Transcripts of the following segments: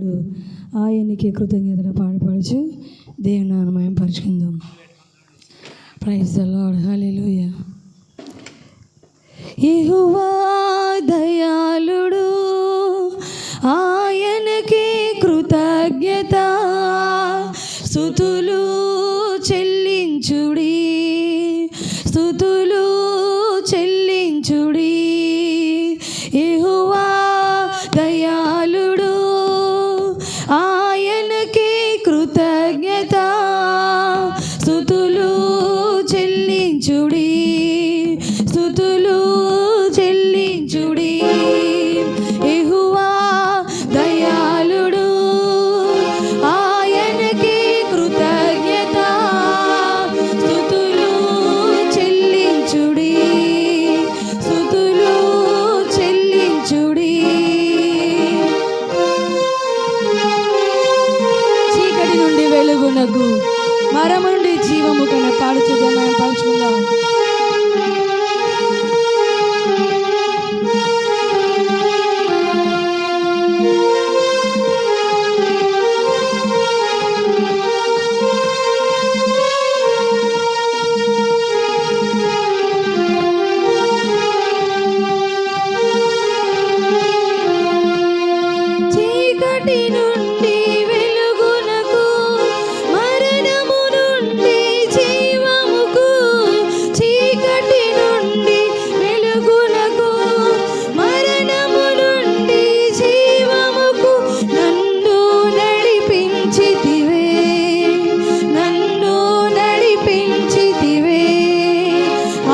ఉన్నాడు. ఆయనకి కృతజ్ఞతలు పాడుపడుచు దేవుని నామం పరుచుకుందాం. Praise the lord. హల్లెలూయా. యెహోవా దయాళుడు, ఆయనకి కృతజ్ఞత స్తుతులు చెల్లించుడి, స్తుతులు చెల్లించుడి. యెహోవా దయాళుడు, ఆయనకి కృతజ్ఞత స్తుతులు చెల్లించుడి, స్తుతులు చెల్లించుడి. యెహోవా దయాళుడు, ఆయనకి కృతజ్ఞత స్తుతులు చెల్లించుడి, స్తుతులు చెల్లించుడి. చీకటి నుండి వెలుగునకు, మరము నుండి జీవము కన పాడుచుద్దాం. మనం పాడుచుకుందాం. చీకటి నుండి వెలుగునకు, మరణము నుండి జీవముకు, చీకటి నుండి వెలుగునకు, మరణము నుండి జీవముకు నన్ను నడిపించితివే, నన్ను నడిపించితివే.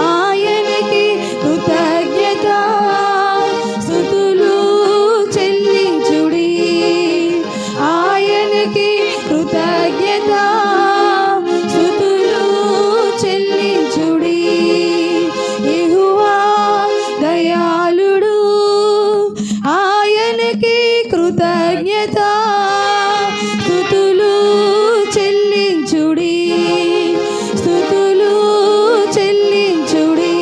ఆయనకి కృతజ్ఞత స్తుతులు చెల్లించుడి, ఆయనకి కృతజ్ఞత స్తుతులు చెల్లించుడి. యెహోవా దయాళుడు, ఆయనకి కృతజ్ఞత స్తుతులు చెల్లించుడి, స్తుతులు చెల్లించుడి.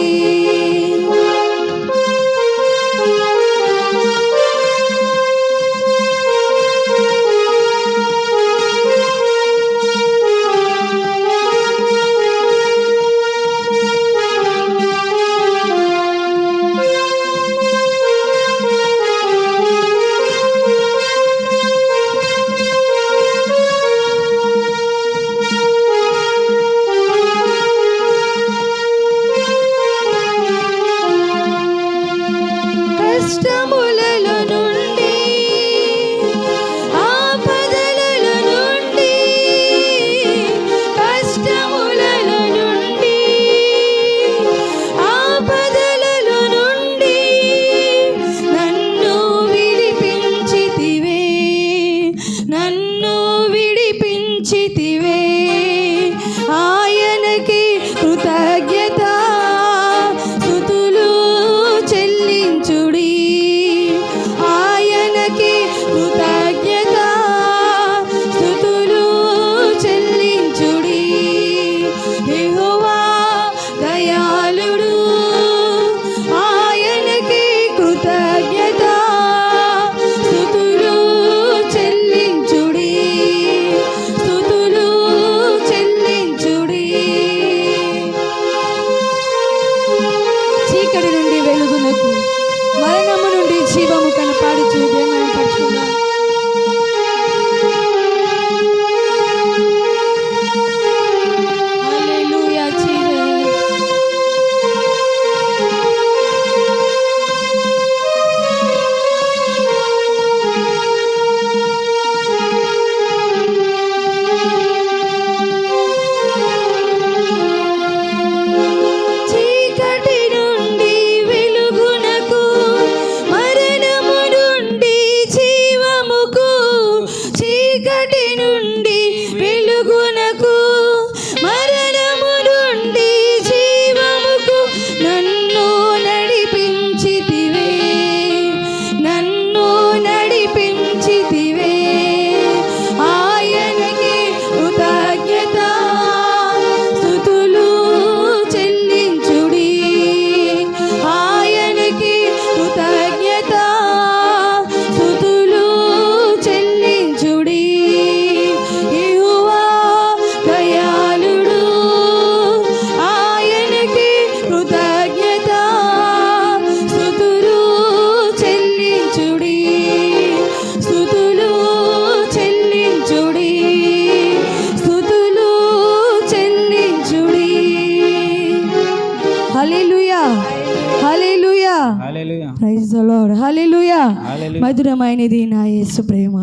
మధురమైనది నా యేసు ప్రేమ,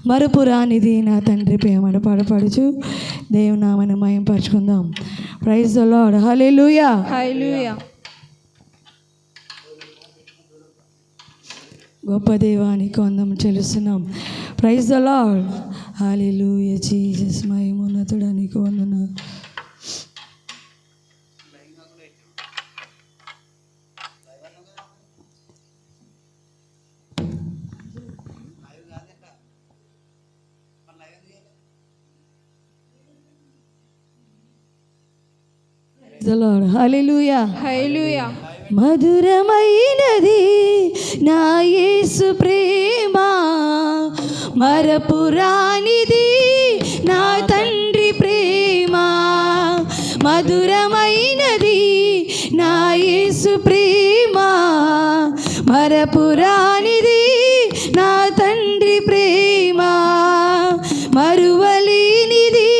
మరుపురానిది నా తండ్రి ప్రేమ అని పాడపాడుచు దేవుని నామమును మహిమపరచుకుందాం. Praise the lord. హల్లెలూయా. హల్లెలూయా. గొప్ప దేవానికి వందనం చెల్లిస్తున్నాం. Praise the lord. హల్లెలూయా. జీసస్ మహిమోన్నతుడా నీకు వందనాలు. హల్లెలూయా. హల్లెలూయా. మధురమైనది నా యేసు ప్రేమ, మరపురానిది నా తండ్రి ప్రేమ. మధురమైనది నా యేసు ప్రేమ, మరపురానిది నా తండ్రి ప్రేమ. మరువలేనిది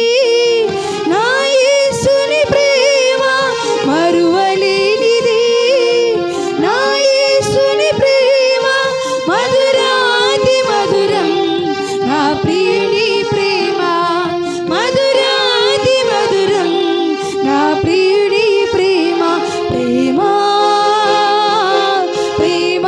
నా యేసుని ప్రేమ, మరువలేనిది నా యేసుని ప్రేమ. మధురాతి మధురం నా ప్రియుని ప్రేమ, మధురాతి మధురం నా ప్రియుని ప్రేమ. ప్రేమ ప్రేమ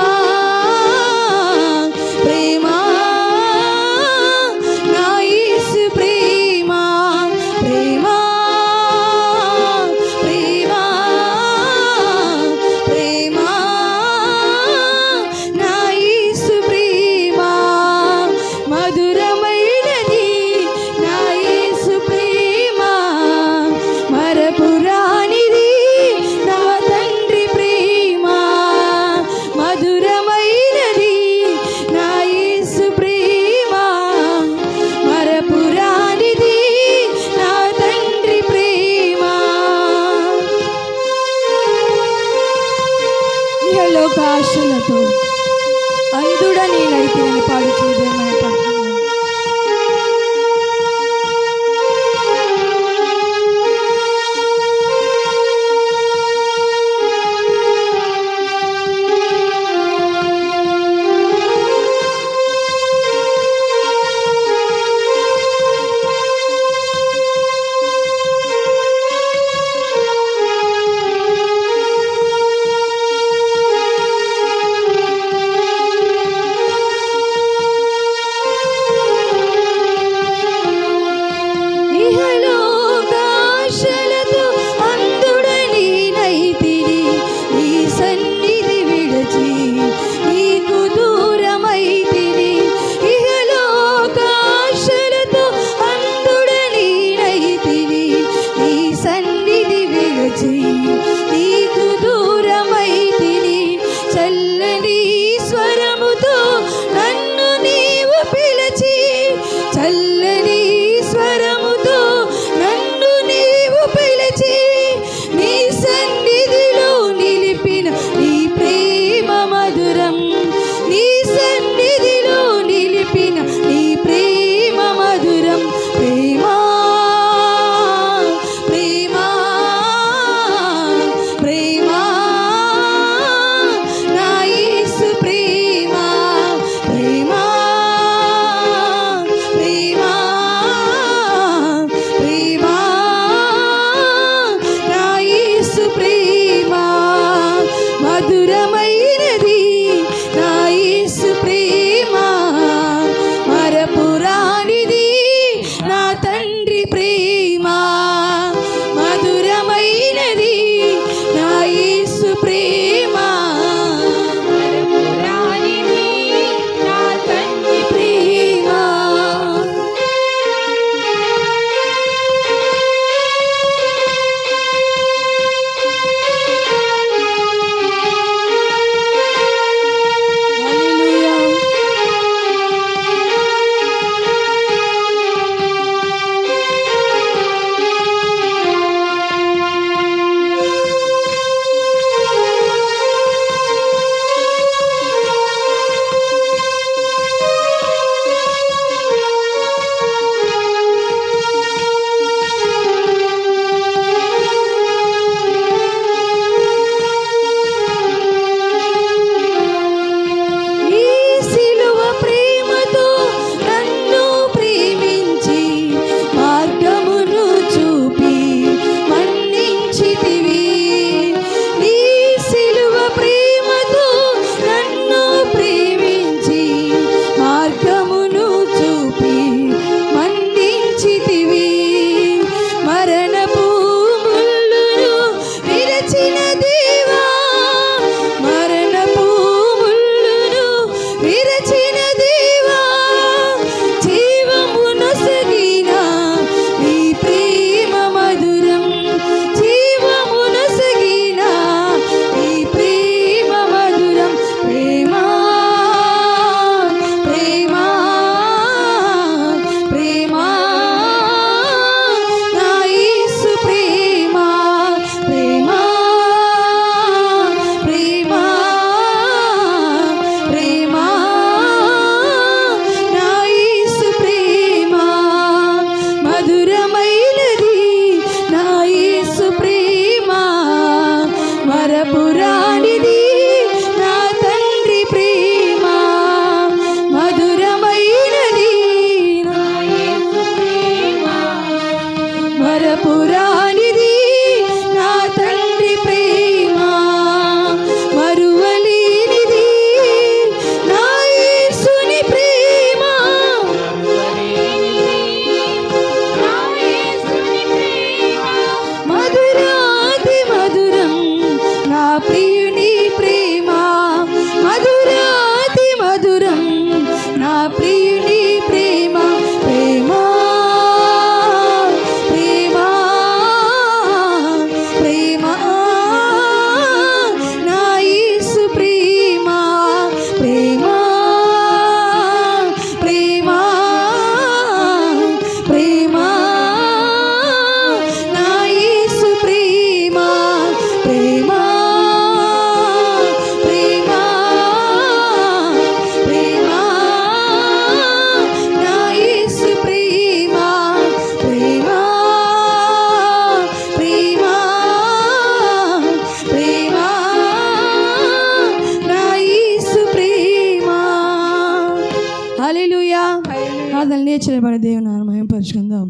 ప్రార్థనలు నేర్చుకునే దేవుని నామమున మహిమపరచుకుందాం.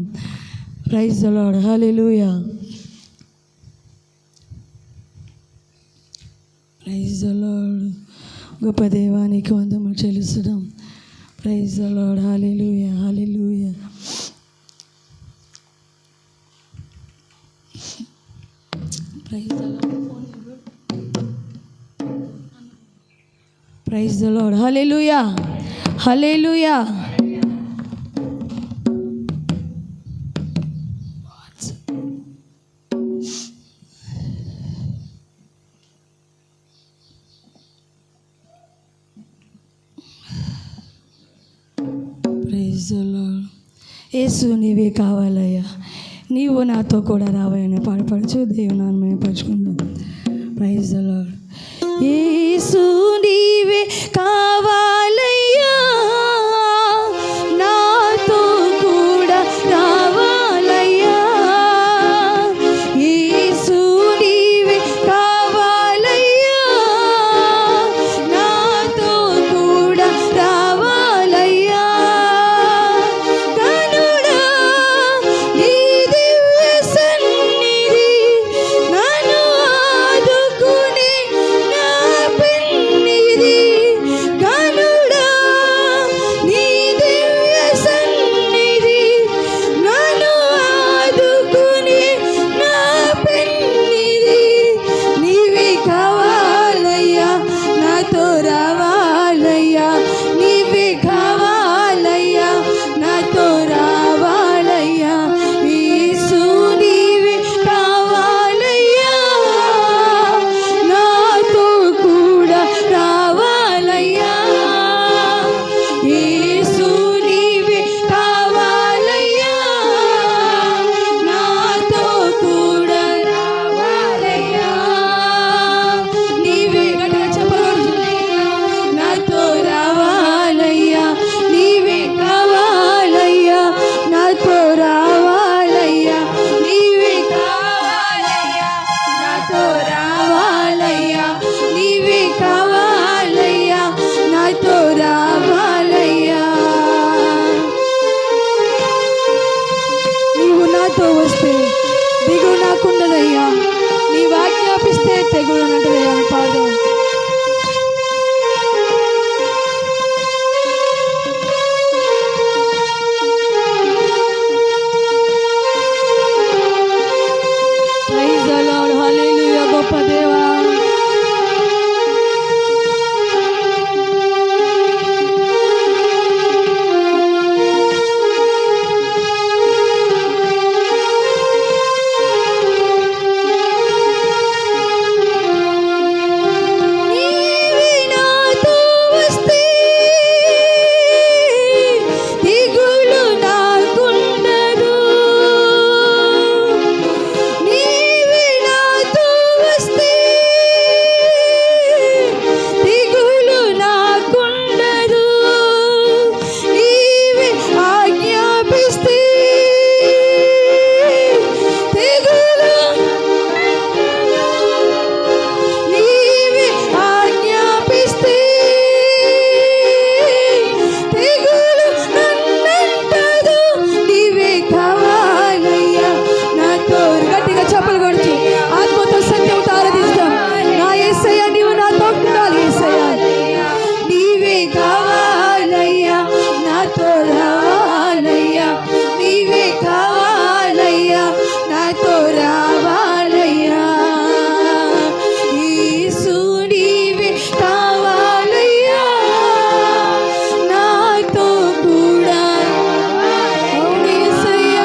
Praise the lord. హల్లెలూయా. Praise the lord. గొప్ప దేవానికి వందములు చెల్లిస్తున్నాం. Praise the lord. హల్లెలూయా. హల్లెలూయా. Praise the lord. Praise the lord. హల్లెలూయా. హల్లెలూయా. Praise the lord. యేసు నీవే కావాలయ్యా, నీవు నాతో కూడా రావాలని పాడపడుచు దేవుని నామమున పరుచుకుందాం. Praise the lord. యేసు నీవే కావాలయ్యా, నాతో కూడా రావాలయ్యా. యేసు నీవే కావాలయ్యా, నాతో కూడా రావాలయ్యా. కనుడా నీ దివ్య సన్నిధి నన్ను ఆదుకునే నా పెన్నిధి. కనుడా నీ దివ్య సన్నిధి నన్ను ఆదుకునే నా పెన్నిధి. నీవే కావాలయ్యా, నాతో రావాలయ్యా. నీవే కావాలయ్యా, నాతో రావాలయ్యా. యేసు నీవే కావాలయ్యా, నాతో కూడా రావాలయ్యా. యేసు నీవే కావాలయ్యా, నాతో కూడా రావాలయ్యా. నీవే గట్టిగా చెప్పగలరు. నాతో రావాలయ్యా, నీవే కావాలయ్యా, నాతో రావాలయ్యా. నీవే కావాలయ్యా, నాతో రావాలయ్యా. నీవే కావాలయ్యా, నాతో రావాలయ్యా. నీవు నాతో వస్తే దిగులు నాకుండదయ్యా, నీవు ఆజ్ఞాపిస్తే తెగులు నటదయ్యా అని పాడదాం. Praise the lord. హల్లెలూయా. గొప్ప దేవా, నీవే నాతో వస్తే దిగులు నాకుండదు. నీవే నాతో వస్తే దిగులు నాకుండదు. నీవే ఆజ్ఞాపిస్తే తెగులు, నీవే ఆజ్ఞాపిస్తే తెగులు నన్నంటదు. నీవే కావాలయ్యా, నాతో. గట్టిగా చప్పలు కొడుచు ఆత్మతో సత్యంతో ఆరాధిస్తాం. నా యేసయ్య, నీవు నాతో ఉండాలి. యేసయ్య నీవే కావాలయ్యా, నాతో రావాలయ్యా. నీవే కావాలయ్యా, నాతో రావాలయ్యా. యేసు నీవే కావాలయ్యా, నాతో కూడా. అవును యేసయ్య.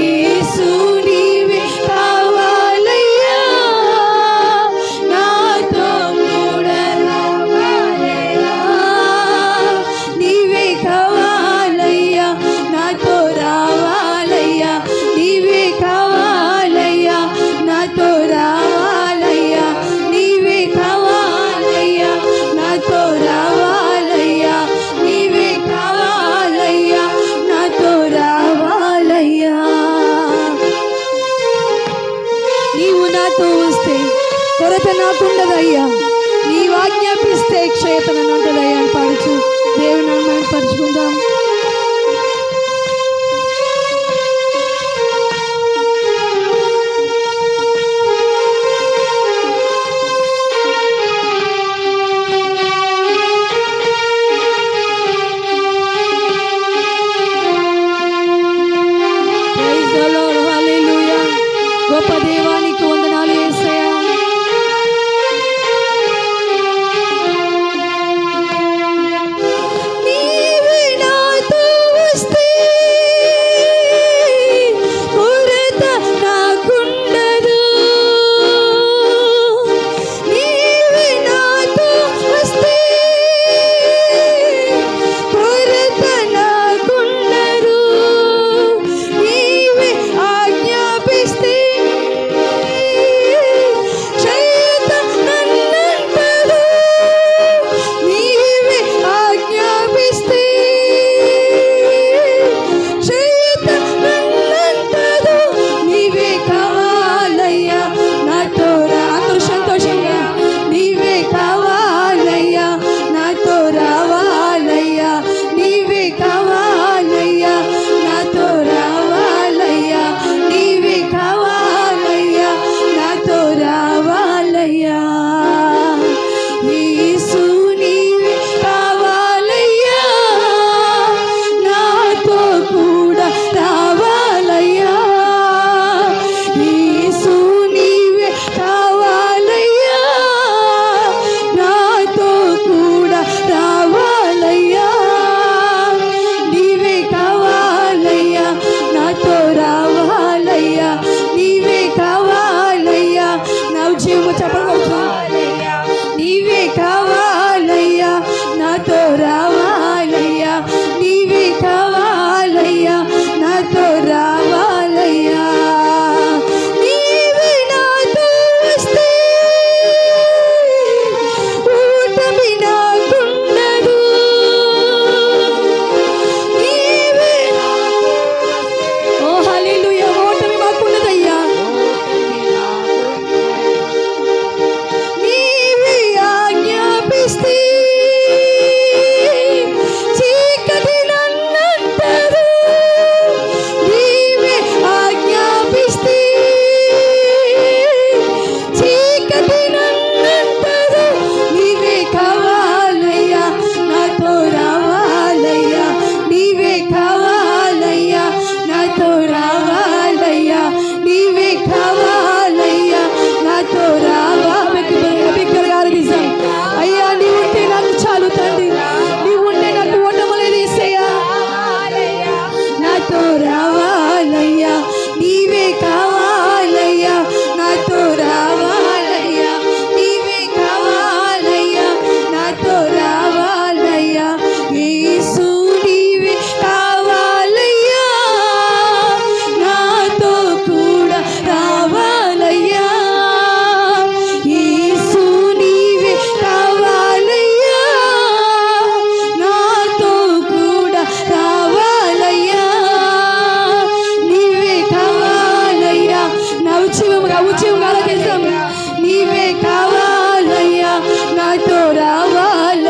యేసు నీవే కావాలయ్యా, నాతో కూడా రావాలయ్యా. నీవే కావాలయ్యా, నాతో రావాలయ్యా. నీవే కావాలయ్యా, నాతో రావాలయ్యా. నీవే కావాలయ్యా, నాతో రావాలయ్యా. నీవే కావాలయ్యా, నాతో రావాలయ్యా. నీవు నాతో వస్తే కొరత నాకుండదయ్యా, నీవు ఆజ్ఞాపిస్తే క్షేతన ఉంటుందయ్యా అని పాడుచు దేవుని నామమున పరుచుకుందాం. గొప్ప దేవానికి వందనాలు యేసయ్యా.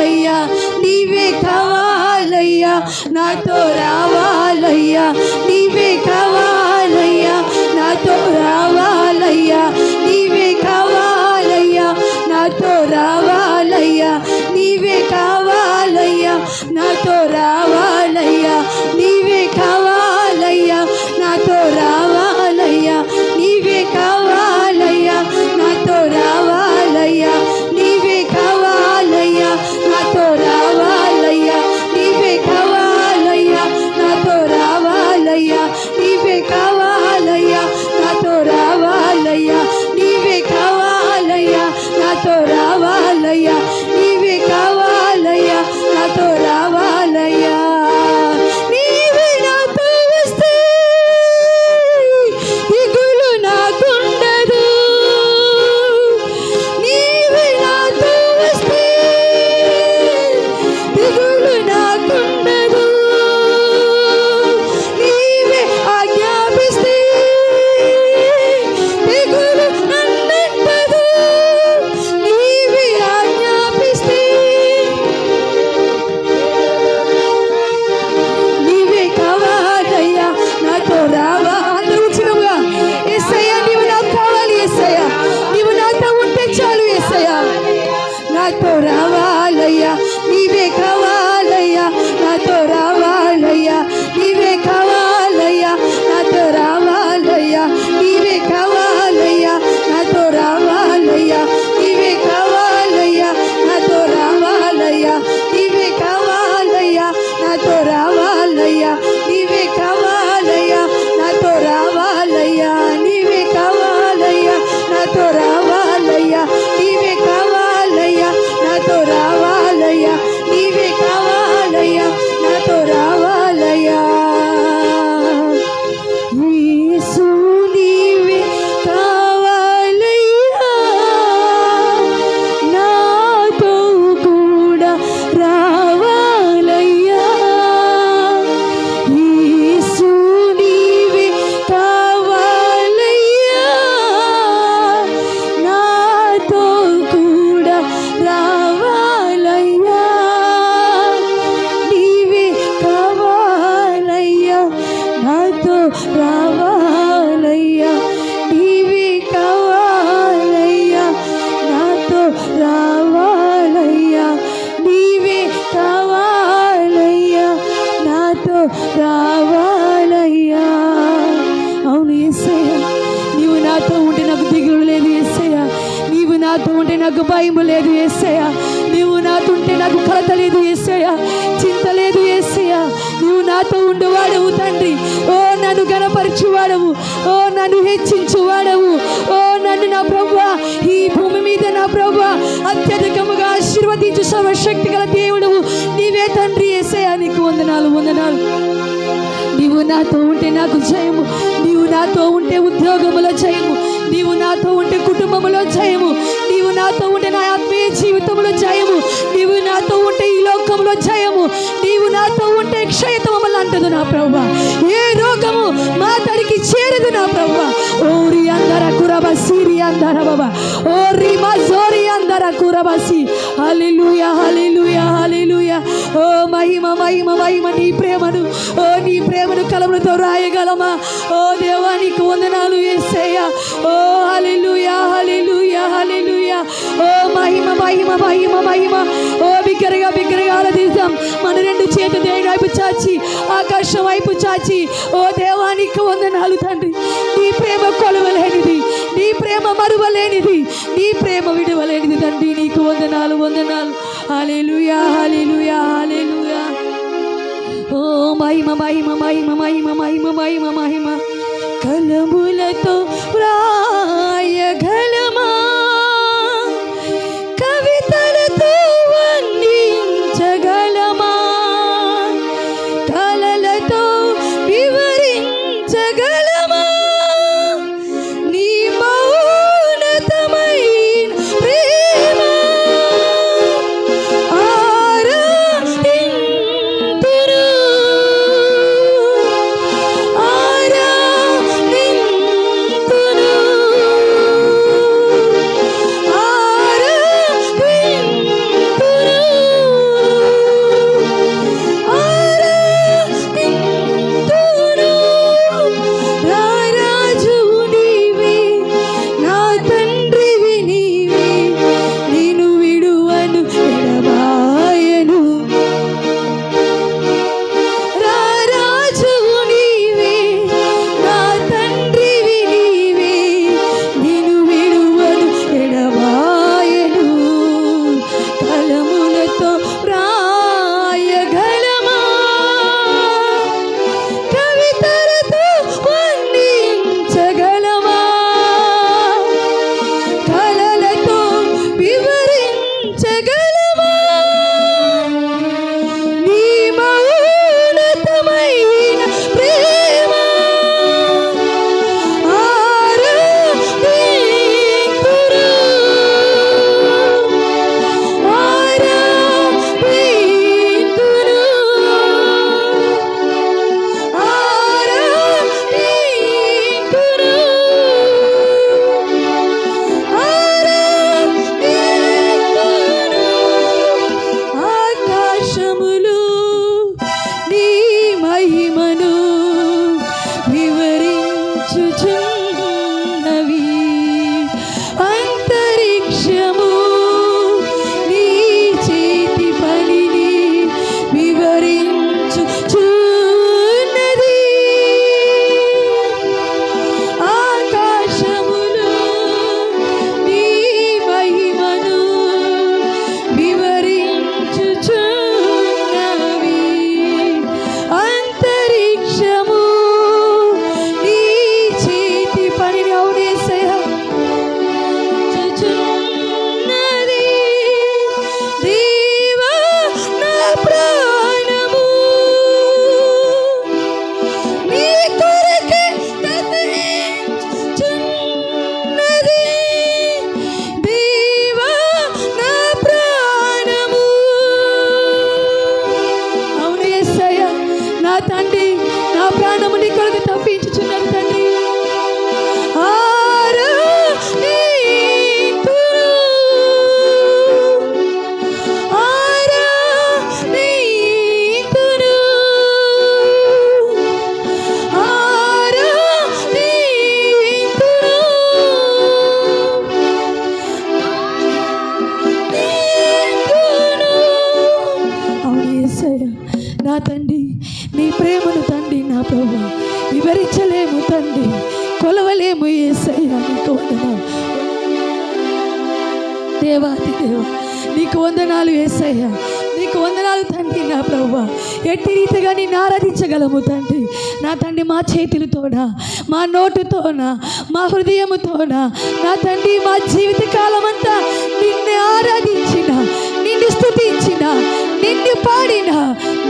నాతో రావాలయ్యా, నీవే కావాలయ్యా, నాతో రావాలయ్యా, నీవే కావాలయ్యా, నాతో రావాలయ్యా, నీవే కావాలయ్యా, నాతో రావాలయ్యా, నీవే కావాలయ్యా, నాతో రావాలయ్యా, నీవే కావాలయ్యా, నాతో రావాలయ్యా, నీవే కావాలయ్యా, నాతో రావాలయ్యా, నీవే కావాలయ్యా, నాతో రావాలయ్యా, నీవే రావాలయ్యా. అవును యేసయ్య, నీవు నాతో ఉంటే నాకు దిగులు లేదు యేసయ్య. నీవు నాతో ఉంటే నాకు భయం లేదు యేసయ్య. నీవు నాతో ఉంటే నాకు కొరత లేదు యేసయ్య, చింత లేదు యేసయ్య. నీవు నాతో ఉండేవాడవు తండ్రి. ఓ నన్ను గణపరచువాడవు, ఓ నన్ను హెచ్చించువాడవు, ఓ నన్ను నా ప్రభువా ఈ భూమి మీద నా ప్రభువా అత్యధికముగా ఆశీర్వదించు సర్వశక్తి గల దేవుడవు నీవే తండ్రి యేసయ్య. నీకు వందనాలు, వందనాలు. నీవు నాతో ఉంటే నాకు జయము, నీవు నాతో ఉంటే ఉద్యోగములో జయము, నీవు నాతో ఉంటే కుటుంబంలో జయము, నీవు నాతో ఉంటే నా ఆత్మీయ జీవితంలో జయము, నీవు నాతో ఉంటే ఈ లోకంలో జయము, నీవు నాతో ఉంటే క్షయతమలు అంటదు నా ప్రభువా. ఏ రోగము మా తడికి చేరదు నా ప్రభువా. ఓరి అందర కురబసి అందర బాబా, ఓరి మా జోరి అందర కురబసి. హల్లెలూయా, హల్లెలూయా, హల్లెలూయా. ఓ మహిమ, మహిమ, మహిమ నీ ప్రేమను, ఓ నీ ప్రేమను కలములతో రాయగలమా? ఓ దేవా నీకు వందనాలు యేసయ్య. ఓ హల్లెలూయా, హల్లెలూయా, హల్లెలూయా. ఓ మహిమ, మహిమ, మహిమ, మహిమ. ఓ బిగ్గరగా బిగ్గరగా ఆరాధిద్దాం. మన రెండు చేతులు దేవుని వైపు చాచి, ఆకాశం వైపు చాచి, ఓ దేవా నీకు వందనాలు తండ్రి. నీ ప్రేమ కొలవలేనిది, నీ ప్రేమ మరువలేనిది, నీ ప్రేమ విడవలేనిది తండ్రి. నీకు వందనాలు, వందనాలు. హల్లెలూయా, హల్లెలూయా, హల్లెలూయా. ఓ మహిమ, మహిమ, మహిమ, మహిమ, మహిమ, మహిమ, మహిమ. కలములతో వ్రాయగలమా, కవితలతో వర్ణించగలమా, కలలతో వివరించగలమా నీ మౌనతమైన ప్రేమ. నా తండ్రి నీ ప్రేమ ప్రేమను తండ్రి నా ప్రభువా వివరించలేము తండ్రి, కొలవలేము యేసయ్యా. నీకు వందనాలు దేవాది దేవా, నీకు వందనాలు యేసయ్యా, నీకు వందనాలు తండ్రి నా ప్రభువా. ఎట్టి రీతిగా నిన్ను ఆరాధించగలము తండ్రి నా తండ్రి, మా చేతులతోనా, మా నోటుతోనా, మా హృదయముతోనా నా తండ్రి, మా జీవిత కాలం అంతా నిన్ను ఆరాధించిన, నిన్ను స్తుతించిన, నిన్ను పాడిన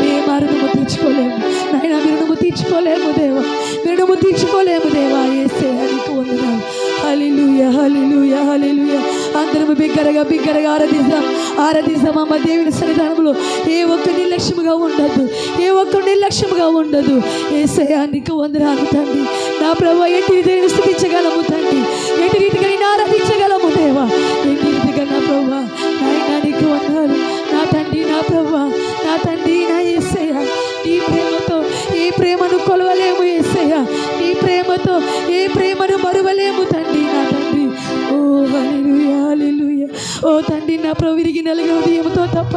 మేము రుణము తీర్చుకోలేము నాయన, రుణము తీర్చుకోలేము దేవా, రుణము తీర్చుకోలేము దేవా. యేసయ్యా నీకు వందనాలు. హల్లెలూయా హల్లెలూయా హల్లెలూయా. అందరము బిగ్గరగా ఆరాధిస్తాం అమ్మ దేవుని సన్నిధానంలో. ఏ ఒక్క నిర్లక్ష్యముగా ఉండదు, ఏ ఒక్క నిర్లక్ష్యముగా ఉండదు. యేసయ్యా నీకు వందనాలు తండ్రి నా ప్రభువా. ఎట్టి రీతిగా స్తుతించగలము తండ్రి, ఎట్టి రీతిగా నేను ఆరాధించగలము దేవా, ఎట్టి రీతిగా నా ప్రభువా నాయన నీకు వందనాలు నా తండ్రి నా ప్రభువా, నా తండ్రి నా యేసయ్యా. నీ ప్రేమతో ఏ ప్రేమను కొలవలేము యేసయ్యా, నీ ప్రేమతో ఏ ప్రేమను మరువలేము తండ్రి నా తండ్రి. ఓ హల్లెలూయా హల్లెలూయా. ఓ తండ్రి నా ప్రభు, విరిగి నలిగిన హృదయంతో తప్ప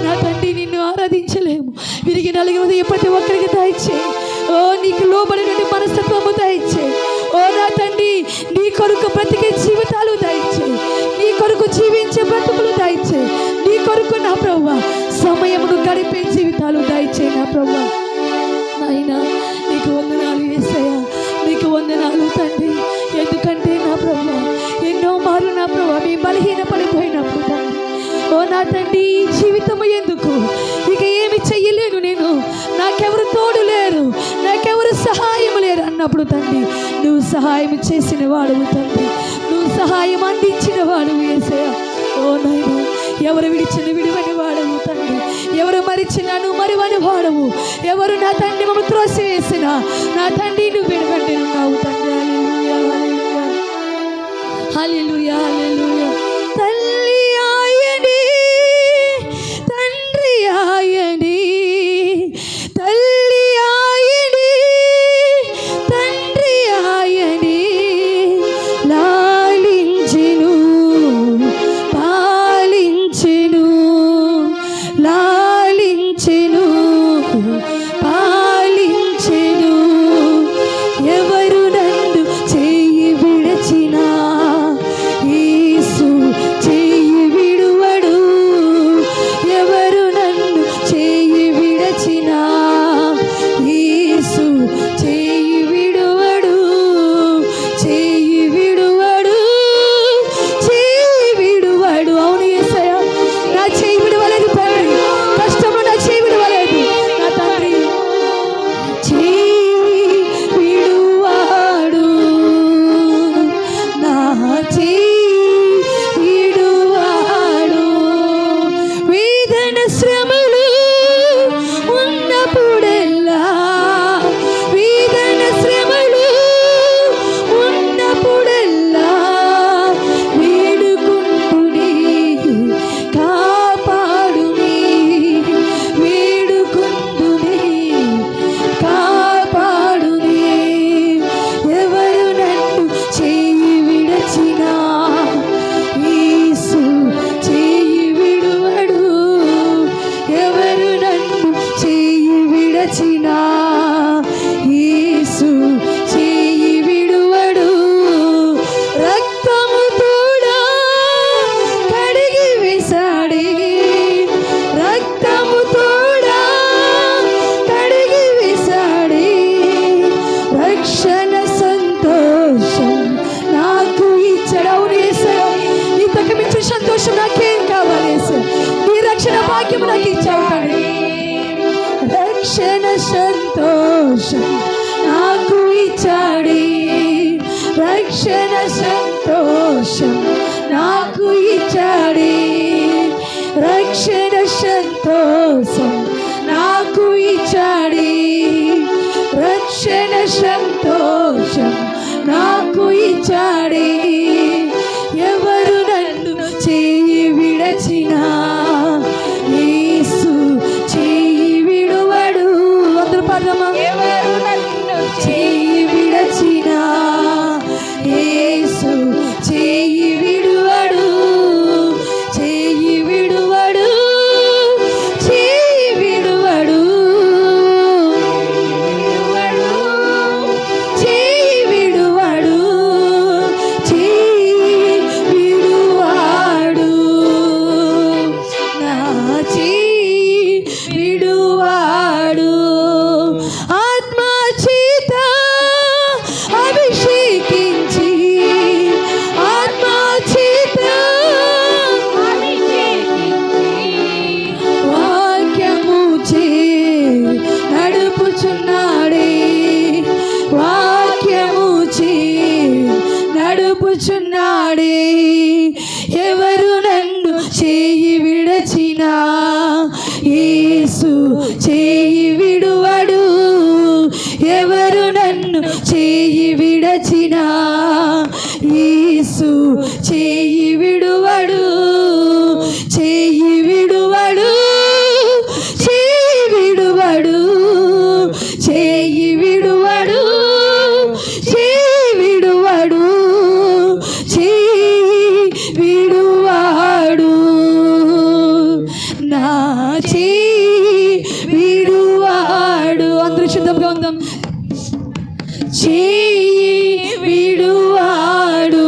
నా తండ్రి నిన్ను ఆరాధించలేము. విరిగి నలిగిన హృదయం ప్రతి ఒక్కరికి దయచేయి. ఓ నీకు లోబడినటువంటి మనస్తత్వము దయచేయి. ఓ నా తండ్రి, నీ కొరకు బ్రతికే జీవితాలు దయచేయి, నీ కొరకు జీవించే బ్రతుకులు దయచేయి, నీ కొరకు నా ప్రభువా సమయమును గడిపే జీవితాలు దయచేయి నా ప్రభువా. నాయనా నీకు వందనాలు యేసయ్యా, నీకు వందనాలు తండ్రి. ఎందుకంటే నా ప్రభువా ఎన్నో మార్లు నా ప్రభువా మీ బలహీన పడిపోయినప్పుడు తండ్రి, ఓ నా తండ్రి ఈ జీవితము ఎందుకు, ఇక ఏమి చెయ్యలేను నేను, నాకెవరు తోడు లేరు, నాకెవరు సహాయం లేరు అన్నప్పుడు తండ్రి నువ్వు సహాయం చేసిన వాడువు తండ్రి, నువ్వు సహాయం అందించిన వాడువు యేసయ్యా. ఓ నాయనా, ఎవరు విడిచిన విడివని వాడవు తండ్రి, ఎవరు మరిచినాను మరువని వాడవు, ఎవరు నా తండ్రి మమ్మల్ని త్రోసివేసిన నా తండ్రి నువ్వు విడవండి ఉన్నావు తండ్రి. హల్లెలూయా హల్లెలూయా. తల్లి ఆయనే, తండ్రి ఆయనే, తల్లి ఆయనే, తండ్రి ఆయనే, లాలించెను పాలించెను, లాలించెను పాలించెను. ఎవరు నన్ను చేయి విడచినా యేసు చేయి విడువడు, ఎవరు నన్ను చేయి విడచినా యేసు చేయి విడువడు, చేయి విడువడు, చేయి విడువడు. అవును యేసయ్యా, నా చేయి విడవలేదు తండ్రి, కష్టంలో నా చేయి విడవలేదు నా తండ్రి, చేయి విడువాడు, నా చేయి విడువాడు. వేదన శ్రమలు ఉన్నప్పుడెల్లా, వేదన శ్రమలు ఉన్నప్పుడెల్లా వేడుకుంటుని కాపాడుని, వేడుకుంటుని కాపాడుని. ఎవరు నన్ను చేయి విడచినా యేసు చేయి విడువడు, ఎవరు నన్ను చేయి విడచినా యేసు చేయి విడువడు. రక్తము తోడా కడిగి వేసాడే, రక్తము తోడా కడిగి వేసాడే. రక్షణ సంతోషం నాకు ఇచ్చడవు యేసయ్యా, ఇంతకు మించిన సంతోషం నాకేం కావాలి యేసయ్యా, నీ రక్షణ భాగ్యం నాకు ఇచ్చావు తండ్రి. రక్షణ సంతోషం నాకు ఇచ్చాడే, రక్షణ సంతోషం నాకు ఇచ్చాడే, రక్షణ సంతోషం నాకు ఇచ్చాడే, రక్షణ సంతోషం నాకు ఇచ్చాడే. ఎవరు నన్ను చేయి విడచినా యేసు చేయి విడువడు. అందరూ పాడదామా? ఎవరు నన్ను చేయి విడచినా యేసు చేయి విడువడు, చేయి విడువడు, చేయి విడువడు. చేయి విడచిన యేసు చేయి విడువడు, చేయి విడువడు, చేయి విడువడు, చేయి విడువడు, చేయి విడువడు, చేయి విడువాడు, నా చేయి విడువాడు. అందరూ శుద్ధంగా ఉందాం. చేయి విడువాడు,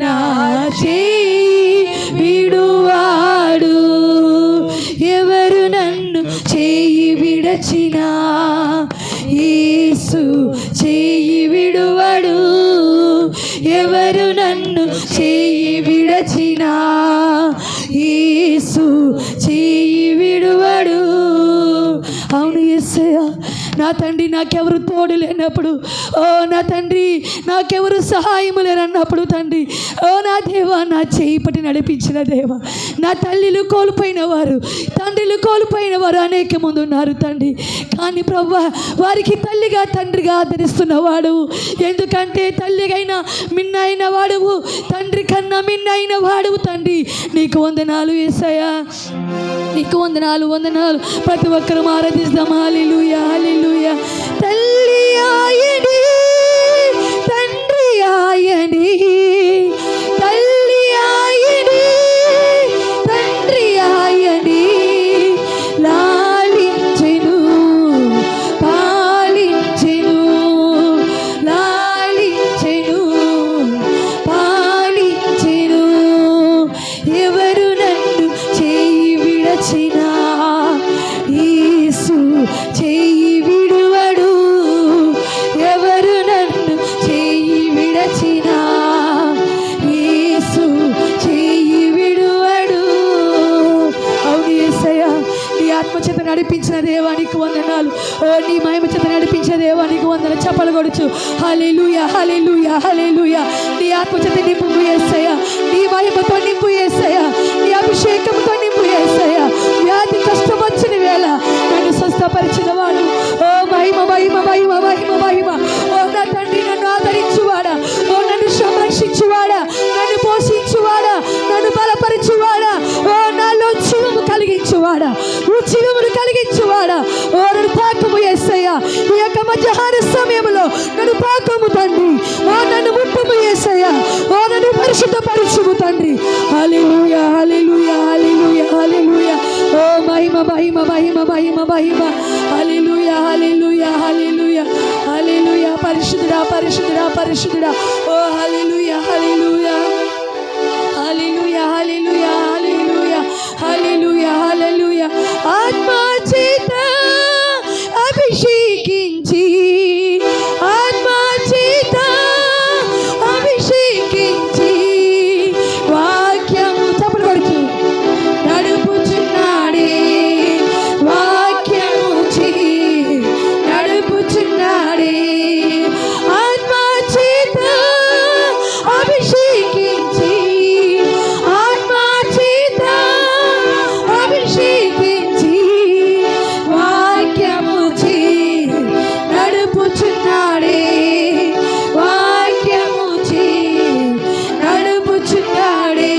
నా చేయి విడువాడు, ఎవరు నన్ను చేయి విడచినా యేసు చేయి విడువడు, ఎవరు నన్ను చేయి విడచినా యేసు చేయి విడువడు. అవును యేసయ్య, నా తండ్రి నాకెవరు తోడు లేనప్పుడు, ఓ నా తండ్రి నాకెవరు సహాయము లేరన్నప్పుడు తండ్రి, ఓ నా దేవా నా చేయి పట్టి నడిపించిన దేవా, నా తల్లిలు కోల్పోయిన వారు, తండ్రిలు కోల్పోయిన వారు అనేక మంది ఉన్నారు తండ్రి. కానీ ప్రభువా వారికి తల్లిగా తండ్రిగా ఆదరిస్తున్నవాడు, ఎందుకంటే తల్లిగైనా మిన్నైన వాడువు, తండ్రి కన్నా మిన్నైన వాడువు తండ్రి. నీకు వందనాలు యేసయ్యా, నీకు వందనాలు వందనాలు. ప్రతి ఒక్కరూ ఆరాధిస్తాం. హల్లెలూయా హల్లెలూయా. తల్లి ఆయని, తండ్రి ఆయని, తల్లి ఆయని, తండ్రి ఆయని, లాలించెను పాలించెను, లాలించెను పాలించెను, ఎవరు నన్ను చేయి విడచినా యేసు చేయి విడువడు, ఎవరు నన్ను చేయి విడచినా యేసు చేయి విడువడు. అవును యేసయ్యా, నీ ఆత్మచేత నడిపించిన దేవానికి వందనాలు. ఓ నీ మహిమ చేత నడిపించిన దేవానికి వందనాలు. చప్పలు కొడుచు హల్లెలూయా హల్లెలూయా హల్లెలూయా. నీ ఆత్మచేత నింపు యేసయ్యా, నీ మహిమతో నింపు యేసయ్యా, నీ అభిషేకంతో నింపు యేసయ్యా. వ్యాధి కష్టం వచ్చిన వేళ నన్ను స్వస్థపరిచిన వాడు, ఓ మహిమ మహిమ మహిమ మహిమ మహిమ. ఓ నా తండ్రి నన్ను ఆదరించువాడా, ఓ నన్ను సంరక్షించువాడా, నన్ను పోషించువాడా, నన్ను బలపరచువాడా, ఓ నాలో జీవము కలిగించువాడా, జీవమును కలిగించువాడా, ఓ నన్ను తాకము యేసయ్యా. ఈ యొక్క మధ్యాహ్న సమయంలో నన్ను తాకము తండ్రి, ఓ నన్ను ముట్టము యేసయ్యా, ఓ నన్ను పరిశుద్ధపరచుము తండ్రి. హల్లెలూయా హల్లెలూయా హల్లెలూయా హల్లెలూయా. ఓ మహిమ మహిమ మహిమ మహిమ మహిమ. హల్లెలూయా హల్లెలూయా హల్లెలూయా హల్లెలూయా. పరిశుద్ధుడా పరిశుద్ధుడా పరిశుద్ధుడా. ఓ హల్లెలూయా హల్లెలూయా హల్లెలూయా హల్లెలూయా హల్లెలూయా హల్లెలూయా హల్లెలూయా. ఆత్మ చేత అభిషేకించి, ఆత్మ చేత అభిషేకించి, వాక్యము చప్పలు కొడుచు నడుపుచున్నాడే, వాక్యము నడుపుచున్నాడే, ఆత్మ చేత అభిషేకించి, ఆత్మ చేత అభిషేకించి, వాక్యము నడుపుచున్నాడే, వాక్యము నడుపుచున్నాడే,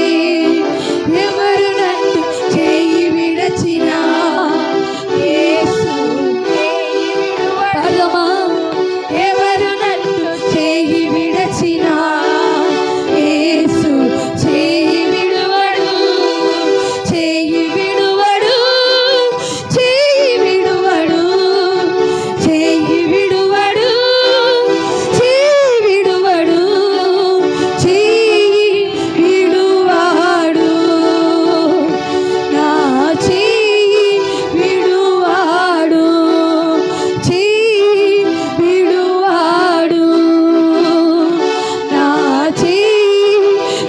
ఎవరు నన్ను చేయి విడచినా యేసు చేయి విడువడు, ఎవరు నన్ను చేయి విడచినా యేసు చేయి విడువడు, చేయి విడువడు, చేయి విడువడు, చేయి విడువడు, చేయి విడువడు, చేయి విడువాడు, నా చేయి విడువాడు, చేయి విడువాడు, నా చేయి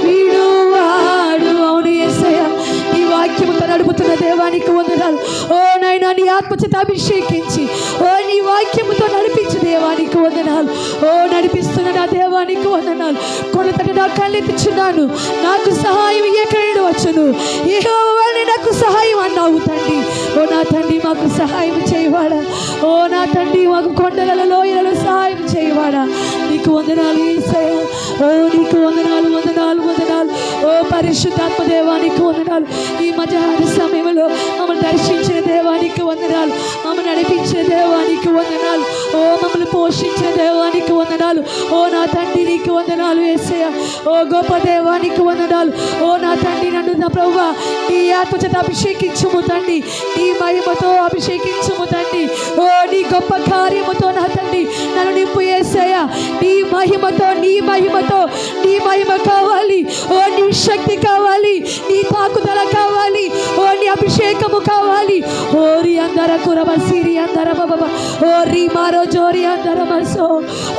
విడువాడు. అవును యేసయ్యా, నీ వాక్యముతో నడుపుతున్న దేవానికి వందనాలు. ఓ నాయనా, నీ ఆత్మచేత అభిషేకించి, ఓ నీ వాక్యముతో నడిపించు దేవా. దేవానికి వందనాలు. ఓ నడిపిస్తున్న నా దేవానికి వందనాలు. కొలతట నా కళ్ళెత్తుచున్నాను, నాకు సహాయం ఎక్కడి నుండి వచ్చును? యెహోవానే నాకు సహాయం అన్నావు తండ్రి. ఓ నా తండ్రి మాకు సహాయం చేయవాడా. ఓ నా తండ్రి మాకు కొండలలో లోయలలో సహాయం చేయవాడా. నీకు వందనాలు యేసయ్యా. ఓ నీకు వందనాలు వందనాలు వందనాలు. ఓ పరిశుద్ధాత్మ దేవానికి వందనాలు. ఈ మధ్యాహ్న సమయంలో మమ్మల్ని దర్శించిన దేవానికి వందనాలు. మమ్మల్ని నడిపించిన దేవానికి వందనాలు. ఓ మమ్మల్ని పోషించిన దేవానికి వందనాలు. ఓ నా తండ్రి నీకు వందనాలు యేసయ్యా. ఓ గొప్ప దేవానికి వందనాలు. ఓ నా తండ్రి నన్ను నా ప్రభువా నీ ఆత్మచేత అభిషేకించుము తండ్రి. నీ మహిమతో అభిషేకించుము తండ్రి. ఓ నీ గొప్ప కార్యముతో నా తండ్రి నన్ను నింపు యేసయ్యా. నీ మహిమతో నీ మహిమతో నీ మహిమ కావాలి. ఓ నీ శక్తి కావాలి, నీ తాకుదల కావాలి, ఓ నీ అభిషేకము కావాలి. ఓ రి అందర కురబ సిరి అందర బాబా, ఓ రి మారో జోరి అందర బసో.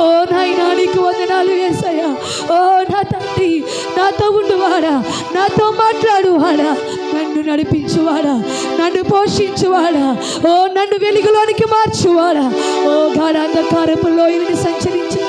ఓ నాయనా నీకు వందనాలు యేసయ్యా. ఓ నా తండ్రి నాతో ఉండువాడా, నాతో మాట్లాడువాడా, నన్ను నడిపించువాడా, నన్ను పోషించువాడా, ఓ నన్ను వెలుగులోనికి మార్చువాడా. ఓ గాఢ అంధకారపులో ఇల్లు సంచరించిన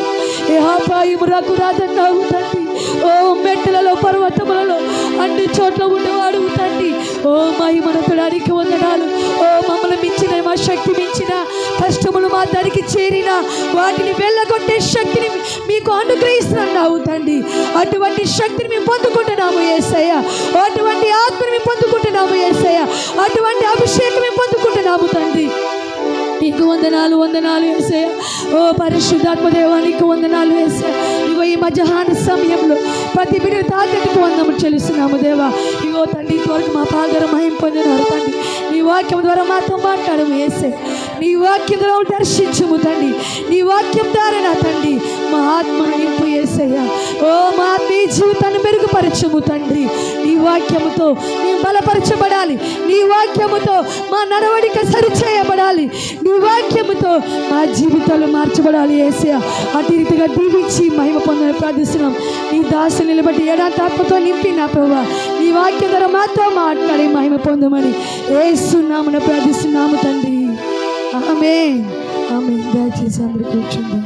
ఏ అపాయము రాకురాదన్నావు తండ్రి. ఓ మెట్టలలో పర్వతములలో అన్ని చోట్ల ఉండేవాడు తండ్రి. ఓ మహిమనతుడానికి వందనాలు. ఓ మమ్మల్ని మించిన మా శక్తి మించిన కష్టములు మా దానికి చేరిన వాటిని వెళ్ళగొట్టే శక్తిని మీకు అనుగ్రహిస్తున్నావు తండ్రి. అటువంటి శక్తిని మేము పొందుకుంటున్నాము యేసయ్యా. అటువంటి ఆత్మని మేము పొందుకుంటున్నాము యేసయ్యా. అటువంటి అభిషేకం మేము పొందుకుంటున్నాము తండ్రి. నీకు వందనాలు వందనాలు యేసయ్యా. ఓ పరిశుద్ధాత్మ దేవానికి వందనాలు యేసయ్యా. ఇగో ఈ మధ్యాహ్న సమయంలో ప్రతి బిడ్డ తాకట్టుకు వందము చెల్లిస్తున్నాము దేవా. ఇగో తండ్రి ఇంతవరకు మా పాదర మహిం పొందినారు తండ్రి. నీ వాక్యం ద్వారా మాతో మాట్లాడము యేసయ్యా. నీ వాక్యం ద్వారా దర్శించుము తండ్రి. నీ వాక్యం ద్వారా నా తండ్రి మా ఆత్మను నింపు యేసయ్యా. ఓ మా ఆత్మీయ జీవితాన్ని మెరుగుపరచము తండ్రి. నీ వాక్యముతో మేము బలపరచబడాలి. నీ వాక్యముతో మా నడవడిక సరిచేయబడాలి. నీ వాక్యముతో మా జీవితాలు మార్చబడాలి యేసయ్యా. అటు రీతిగా దీవించి మహిమ పొందని ప్రార్థిస్తున్నాం. నీ దాసు నిలబడి ఏడాది ఆత్మతో నింపి నా ప్రభువా నీ వాక్యం ద్వారా మాతో మాట్లాడి మహిమ పొందమని యేసు నామమున ప్రార్థిస్తున్నాము తండ్రి. ఆమేన్ ఆమేన్. దయచేసి అందరూ కూర్చుందాం.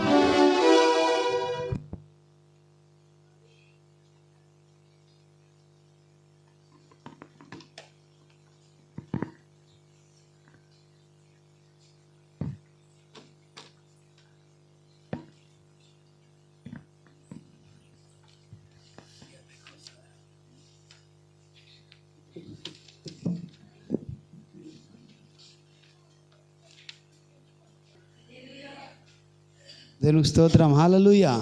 దేవునికి స్తోత్రం. హల్లెలూయా.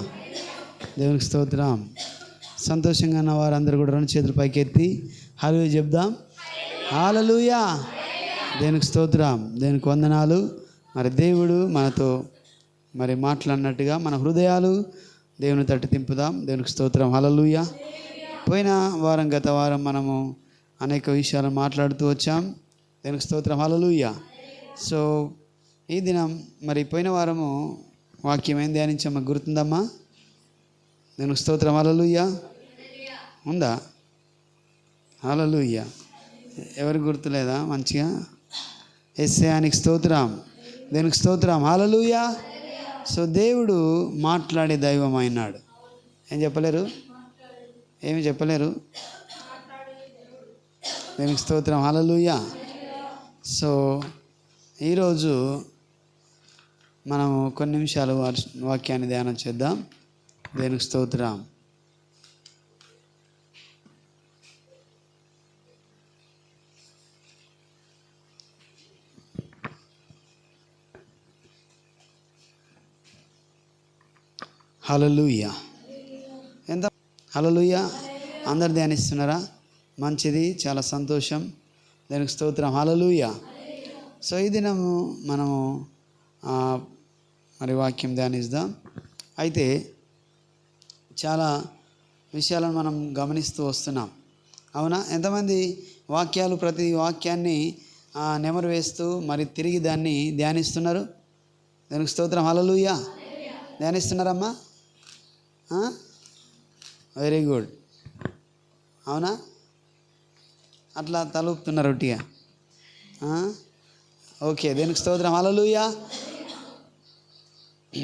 దేవునికి స్తోత్రం. సంతోషంగా ఉన్న వారందరూ కూడా రెండు చేతులు పైకెత్తి హల్లెలూయా చెప్దాం. హల్లెలూయా. దేవునికి స్తోత్రం. దేవునికి వందనాలు. మరి దేవుడు మనతో మరి మాట్లాడినట్టుగా మన హృదయాలు దేవుని తట్టు తింపుదాం. దేవునికి స్తోత్రం. హల్లెలూయా. పోయిన వారం గత వారం మనము అనేక విషయాలు మాట్లాడుతూ వచ్చాం. దేవునికి స్తోత్రం. హల్లెలూయా. సో ఈ దినం మరి పోయిన వారము వాక్యం ఏం ధ్యానించమ్మా గుర్తుందమ్మా? దేవునికి స్తోత్రం. హల్లెలూయా. ఉందా? హల్లెలూయా. ఎవరికి గుర్తులేదా? మంచిగా యేసయ్యానికి స్తోత్రం. దేవునికి స్తోత్రం. హల్లెలూయా. సో దేవుడు మాట్లాడే దైవం అయినాడు. ఏం చెప్పలేరు? ఏమి చెప్పలేరు? దేవునికి స్తోత్రం. హల్లెలూయా. సో ఈరోజు మనము కొన్ని నిమిషాలు వాక్యాన్ని ధ్యానం చేద్దాం. దేవునికి స్తోత్రం. హల్లెలూయా. ఎంత హల్లెలూయా. అందరు ధ్యానిస్తున్నారా? మంచిది, చాలా సంతోషం. దేవునికి స్తోత్రం. హల్లెలూయా. సో ఈ దినము మనము మరి వాక్యం ధ్యానిద్దాం. అయితే చాలా విషయాలను మనం గమనిస్తూ వస్తున్నాం. అవునా? ఎంతమంది వాక్యాలు ప్రతి వాక్యాన్ని నెమరు వేస్తూ మరి తిరిగి దాన్ని ధ్యానిస్తున్నారు? దానికి స్తోత్రం. హల్లెలూయా. ధ్యానిస్తున్నారమ్మా? Very good. అవునా? అట్లా తలుపుతున్నారు ఒట్టిగా. ఓకే. దేనికి స్తోత్రం. హల్లెలూయా. ఓకే,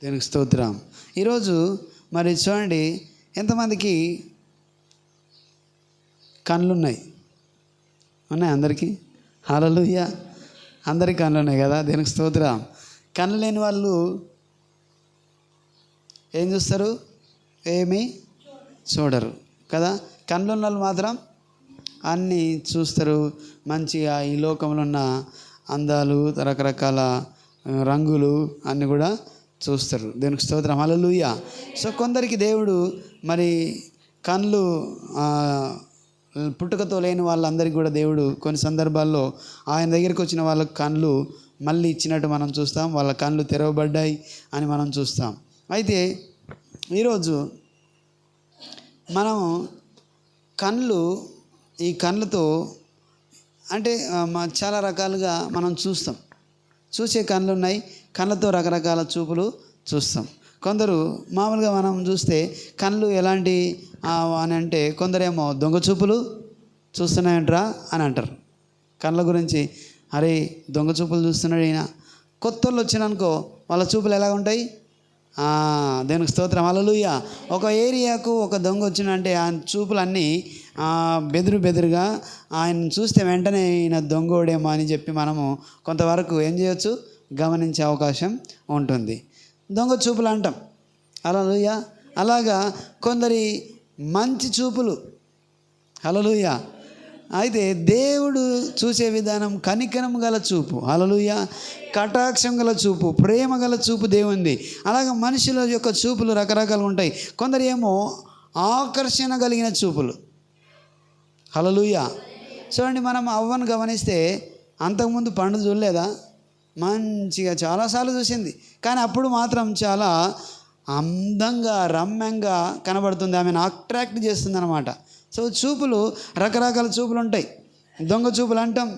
దీనికి స్తోత్రం. ఈరోజు మరి చూడండి, ఎంతమందికి కళ్ళు ఉన్నాయి? అందరికీ? హల్లెలూయా. అందరికీ కళ్ళు ఉన్నాయి కదా, దీనికి స్తోత్రం. కళ్ళు లేని వాళ్ళు ఏం చూస్తారు? ఏమీ చూడరు కదా. కళ్ళు ఉన్న వాళ్ళు మాత్రం అన్నీ చూస్తారు. మంచిగా ఈ లోకంలో ఉన్న అందాలు, రకరకాల రంగులు అన్నీ కూడా చూస్తారు. దేవునికి స్తోత్రం. హల్లెలూయా. సో కొందరికి దేవుడు మరి కళ్ళు పుట్టుకతో లేని వాళ్ళందరికీ కూడా దేవుడు కొన్ని సందర్భాల్లో ఆయన దగ్గరికి వచ్చిన వాళ్ళకి కళ్ళు మళ్ళీ ఇచ్చినట్టు మనం చూస్తాం. వాళ్ళ కళ్ళు తెరవబడ్డాయి అని మనం చూస్తాం. అయితే ఈరోజు మనము ఈ కళ్ళతో అంటే చాలా రకాలుగా మనం చూస్తాం. చూసే కళ్ళు ఉన్నాయి. కళ్ళతో రకరకాల చూపులు చూస్తాం. కొందరు మామూలుగా మనం చూస్తే కళ్ళు ఎలాంటి అని అంటే, కొందరేమో దొంగ చూపులు చూస్తున్నాయంటరా అని అంటారు. కళ్ళ గురించి, అరే దొంగ చూపులు చూస్తున్నాడు ఈయన. కొత్త వాళ్ళు వచ్చిననుకో వాళ్ళ చూపులు ఎలా ఉంటాయి? దేనికి స్తోత్రం. హల్లెలూయా. ఒక ఏరియాకు ఒక దొంగ వచ్చినంటే ఆయన చూపులన్నీ బెదురుగా ఆయన చూస్తే వెంటనే ఈయన దొంగోడేమో అని చెప్పి మనము కొంతవరకు ఏం చేయొచ్చు, గమనించే అవకాశం ఉంటుంది. దొంగ చూపులు అంటాం. హల్లెలూయా. అలాగా కొందరి మంచి చూపులు. హల్లెలూయా. అయితే దేవుడు చూసే విధానం కనికరం గల చూపు. హల్లెలూయా. కటాక్షం గల చూపు, ప్రేమ గల చూపు దేవుంది. అలాగే మనుషుల యొక్క చూపులు రకరకాలు ఉంటాయి. కొందరు ఏమో ఆకర్షణ కలిగిన చూపులు. హల్లెలూయా. చూడండి, మనం అవ్వను గమనిస్తే అంతకుముందు పండు చూడలేదా? మంచిగా చాలాసార్లు చూసింది, కానీ అప్పుడు మాత్రం చాలా అందంగా రమ్యంగా కనబడుతుంది. ఆమెను అట్రాక్ట్ చేస్తుంది అన్నమాట. సో చూపులు రకరకాల చూపులు ఉంటాయి. దొంగ చూపులు అంటాం.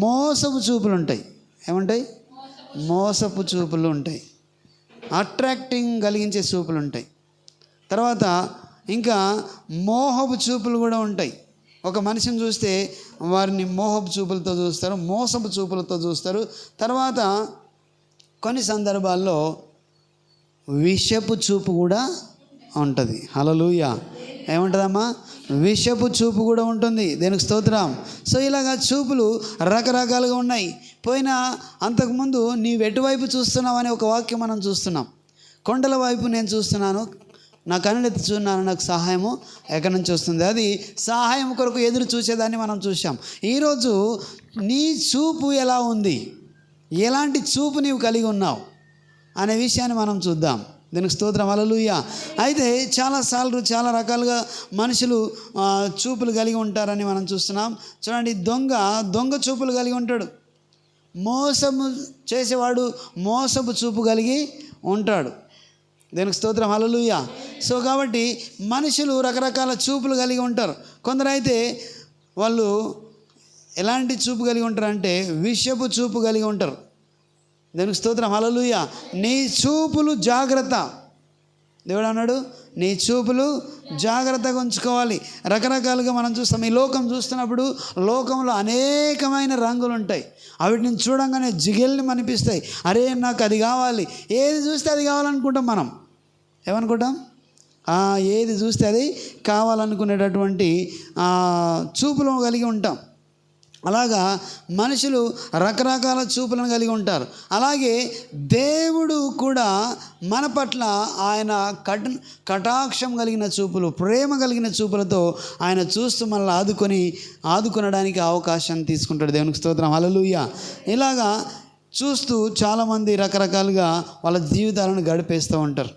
మోసపు చూపులు ఉంటాయి. ఏముంటాయి? మోసపు చూపులు ఉంటాయి. అట్రాక్టింగ్ కలిగించే చూపులు ఉంటాయి. తర్వాత ఇంకా మోహపు చూపులు కూడా ఉంటాయి. ఒక మనిషిని చూస్తే వారిని మోహపు చూపులతో చూస్తారు, మోసపు చూపులతో చూస్తారు. తర్వాత కొన్ని సందర్భాల్లో విషపు చూపు కూడా ఉంటుంది. హల్లెలూయా. ఏముంటుందమ్మా? విషపు చూపు కూడా ఉంటుంది. దేనికి స్తోత్రం. సో ఇలాగా చూపులు రకరకాలుగా ఉన్నాయి. అంతకుముందు నీవు ఎటువైపు చూస్తున్నావు అనే ఒక వాక్యం మనం చూస్తున్నాం. కొండల వైపు నేను చూస్తున్నాను, నా కన్నులెత్తి చూస్తున్నాను, నాకు సహాయము ఎక్కడి నుంచి వస్తుంది. అది సహాయం కొరకు ఎదురు చూసేదాన్ని మనం చూసాం. ఈరోజు నీ చూపు ఎలా ఉంది, ఎలాంటి చూపు నీవు కలిగి ఉన్నావు అనే విషయాన్ని మనం చూద్దాం. దీనికి స్తోత్రం. హల్లెలూయా. అయితే చాలాసార్లు చాలా రకాలుగా మనుషులు చూపులు కలిగి ఉంటారని మనం చూస్తున్నాం. చూడండి, దొంగ చూపులు కలిగి ఉంటాడు. మోసము చేసేవాడు మోసపు చూపు కలిగి ఉంటాడు. దీనికి స్తోత్రం. హల్లెలూయా. సో కాబట్టి మనుషులు రకరకాల చూపులు కలిగి ఉంటారు. కొందరైతే వాళ్ళు ఎలాంటి చూపు కలిగి ఉంటారంటే విషపు చూపు కలిగి ఉంటారు. దేవునికి స్తోత్రం. హల్లెలూయా. నీ చూపులు జాగ్రత్త. దేవుడు అన్నాడు, నీ చూపులు జాగ్రత్తగా ఉంచుకోవాలి. రకరకాలుగా మనం చూస్తాం. ఈ లోకం చూస్తున్నప్పుడు లోకంలో అనేకమైన రంగులు ఉంటాయి. వాటిని చూడంగానే జిగేల్ని అనిపిస్తాయి. అరే నాకు అది కావాలి, ఏది చూస్తే అది కావాలనుకుంటాం. మనం ఏమనుకుంటాం? ఏది చూస్తే అది కావాలనుకునేటటువంటి చూపులు కలిగి ఉంటాం. అలాగా మనుషులు రకరకాల చూపులను కలిగి ఉంటారు. అలాగే దేవుడు కూడా మన పట్ల ఆయన కటాక్షం కలిగిన చూపులు, ప్రేమ కలిగిన చూపులతో ఆయన చూస్తూ మనల్ని ఆదుకొనడానికి అవకాశం తీసుకుంటాడు. దేవునికి స్తోత్రం. హల్లెలూయా. ఇలాగా చూస్తూ చాలామంది రకరకాలుగా వాళ్ళ జీవితాలను గడిపేస్తూ ఉంటారు.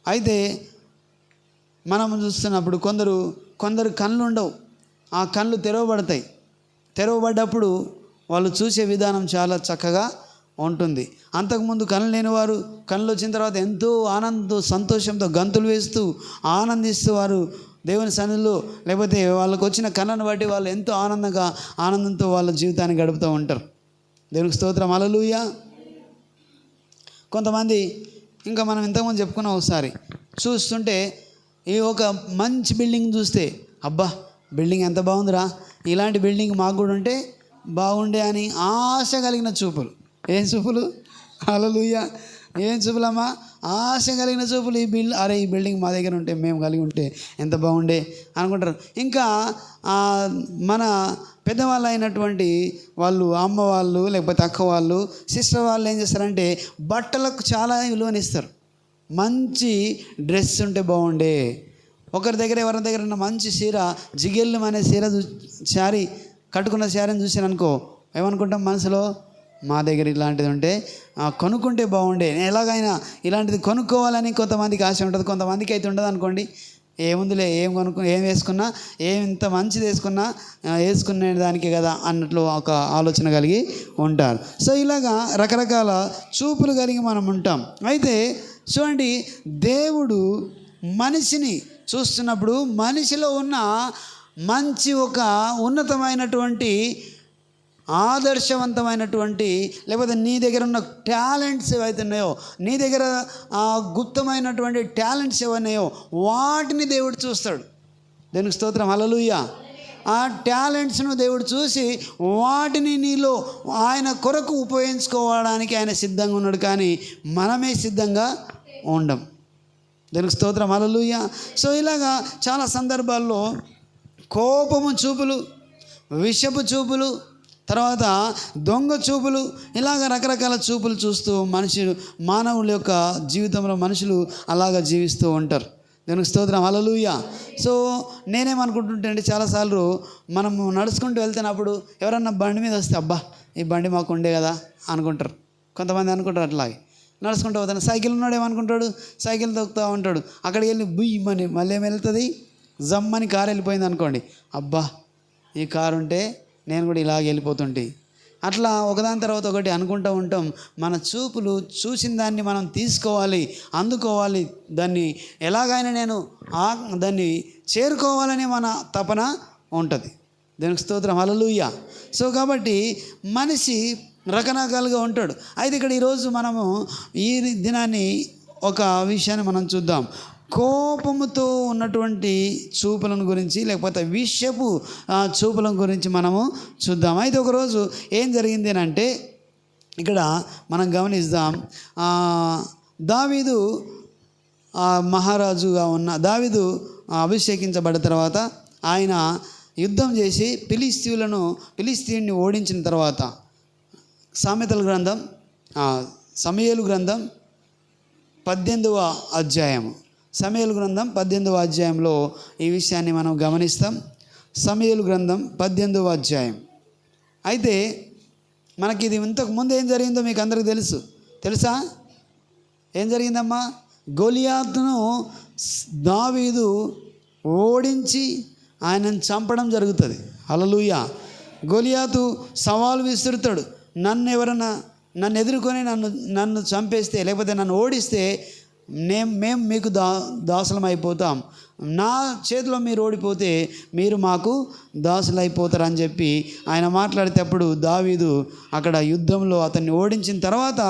అయితే మనం చూస్తున్నప్పుడు కొందరు కళ్ళు ఉండవు, ఆ కళ్ళు తెరవబడ్డప్పుడు వాళ్ళు చూసే విధానం చాలా చక్కగా ఉంటుంది. అంతకుముందు కళ్ళు లేనివారు కళ్ళు వచ్చిన తర్వాత ఎంతో సంతోషంతో గంతులు వేస్తూ ఆనందిస్తూ వారు దేవుని సన్నిధిలో, లేకపోతే వాళ్ళకు వచ్చిన కళ్ళను బట్టి వాళ్ళు ఎంతో ఆనందంతో వాళ్ళ జీవితాన్ని గడుపుతూ ఉంటారు. దేవునికి స్తోత్రం. హల్లెలూయా. కొంతమంది ఇంకా మనం ఇంతకుముందు చెప్పుకున్నాం, ఒకసారి చూస్తుంటే ఈ ఒక మంచి బిల్డింగ్ చూస్తే అబ్బా బిల్డింగ్ ఎంత బాగుందిరా, ఇలాంటి బిల్డింగ్ మాకు కూడా ఉంటే బాగుండే అని ఆశ కలిగిన చూపులు. ఏం చూపులు? హల్లెలూయా. ఏం చూపులమ్మా? ఆశ కలిగిన చూపులు. ఈ బిల్డింగ్ మా దగ్గర ఉంటే, మేము కలిగి ఉంటే ఎంత బాగుండే అనుకుంటారు. ఇంకా మన పెద్దవాళ్ళు అయినటువంటి వాళ్ళు, అమ్మ వాళ్ళు లేకపోతే అక్క వాళ్ళు, సిస్టర్ వాళ్ళు ఏం చేస్తారంటే బట్టలకు చాలా విలువనిస్తారు. మంచి డ్రెస్ ఉంటే బాగుండే. ఒకరి దగ్గర ఎవరి దగ్గర మంచి చీర, జిగెళ్ళు అనే శారీ కట్టుకున్న శారీని చూసాను అనుకో, ఏమనుకుంటాం మనసులో, మా దగ్గర ఇలాంటిది ఉంటే కొనుక్కుంటే బాగుండే. ఎలాగైనా ఇలాంటిది కొనుక్కోవాలని కొంతమందికి ఆశ ఉంటుంది, కొంతమందికి అయితే ఉండదు అనుకోండి. ఏముందిలే, ఏం వేసుకున్నా, ఇంత మంచిది వేసుకునే దానికే కదా అన్నట్లు ఒక ఆలోచన కలిగి ఉంటారు. సో ఇలాగా రకరకాల చూపులు కలిగి మనం ఉంటాం. అయితే చూడండి, దేవుడు మనిషిని చూస్తున్నప్పుడు మనిషిలో ఉన్న మంచి ఒక ఉన్నతమైనటువంటి ఆదర్శవంతమైనటువంటి, లేకపోతే నీ దగ్గర ఉన్న టాలెంట్స్ ఏవైతే ఉన్నాయో, నీ దగ్గర గుప్తమైనటువంటి టాలెంట్స్ ఏవన్నాయో వాటిని దేవుడు చూస్తాడు. దేవునికి స్తోత్రం, హల్లెలూయా. ఆ టాలెంట్స్ను దేవుడు చూసి వాటిని నీలో ఆయన కొరకు ఉపయోగించుకోవడానికి ఆయన సిద్ధంగా ఉన్నాడు. కానీ మనమే సిద్ధంగా ఉండం. దేవునికి స్తోత్రం, హల్లెలూయా. సో ఇలాగా చాలా సందర్భాల్లో కోపము చూపులు, విషపు చూపులు, తర్వాత దొంగ చూపులు, ఇలాగ రకరకాల చూపులు చూస్తూ మానవుల యొక్క జీవితంలో మనుషులు అలాగ జీవిస్తూ ఉంటారు. దేవునికి స్తోత్రం, హల్లెలూయా. సో నేనేమనుకుంటుంటే అండి, చాలాసార్లు మనము నడుచుకుంటూ వెళ్తున్నప్పుడు ఎవరన్నా బండి మీద వస్తే అబ్బా ఈ బండి మాకు ఉండే కదా అనుకుంటారు. కొంతమంది అనుకుంటారు అట్లాగే. నడుచుకుంటూ పోతాను, సైకిల్ ఉన్నాడు ఏమనుకుంటాడు, సైకిల్ తొక్కుతూ ఉంటాడు. అక్కడికి వెళ్ళి బుయ్యమని మళ్ళీ ఏమి వెళ్తుంది, జమ్మని కారు వెళ్ళిపోయింది అనుకోండి, అబ్బా ఈ కారు ఉంటే నేను కూడా ఇలాగ వెళ్ళిపోతుంటే. అట్లా ఒకదాని తర్వాత ఒకటి అనుకుంటూ ఉంటాం. మన చూపులు చూసిన దాన్ని మనం తీసుకోవాలి, అందుకోవాలి, దాన్ని ఎలాగైనా నేను దాన్ని చేరుకోవాలని మన తపన ఉంటుంది. దేవునికి స్తోత్రం, హల్లెలూయా. సో కాబట్టి మనిషి రకరకాలుగా ఉంటాడు. అయితే ఇక్కడ ఈరోజు మనము ఈ దినాన్ని ఒక విషయాన్ని మనం చూద్దాం. కోపముతో ఉన్నటువంటి చూపులను గురించి, లేకపోతే విషపు చూపులను గురించి మనము చూద్దాం. అయితే ఒకరోజు ఏం జరిగింది అంటే, ఇక్కడ మనం గమనిద్దాం. దావీదు మహారాజుగా ఉన్న దావీదు అభిషేకించబడిన తర్వాత ఆయన యుద్ధం చేసి ఫిలిస్తీయుని ఓడించిన తర్వాత, సామెతల గ్రంథం, సమూయేలు గ్రంథం 18వ అధ్యాయం, సమూయేలు గ్రంథం 18వ అధ్యాయంలో ఈ విషయాన్ని మనం గమనిస్తాం. సమూయేలు గ్రంథం 18వ అధ్యాయం. అయితే మనకి ఇది ఇంతకుముందు ఏం జరిగిందో మీకు అందరికీ తెలుసా? ఏం జరిగిందమ్మా? గొలియాతును దావీదు ఓడించి ఆయనను చంపడం జరుగుతుంది. హల్లెలూయా. గొలియాతు సవాలు విసురుతాడు, నన్ను ఎదుర్కొని నన్ను చంపేస్తే, లేకపోతే నన్ను ఓడిస్తే మేము మీకు దాసులం అయిపోతాం, నా చేతిలో మీరు ఓడిపోతే మీరు మాకు దాసులు అయిపోతారు అని చెప్పి ఆయన మాట్లాడేటప్పుడు దావీదు అక్కడ యుద్ధంలో అతన్ని ఓడించిన తర్వాత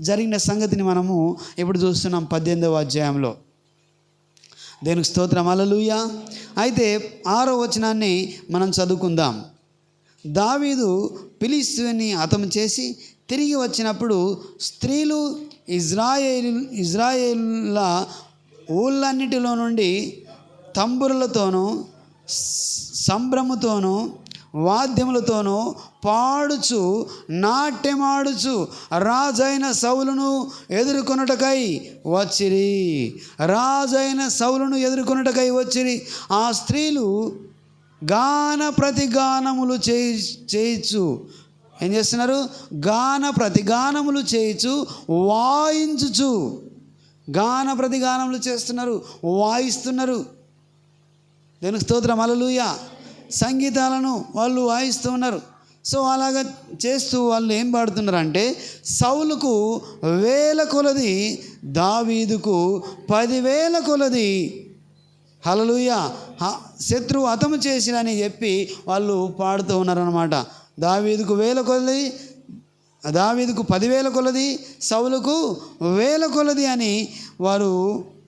జరిగిన సంగతిని మనము ఇప్పుడు చూస్తున్నాం 18వ అధ్యాయంలో. దేవునికి స్తోత్రం, హల్లెలూయా. అయితే 6వ వచనాన్ని మనం చదువుకుందాం. దావీదు ఫిలిష్తీయుని హతము చేసి తిరిగి వచ్చినప్పుడు స్త్రీలు ఇజ్రాయేలుల ఊళ్ళన్నిటిలో నుండి తంబురులతోనూ సంభ్రముతోనూ వాద్యములతోనూ పాడుచు నాట్యమాడుచు రాజైన సౌలును ఎదుర్కొనుటకై వచ్చిరి. ఆ స్త్రీలు గాన ప్రతిగానములు చేయించు ఏం చేస్తున్నారు? గాన ప్రతిగానములు చేయించు వాయించుచు, గాన ప్రతిగానములు చేస్తున్నారు, వాయిస్తున్నారు. దేవునికి స్తోత్రం, హల్లెలూయా. సంగీతాలను వాళ్ళు వాయిస్తూ ఉన్నారు. సో అలాగా చేస్తూ వాళ్ళు ఏం పాడుతున్నారు అంటే, సౌలుకు 1000 కొలది, దావీదుకు 10,000 కొలది. హల్లెలూయా. శత్రువు హతము చేసిరని చెప్పి వాళ్ళు పాడుతూ ఉన్నారన్నమాట. దావీదుకు 1000 కొలది, దావీదుకు 10,000 కొలది, సౌలుకు 1000 కొలది అని వారు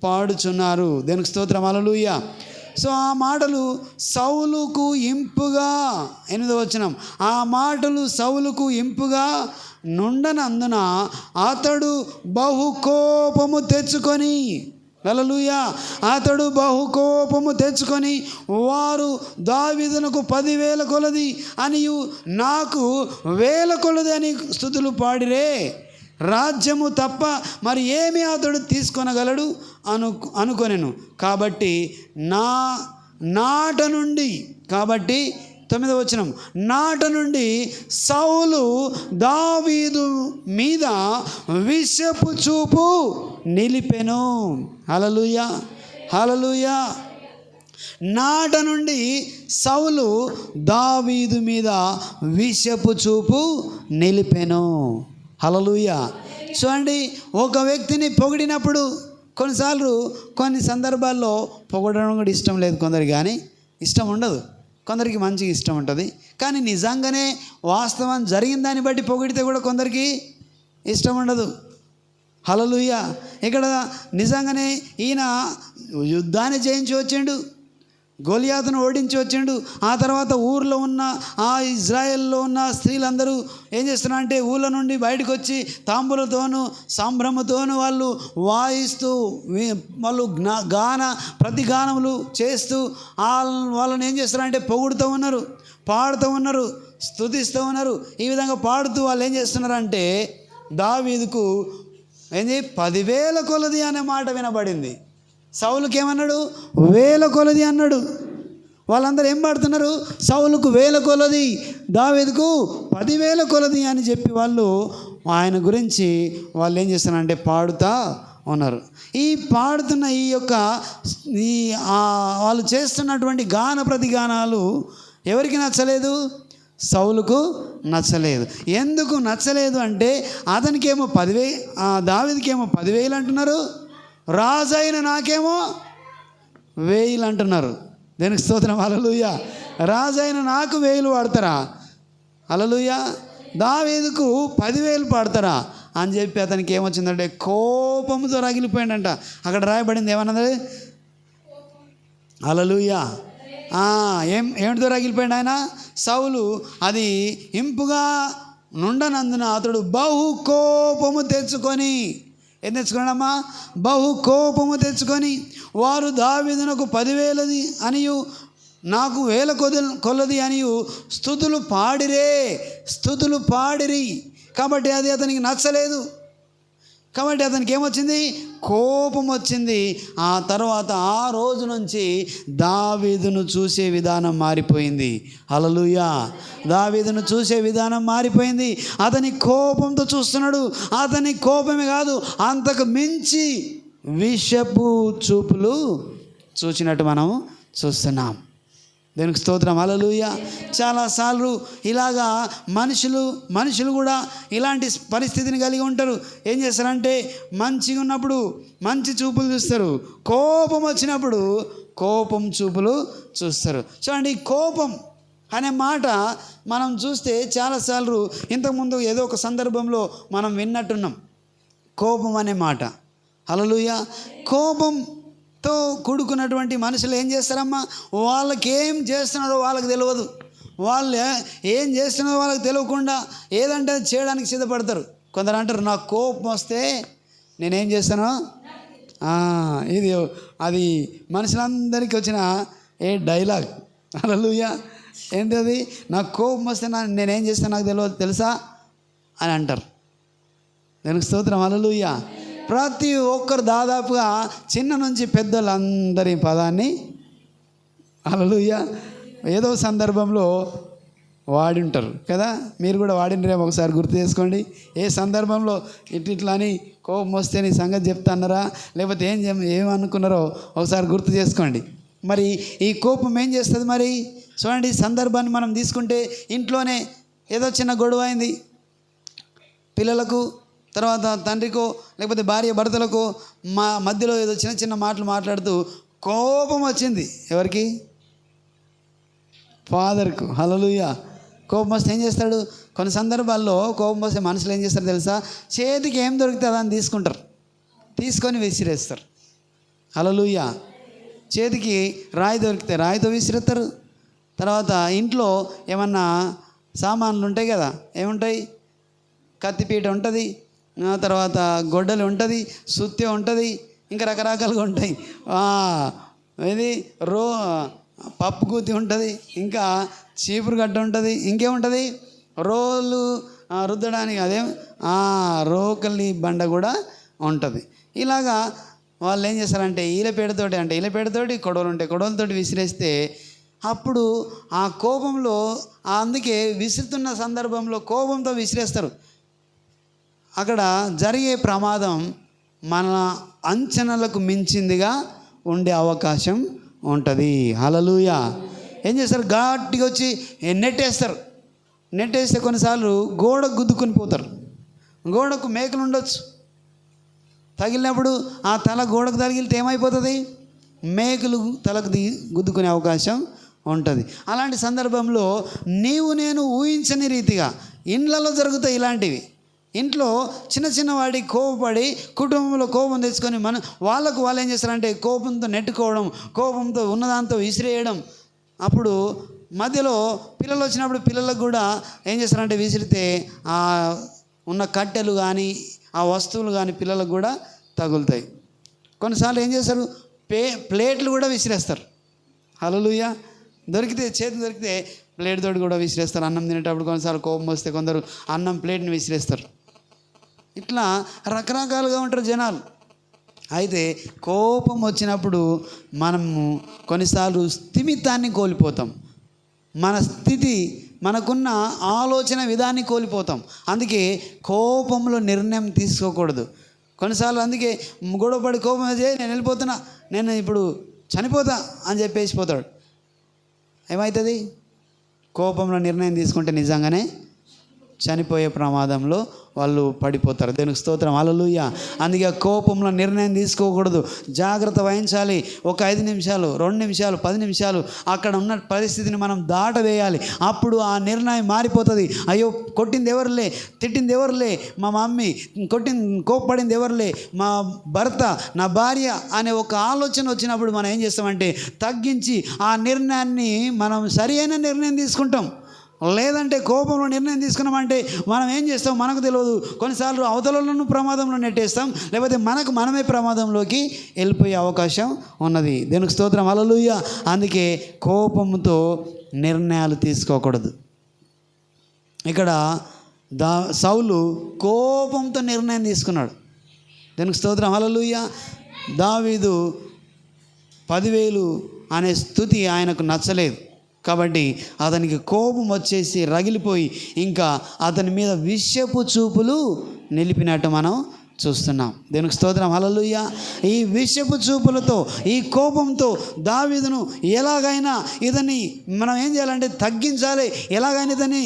పాడుచున్నారు. దేనికి స్తోత్రం, హల్లెలూయా. సో ఆ మాటలు సౌలుకు ఇంపుగా, 8వ వచనం, ఆ మాటలు సౌలుకు ఇంపుగా నుండనందున అతడు బహుకోపము తెచ్చుకొని, హల్లెలూయా, అతడు బహుకోపము తెచ్చుకొని వారు దావీదునకు 10,000 కొలది అనియు నాకు 1,000 కొలది అని స్తుతులు పాడిరే. రాజ్యము తప్ప మరి ఏమి అతడు తీసుకొనగలడు అనుకొనెను. కాబట్టి నాట నుండి, కాబట్టి 9వ వచనం, నాట నుండి సౌలు దావీదు మీద విషపు చూపు నిలిపెను. హల్లెలూయా, హల్లెలూయా. నాట నుండి సౌలు దావీదు మీద విషపు చూపు నిలిపెను. హల్లెలూయా. చూడండి, ఒక వ్యక్తిని పొగిడినప్పుడు కొన్నిసార్లు కొన్ని సందర్భాల్లో పొగడడం కూడా ఇష్టం లేదు కొందరికి, కానీ ఇష్టం ఉండదు. కొందరికి మంచిగా ఇష్టం ఉంటుంది, కానీ నిజంగానే వాస్తవం జరిగిన దాన్ని బట్టి పొగిడితే కూడా కొందరికి ఇష్టం ఉండదు. హల్లెలూయా. ఇక్కడ నిజంగానే ఈయన యుద్ధాన్ని జయించి వచ్చిండు, గొలియాతును ఓడించి వచ్చిండు. ఆ తర్వాత ఊర్లో ఉన్న ఆ ఇజ్రాయెల్లో ఉన్న స్త్రీలందరూ ఏం చేస్తున్నారంటే ఊళ్ళో నుండి బయటకు వచ్చి తాంబూలతోనూ సంభ్రమతోనూ వాళ్ళు వాయిస్తూ వాళ్ళు ప్రతిగానములు చేస్తూ వాళ్ళని ఏం చేస్తున్నారంటే పొగుడుతూ ఉన్నారు, పాడుతూ ఉన్నారు, స్తుతిస్తూ ఉన్నారు. ఈ విధంగా పాడుతూ వాళ్ళు ఏం చేస్తున్నారంటే దావీదుకు ఏంది 10,000 కొలది అనే మాట వినబడింది. సౌలుకి ఏమన్నాడు? 1,000 కొలది అన్నాడు. వాళ్ళందరూ ఏం పాడుతున్నారు? సౌలుకు 1,000 కొలది, దావీదుకు 10,000 కొలది అని చెప్పి వాళ్ళు ఆయన గురించి వాళ్ళు ఏం చేస్తున్నారంటే పాడుతూ ఉన్నారు. ఈ పాడుతున్న ఈ యొక్క వాళ్ళు చేస్తున్నటువంటి గాన ప్రతిగానాలు ఎవరికి నచ్చలేదు? సౌలుకు నచ్చలేదు. ఎందుకు నచ్చలేదు అంటే అతనికేమో 10,000, దావీదుకేమో 10,000 అంటున్నారు, రాజు అయిన నాకేమో 1,000 అంటున్నారు. దేనికి స్తోత్రం, హల్లెలూయా. రాజు అయిన నాకు 1,000 పాడతారా? హల్లెలూయా. దావీదుకు 10,000 పాడతారా అని చెప్పి అతనికి ఏమొచ్చిందంటే కోపంతో రగిలిపోయిందంట. అక్కడ రాయబడింది ఏమన్నది? హల్లెలూయా. ఏమిటితో రగిలిపోయింది ఆయన? సౌలు అది ఇంపుగా నుండనందున అతడు బహు కోపము తెచ్చుకొని, ఏం తెచ్చుకున్నాడమ్మా? బహు కోపము తెచ్చుకొని వారు దావీదునకు 10,000 అనియు నాకు 1,000 కొలది అనియు స్తుతులు పాడిరి. కాబట్టి అది అతనికి నచ్చలేదు. కాబట్టి అతనికి ఏమొచ్చింది? కోపం వచ్చింది. ఆ తర్వాత ఆ రోజు నుంచి దావీదును చూసే విధానం మారిపోయింది. హల్లెలూయా. దావీదును చూసే విధానం మారిపోయింది. అతని కోపంతో చూస్తున్నాడు. అతని కోపమే కాదు, అంతకు మించి విషపు చూపులు చూసినట్టు మనం చూస్తున్నాం. దేనికి స్తోత్రం, హల్లెలూయా. చాలాసార్లు ఇలాగా మనుషులు కూడా ఇలాంటి పరిస్థితిని కలిగి ఉంటారు. ఏం చేస్తారంటే మంచిగా ఉన్నప్పుడు మంచి చూపులు చూస్తారు, కోపం వచ్చినప్పుడు కోపం చూపులు చూస్తారు. చూడండి, కోపం అనే మాట మనం చూస్తే చాలాసార్లు ఇంతకుముందు ఏదో ఒక సందర్భంలో మనం విన్నట్టున్నాం కోపం అనే మాట. హల్లెలూయా. కోపంతో కూడుకున్నటువంటి మనుషులు ఏం చేస్తారమ్మా? వాళ్ళకి ఏం చేస్తున్నారో వాళ్ళకి తెలియదు. వాళ్ళు ఏం చేస్తున్నారో వాళ్ళకి తెలియకుండా ఏదంటే చేయడానికి సిద్ధపడతారు. కొందరు అంటారు, నాకు కోపం వస్తే నేనేం చేస్తాను. అది మనుషులందరికీ వచ్చిన డైలాగ్. హల్లెలూయా. ఏంటది? నాకు కోపం వస్తే నేనేం చేస్తాను నాకు తెలియదు తెలుసా అని అంటారు. దానికి స్తోత్రం, హల్లెలూయా. ప్రతి ఒక్కరు దాదాపుగా చిన్న నుంచి పెద్దలందరి పదాన్ని హల్లెలూయా ఏదో సందర్భంలో వాడి ఉంటారు కదా. మీరు కూడా వాడినరేమో ఒకసారి గుర్తు చేసుకోండి. ఏ సందర్భంలో ఇట్లా అని కోపం వస్తే నీ సంగతి చెప్తా అన్నారా, లేకపోతే ఏమనుకున్నారో ఒకసారి గుర్తు చేసుకోండి. మరి ఈ కోపం ఏం చేస్తుంది? మరి చూడండి, సందర్భాన్ని మనం తీసుకుంటే ఇంట్లోనే ఏదో చిన్న గొడవ అయింది, పిల్లలకు, తర్వాత తండ్రికో లేకపోతే భార్య భర్తలకు మధ్యలో ఏదో చిన్న చిన్న మాటలు మాట్లాడుతూ కోపం వచ్చింది. ఎవరికి? ఫాదర్కు. హల్లెలూయా. కోపం వస్తే ఏం చేస్తాడు? కొన్ని సందర్భాల్లో కోపం వస్తే మనుషులు ఏం చేస్తారు తెలుసా? చేతికి ఏం దొరికితే దాన్ని తీసుకుంటారు, తీసుకొని విసిరేస్తారు. హల్లెలూయా. చేతికి రాయి దొరికితే రాయితో విసిరేస్తారు. తర్వాత ఇంట్లో ఏమన్నా సామాన్లు ఉంటాయి కదా, ఏముంటాయి? కత్తిపీట ఉంటుంది, తర్వాత గొడ్డలు ఉంటుంది, సుత్తి ఉంటుంది, ఇంకా రకరకాలుగా ఉంటాయి. ఇది పప్పు కూతి ఉంటుంది, ఇంకా చీపురు గడ్డ ఉంటుంది, ఇంకేముంటుంది? రోలు రుద్దడానికి అదేం రోకలి బండ కూడా ఉంటుంది. ఇలాగా వాళ్ళు ఏం చేస్తారంటే ఈలపేడతోటి కొడవలు ఉంటాయి, కొడవలతోటి విసిరేస్తే అప్పుడు ఆ కోపంలో, అందుకే విసురుతున్న సందర్భంలో కోపంతో విసిరేస్తారు. అక్కడ జరిగే ప్రమాదం మన అంచనాలకు మించిందిగా ఉండే అవకాశం ఉంటుంది. హల్లెలూయా. ఏం చేస్తారు? గట్టిగా వచ్చి నెట్టేస్తే కొన్నిసార్లు గోడకు గుద్దుకొని పోతారు. గోడకు మేకలు ఉండొచ్చు, తగిలినప్పుడు ఆ తల గోడకు తగిలితే ఏమైపోతుంది? మేకలు తలకు గుద్దుకునే అవకాశం ఉంటుంది. అలాంటి సందర్భంలో నేను ఊహించని రీతిగా ఇండ్లలో జరుగుతాయి ఇలాంటివి. ఇంట్లో చిన్న వాడికి కోపపడి కుటుంబంలో కోపం తెచ్చుకొని వాళ్ళు ఏం చేస్తారంటే కోపంతో నెట్టుకోవడం, కోపంతో ఉన్నదాంతో విసిరేయడం. అప్పుడు మధ్యలో పిల్లలు వచ్చినప్పుడు పిల్లలకు కూడా ఏం చేస్తారంటే విసిరితే ఉన్న కట్టెలు కానీ ఆ వస్తువులు కానీ పిల్లలకు కూడా తగులుతాయి. కొన్నిసార్లు ఏం చేస్తారు? ప్లేట్లు కూడా విసిరేస్తారు. హల్లెలూయా. చేతి దొరికితే ప్లేట్ తోటి కూడా విసిరేస్తారు. అన్నం తినేటప్పుడు కొన్నిసార్లు కోపం వస్తే కొందరు అన్నం ప్లేట్ని విసిరేస్తారు. ఇట్లా రకరకాలుగా ఉంటారు జనాలు. అయితే కోపం వచ్చినప్పుడు మనము కొన్నిసార్లు స్థిమితాన్ని కోల్పోతాం, మన స్థితి, మనకున్న ఆలోచన విధాన్ని కోల్పోతాం. అందుకే కోపంలో నిర్ణయం తీసుకోకూడదు. కొన్నిసార్లు అందుకే గొడవపడి కోపం వచ్చి నేను వెళ్ళిపోతున్నా, నేను ఇప్పుడు చనిపోతా అని చెప్పేసి పోతాడు. ఏమవుతుంది? కోపంలో నిర్ణయం తీసుకుంటే నిజంగానే చనిపోయే ప్రమాదంలో వాళ్ళు పడిపోతారు. దేవునికి స్తోత్రం. హల్లెలూయా. అందుకే కోపంలో నిర్ణయం తీసుకోకూడదు, జాగ్రత్త వహించాలి. ఒక 5 నిమిషాలు, 2 నిమిషాలు, 10 నిమిషాలు అక్కడ ఉన్న పరిస్థితిని మనం దాటవేయాలి. అప్పుడు ఆ నిర్ణయం మారిపోతుంది. అయ్యో కొట్టింది ఎవరులే, తిట్టింది ఎవరులే, మా మమ్మీ కోప్పడింది ఎవరులే, మా భర్త, నా భార్య అనే ఒక ఆలోచన వచ్చినప్పుడు మనం ఏం చేస్తామంటే తగ్గించి ఆ నిర్ణయాన్ని మనం సరి అయిన నిర్ణయం తీసుకుంటాం. లేదంటే కోపంలో నిర్ణయం తీసుకున్నామంటే మనం ఏం చేస్తాం మనకు తెలియదు. కొన్నిసార్లు అవతలను ప్రమాదంలో నెట్టేస్తాం, లేకపోతే మనమే ప్రమాదంలోకి వెళ్ళిపోయే అవకాశం ఉన్నది. దేవునికి స్తోత్రం. హల్లెలూయా. అందుకే కోపంతో నిర్ణయాలు తీసుకోకూడదు. ఇక్కడ సౌలు కోపంతో నిర్ణయం తీసుకున్నాడు. దేవునికి స్తోత్రం. హల్లెలూయా. దావీదు 10,000 అనే స్తుతి ఆయనకు నచ్చలేదు కాబట్టి అతనికి కోపం వచ్చేసి రగిలిపోయి ఇంకా అతని మీద విషపు చూపులు నిలిపినట్టు మనం చూస్తున్నాం. దేవునికి స్తోత్రం. హల్లెలూయా. ఈ విషపు చూపులతో, ఈ కోపంతో దావీదును ఎలాగైనా ఇతన్ని మనం ఏం చేయాలంటే తగ్గించాలి, ఎలాగైనా ఇతన్ని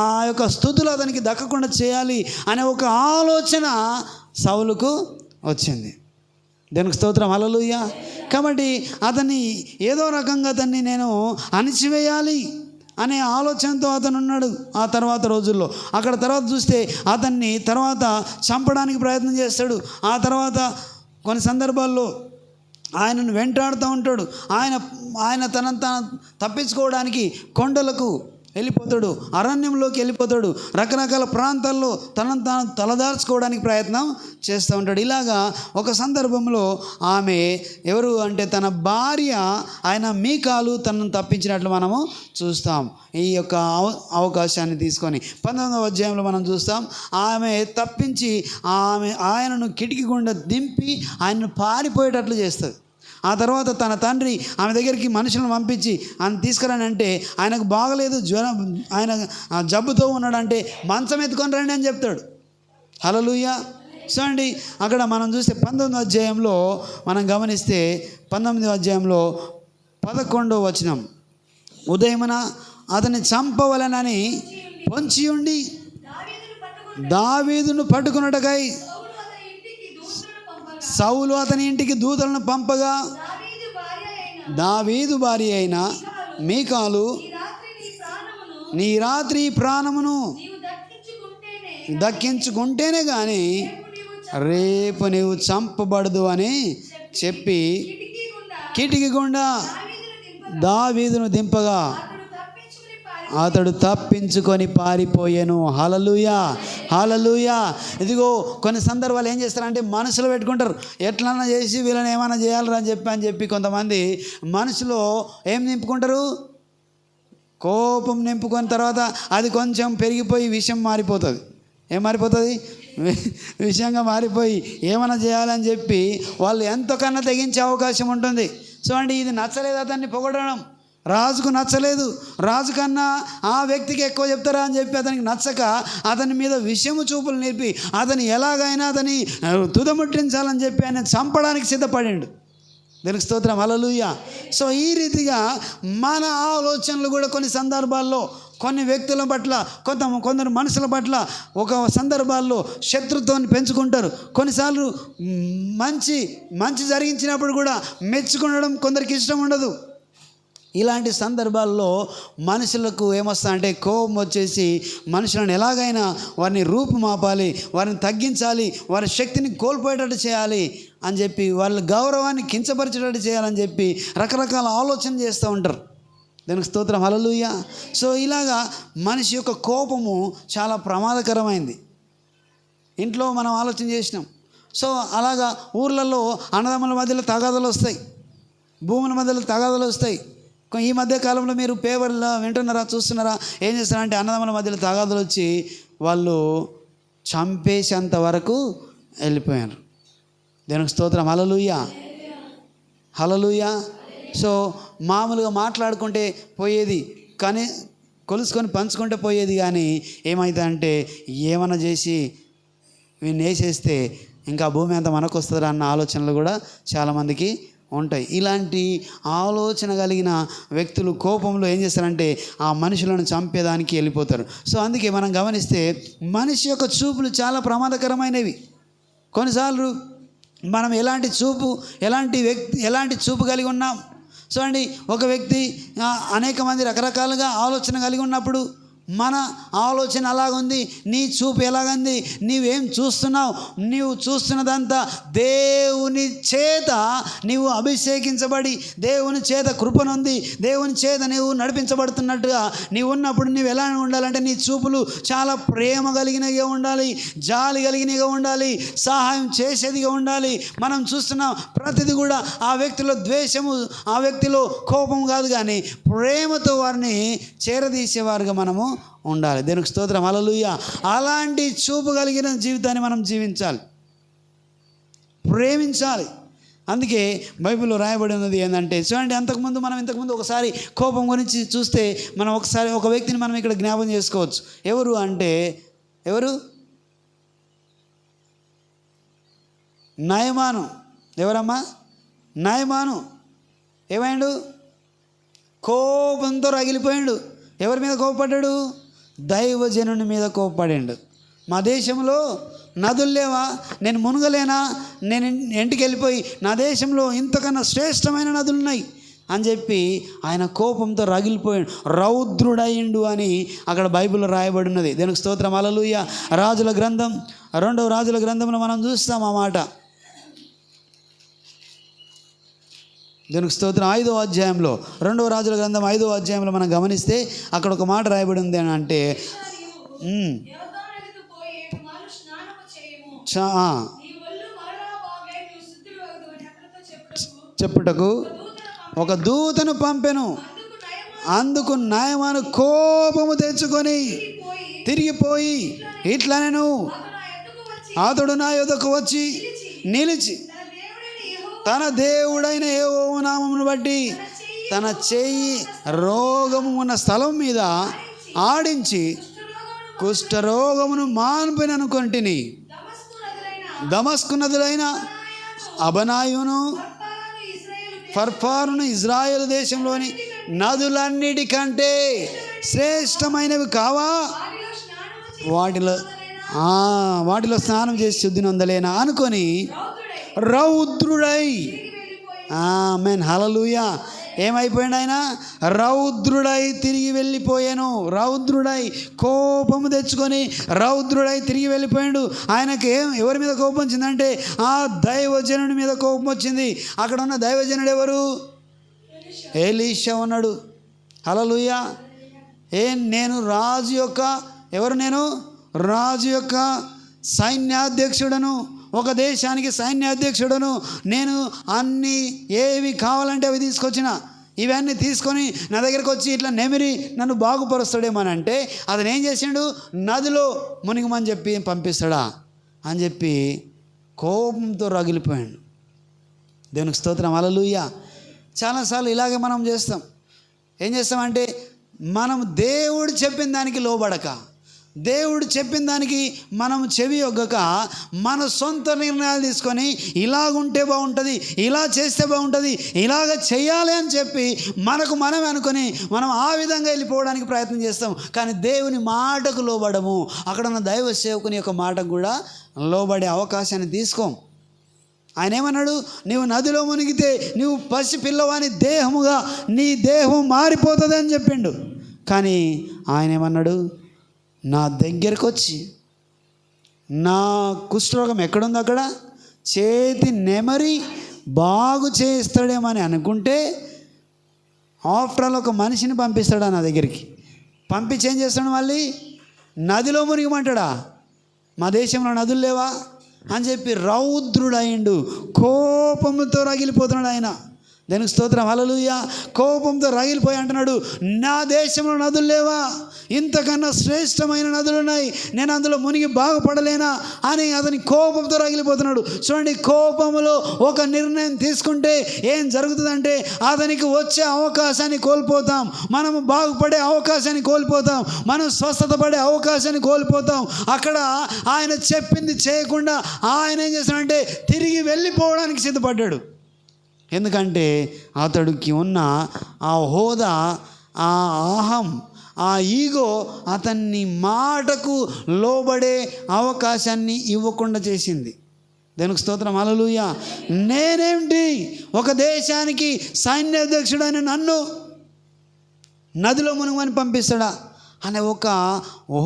ఆ యొక్క స్తుతులు అతనికి దక్కకుండా చేయాలి అనే ఒక ఆలోచన సౌలుకు వచ్చింది. దేవునికి స్తోత్రం. హల్లెలూయా. కాబట్టి అతన్ని ఏదో రకంగా అతన్ని నేను అణిచివేయాలి అనే ఆలోచనతో అతను ఉన్నాడు. ఆ తర్వాత రోజుల్లో అక్కడ తర్వాత చూస్తే అతన్ని తర్వాత చంపడానికి ప్రయత్నం చేస్తాడు. ఆ తర్వాత కొన్ని సందర్భాల్లో ఆయనను వెంటాడుతూ ఉంటాడు. ఆయన తనంత తప్పించుకోవడానికి కొండలకు వెళ్ళిపోతాడు, అరణ్యంలోకి వెళ్ళిపోతాడు, రకరకాల ప్రాంతాల్లో తనను తాను తలదార్చుకోవడానికి ప్రయత్నం చేస్తూ ఉంటాడు. ఇలాగా ఒక సందర్భంలో ఆమె ఎవరు అంటే తన భార్య ఆయన మీకాలు తనను తప్పించినట్లు మనము చూస్తాం. ఈ యొక్క అవకాశాన్ని తీసుకొని 19వ అధ్యాయంలో మనం చూస్తాం. ఆమె తప్పించి ఆయనను కిటికీ గుండా దింపి ఆయనను పారిపోయేటట్లు చేస్తుంది. ఆ తర్వాత తన తండ్రి ఆమె దగ్గరికి మనుషులను పంపించి ఆయన తీసుకురాని అంటే ఆయనకు బాగలేదు, జ్వరం, ఆయన జబ్బుతో ఉన్నాడంటే మంచం ఎత్తుకొని రండి అని చెప్తాడు. హల్లెలూయా. చూడండి అక్కడ మనం చూస్తే 19వ అధ్యాయంలో మనం గమనిస్తే 19వ అధ్యాయంలో 11వ వచనం, ఉదయమున అతన్ని చంపవలనని పొంచి ఉండి దావీదును పట్టుకున్నట్టుకై సౌలు అతని ఇంటికి దూతలను పంపగా దావీదు భార్య అయిన మీకాలు నీ రాత్రి ప్రాణమును దక్కించుకుంటేనే కానీ రేపు నీవు చంపబడదు అని చెప్పి కిటికీ గుండా దావీదును దింపగా అతడు తప్పించుకొని పారిపోయాను. హల్లెలూయా, హల్లెలూయా. ఇదిగో కొన్ని సందర్భాలు ఏం చేస్తారంటే మనసులో పెట్టుకుంటారు, ఎట్లన్నా చేసి వీళ్ళని ఏమైనా చేయాలరా అని చెప్పి కొంతమంది మనసులో ఏం నింపుకుంటారు, కోపం నింపుకొని తర్వాత అది కొంచెం పెరిగిపోయి విషయం మారిపోతుంది. ఏం మారిపోతుంది, విషయంగా మారిపోయి ఏమైనా చేయాలని చెప్పి వాళ్ళు ఎంతకన్నా తెగించే అవకాశం ఉంటుంది. చూడండి, ఇది నచ్చలేదు అతన్ని పొగడడం, రాజుకు నచ్చలేదు. రాజు కన్నా ఆ వ్యక్తికి ఎక్కువ చెప్తారా అని చెప్పి అతనికి నచ్చక అతని మీద విషము చూపులు నేర్పి అతని ఎలాగైనా అతని తుదముట్టించాలని చెప్పి ఆయన చంపడానికి సిద్ధపడిండు. దీనికి స్తోత్రం, హల్లెలూయా. సో ఈ రీతిగా మన ఆలోచనలు కూడా కొన్ని సందర్భాల్లో కొన్ని వ్యక్తుల పట్ల కొందరు మనుషుల పట్ల ఒక సందర్భాల్లో శత్రుత్వాన్ని పెంచుకుంటారు. కొన్నిసార్లు మంచి జరిగించినప్పుడు కూడా మెచ్చుకుండడం కొందరికి ఇష్టం ఉండదు. ఇలాంటి సందర్భాల్లో మనుషులకు ఏమొస్తా అంటే కోపం వచ్చేసి మనుషులను ఎలాగైనా వారిని రూపుమాపాలి, వారిని తగ్గించాలి, వారి శక్తిని కోల్పోయేటట్టు చేయాలి అని చెప్పి వాళ్ళ గౌరవాన్ని కించపరిచేటట్టు చేయాలని చెప్పి రకరకాల ఆలోచన చేస్తూ ఉంటారు. దానికి స్తోత్రం, హల్లెలూయా. సో ఇలాగా మనిషి యొక్క కోపము చాలా ప్రమాదకరమైంది. ఇంట్లో మనం ఆలోచన చేసినాం. సో అలాగా ఊర్లలో అన్నదమ్ముల మధ్యలో తగాదాలు వస్తాయి, భూముల మధ్యలో తగాదాలు వస్తాయి. ఈ మధ్య కాలంలో మీరు పేపర్లో వింటున్నారా, చూస్తున్నారా, ఏం చేస్తారంటే అన్నదమ్ముల మధ్యలో తగాదాలు వచ్చి వాళ్ళు చంపేసేంత వరకు వెళ్ళిపోయారు. దేవునికి స్తోత్రం, హల్లెలూయా, హల్లెలూయా. సో మామూలుగా మాట్లాడుకుంటే పోయేది, కానీ కొలుసుకొని పంచుకుంటే పోయేది. కానీ ఏమవుతుందంటే ఏమైనా చేసి వీడిని వేసేస్తే ఇంకా భూమి అంతా మనకు వస్తుందా అన్న ఆలోచనలు కూడా చాలామందికి ఉంటాయి. ఇలాంటి ఆలోచన కలిగిన వ్యక్తులు కోపంలో ఏం చేస్తారంటే ఆ మనుషులను చంపేదానికి వెళ్ళిపోతారు. సో అందుకే మనం గమనిస్తే మనిషి యొక్క చూపులు చాలా ప్రమాదకరమైనవి. కొన్నిసార్లు మనం ఎలాంటి చూపు కలిగి ఉన్నాం. చూడండి, ఒక వ్యక్తి అనేక మంది రకరకాలుగా ఆలోచన కలిగి ఉన్నప్పుడు మన ఆలోచన అలాగుంది, నీ చూపు ఎలాగుంది, నీవేం చూస్తున్నావు, నీవు చూస్తున్నదంతా దేవుని చేత నీవు అభిషేకించబడి దేవుని చేత కృపనుంది, దేవుని చేత నీవు నడిపించబడుతున్నట్టుగా నీవు ఉన్నప్పుడు నీవు ఎలా ఉండాలంటే నీ చూపులు చాలా ప్రేమ కలిగినవిగా ఉండాలి, జాలి కలిగినవిగా ఉండాలి, సహాయం చేసేదిగా ఉండాలి. మనం చూస్తున్నాం ప్రతిదీ కూడా ఆ వ్యక్తిలో ద్వేషము, ఆ వ్యక్తిలో కోపం కాదు, కానీ ప్రేమతో వారిని చేరదీసేవారుగా మనము ఉండాలి. దేవునికి స్తోత్రం, హల్లెలూయా. అలాంటి చూపు కలిగిన జీవితాన్ని మనం జీవించాలి, ప్రేమించాలి. అందుకే బైబిల్లో రాయబడి ఉన్నది ఏంటంటే, చూడండి, ఇంతకుముందు ఒకసారి కోపం గురించి చూస్తే మనం ఒక వ్యక్తిని మనం ఇక్కడ జ్ఞాపకం చేసుకోవచ్చు. ఎవరు అంటే నయమాను. ఎవరమ్మా? నయమాను. ఏమైండు? కోపంతో రగిలిపోయాడు. ఎవరి మీద కోపపడ్డాడు? దైవజనుని మీద కోపపడాడు. మా దేశంలో నదులు లేవా, నేను మునగలేనా, నేను ఇంటికి వెళ్ళిపోయి నా దేశంలో ఇంతకన్నా శ్రేష్టమైన నదులు ఉన్నాయి అని చెప్పి ఆయన కోపంతో రగిలిపోయాడు, రౌద్రుడయిండు అని అక్కడ బైబిల్లో రాయబడి ఉన్నది. దానికి స్తోత్రం, హల్లెలూయా. రాజుల గ్రంథం 2వ రాజుల గ్రంథంలో మనం చూస్తాం ఆ మాట. దీనికి స్తోత్రం, 5వ అధ్యాయంలో 2వ రాజుల గ్రంథం 5వ అధ్యాయంలో మనం గమనిస్తే అక్కడ ఒక మాట రాయబడి ఉంది అని అంటే, చెప్పుటకు ఒక దూతను పంపెను. అందుకు నయమాను కోపము తెచ్చుకొని తిరిగిపోయి ఇట్లనెను, అతడు నా యొద్దకు వచ్చి నిలిచి తన దేవుడైన యెహోవా నామమును బట్టి తన చెయ్యి రోగము ఉన్న స్థలం మీద ఆడించి కుష్ఠరోగమును మాన్పిననుకొంటిని. దమస్కు నదులైన అబనాయును ఫర్ఫారును ఇజ్రాయేలు దేశంలోని నదులన్నిటికంటే శ్రేష్టమైనవి కావా, వాటిలో స్నానం చేసి శుద్ధి నొందలేనా అనుకొని రౌద్రుడై, ఆమేన్, హల్లెలూయా. ఏమైపోయాడు ఆయన? రౌద్రుడై తిరిగి వెళ్ళిపోయాను. రౌద్రుడై కోపము తెచ్చుకొని రౌద్రుడై తిరిగి వెళ్ళిపోయాడు. ఆయనకి ఎవరి మీద కోపం వచ్చిందంటే ఆ దైవజనుడి మీద కోపం వచ్చింది. అక్కడ ఉన్న దైవజనుడు ఎవరు? ఎలీషా ఉన్నాడు. హల్లెలూయా. నేను రాజు యొక్క నేను రాజు యొక్క సైన్యాధ్యక్షుడను, ఒక దేశానికి సైన్యాధ్యక్షుడను. నేను అన్నీ ఏవి కావాలంటే అవి తీసుకొచ్చిన, ఇవన్నీ తీసుకొని నా దగ్గరికి వచ్చి ఇట్లా నెమిరి నన్ను బాగుపరుస్తాడేమోనంటే అతను ఏం చేసిండు? నదిలో మునిగమని చెప్పి పంపిస్తాడా అని చెప్పి కోపంతో రగిలిపోయాడు. దేవునికి స్తోత్రం. హల్లెలూయా. చాలాసార్లు ఇలాగే మనం చేస్తాం. ఏం చేస్తామంటే మనం దేవుడు చెప్పిన దానికి లోబడక, దేవుడు చెప్పిన దానికి మనం చెవి ఒగ్గక మన సొంత నిర్ణయాలు తీసుకొని ఇలాగుంటే బాగుంటుంది, ఇలా చేస్తే బాగుంటుంది, ఇలాగ చేయాలి అని చెప్పి మనకు మనమే అనుకొని మనం ఆ విధంగా వెళ్ళిపోవడానికి ప్రయత్నం చేస్తాం. కానీ దేవుని మాటకు లోబడము. అక్కడ ఉన్న దైవ సేవకుని యొక్క మాటకు కూడా లోబడే అవకాశాన్ని తీసుకోం. ఆయన ఏమన్నాడు? నీవు నదిలో మునిగితే నీవు పసి పిల్లవాని దేహముగా నీ దేహం మారిపోతుంది అని చెప్పిండు. కానీ ఆయన ఏమన్నాడు? నా దగ్గరకు వచ్చి నా కుష్ఠరోగం ఎక్కడుందో అక్కడ చేతి నెమరి బాగు చేస్తాడేమని అనుకుంటే ఆఫ్టర్ ఆల్ ఒక మనిషిని పంపిస్తాడా నా దగ్గరికి? పంపించి ఏం చేస్తాడు? మళ్ళీ నదిలో మునిగమంటాడా? మా దేశంలో నదులు లేవా అని చెప్పి రౌద్రుడయిండు. కోపంతో రగిలిపోతున్నాడు ఆయన. దానికి స్తోత్రం. హల్లెలూయా. కోపంతో రగిలిపోయి అంటున్నాడు, నా దేశంలో నదులు లేవా? ఇంతకన్నా శ్రేష్టమైన నదులు ఉన్నాయి, నేను అందులో మునిగి బాగుపడలేనా అని అతని కోపంతో రగిలిపోతున్నాడు. చూడండి, కోపంలో ఒక నిర్ణయం తీసుకుంటే ఏం జరుగుతుందంటే అతనికి వచ్చే అవకాశాన్ని కోల్పోతాం, మనం బాగుపడే అవకాశాన్ని కోల్పోతాం, మనం స్వస్థత పడే అవకాశాన్ని కోల్పోతాం. అక్కడ ఆయన చెప్పింది చేయకుండా ఆయన ఏం చేస్తాడంటే తిరిగి వెళ్ళిపోవడానికి సిద్ధపడ్డాడు. ఎందుకంటే అతడికి ఉన్న ఆ హోదా, ఆ అహం, ఆ ఈగో అతన్ని మాటకు లోబడే అవకాశాన్ని ఇవ్వకుండా చేసింది. దానికి స్తోత్రం. హల్లెలూయా. నేనేంటి ఒక దేశానికి సైన్యాధ్యక్షుడైన నన్ను నదిలో మునుగమని పంపిస్తాడా అనే ఒక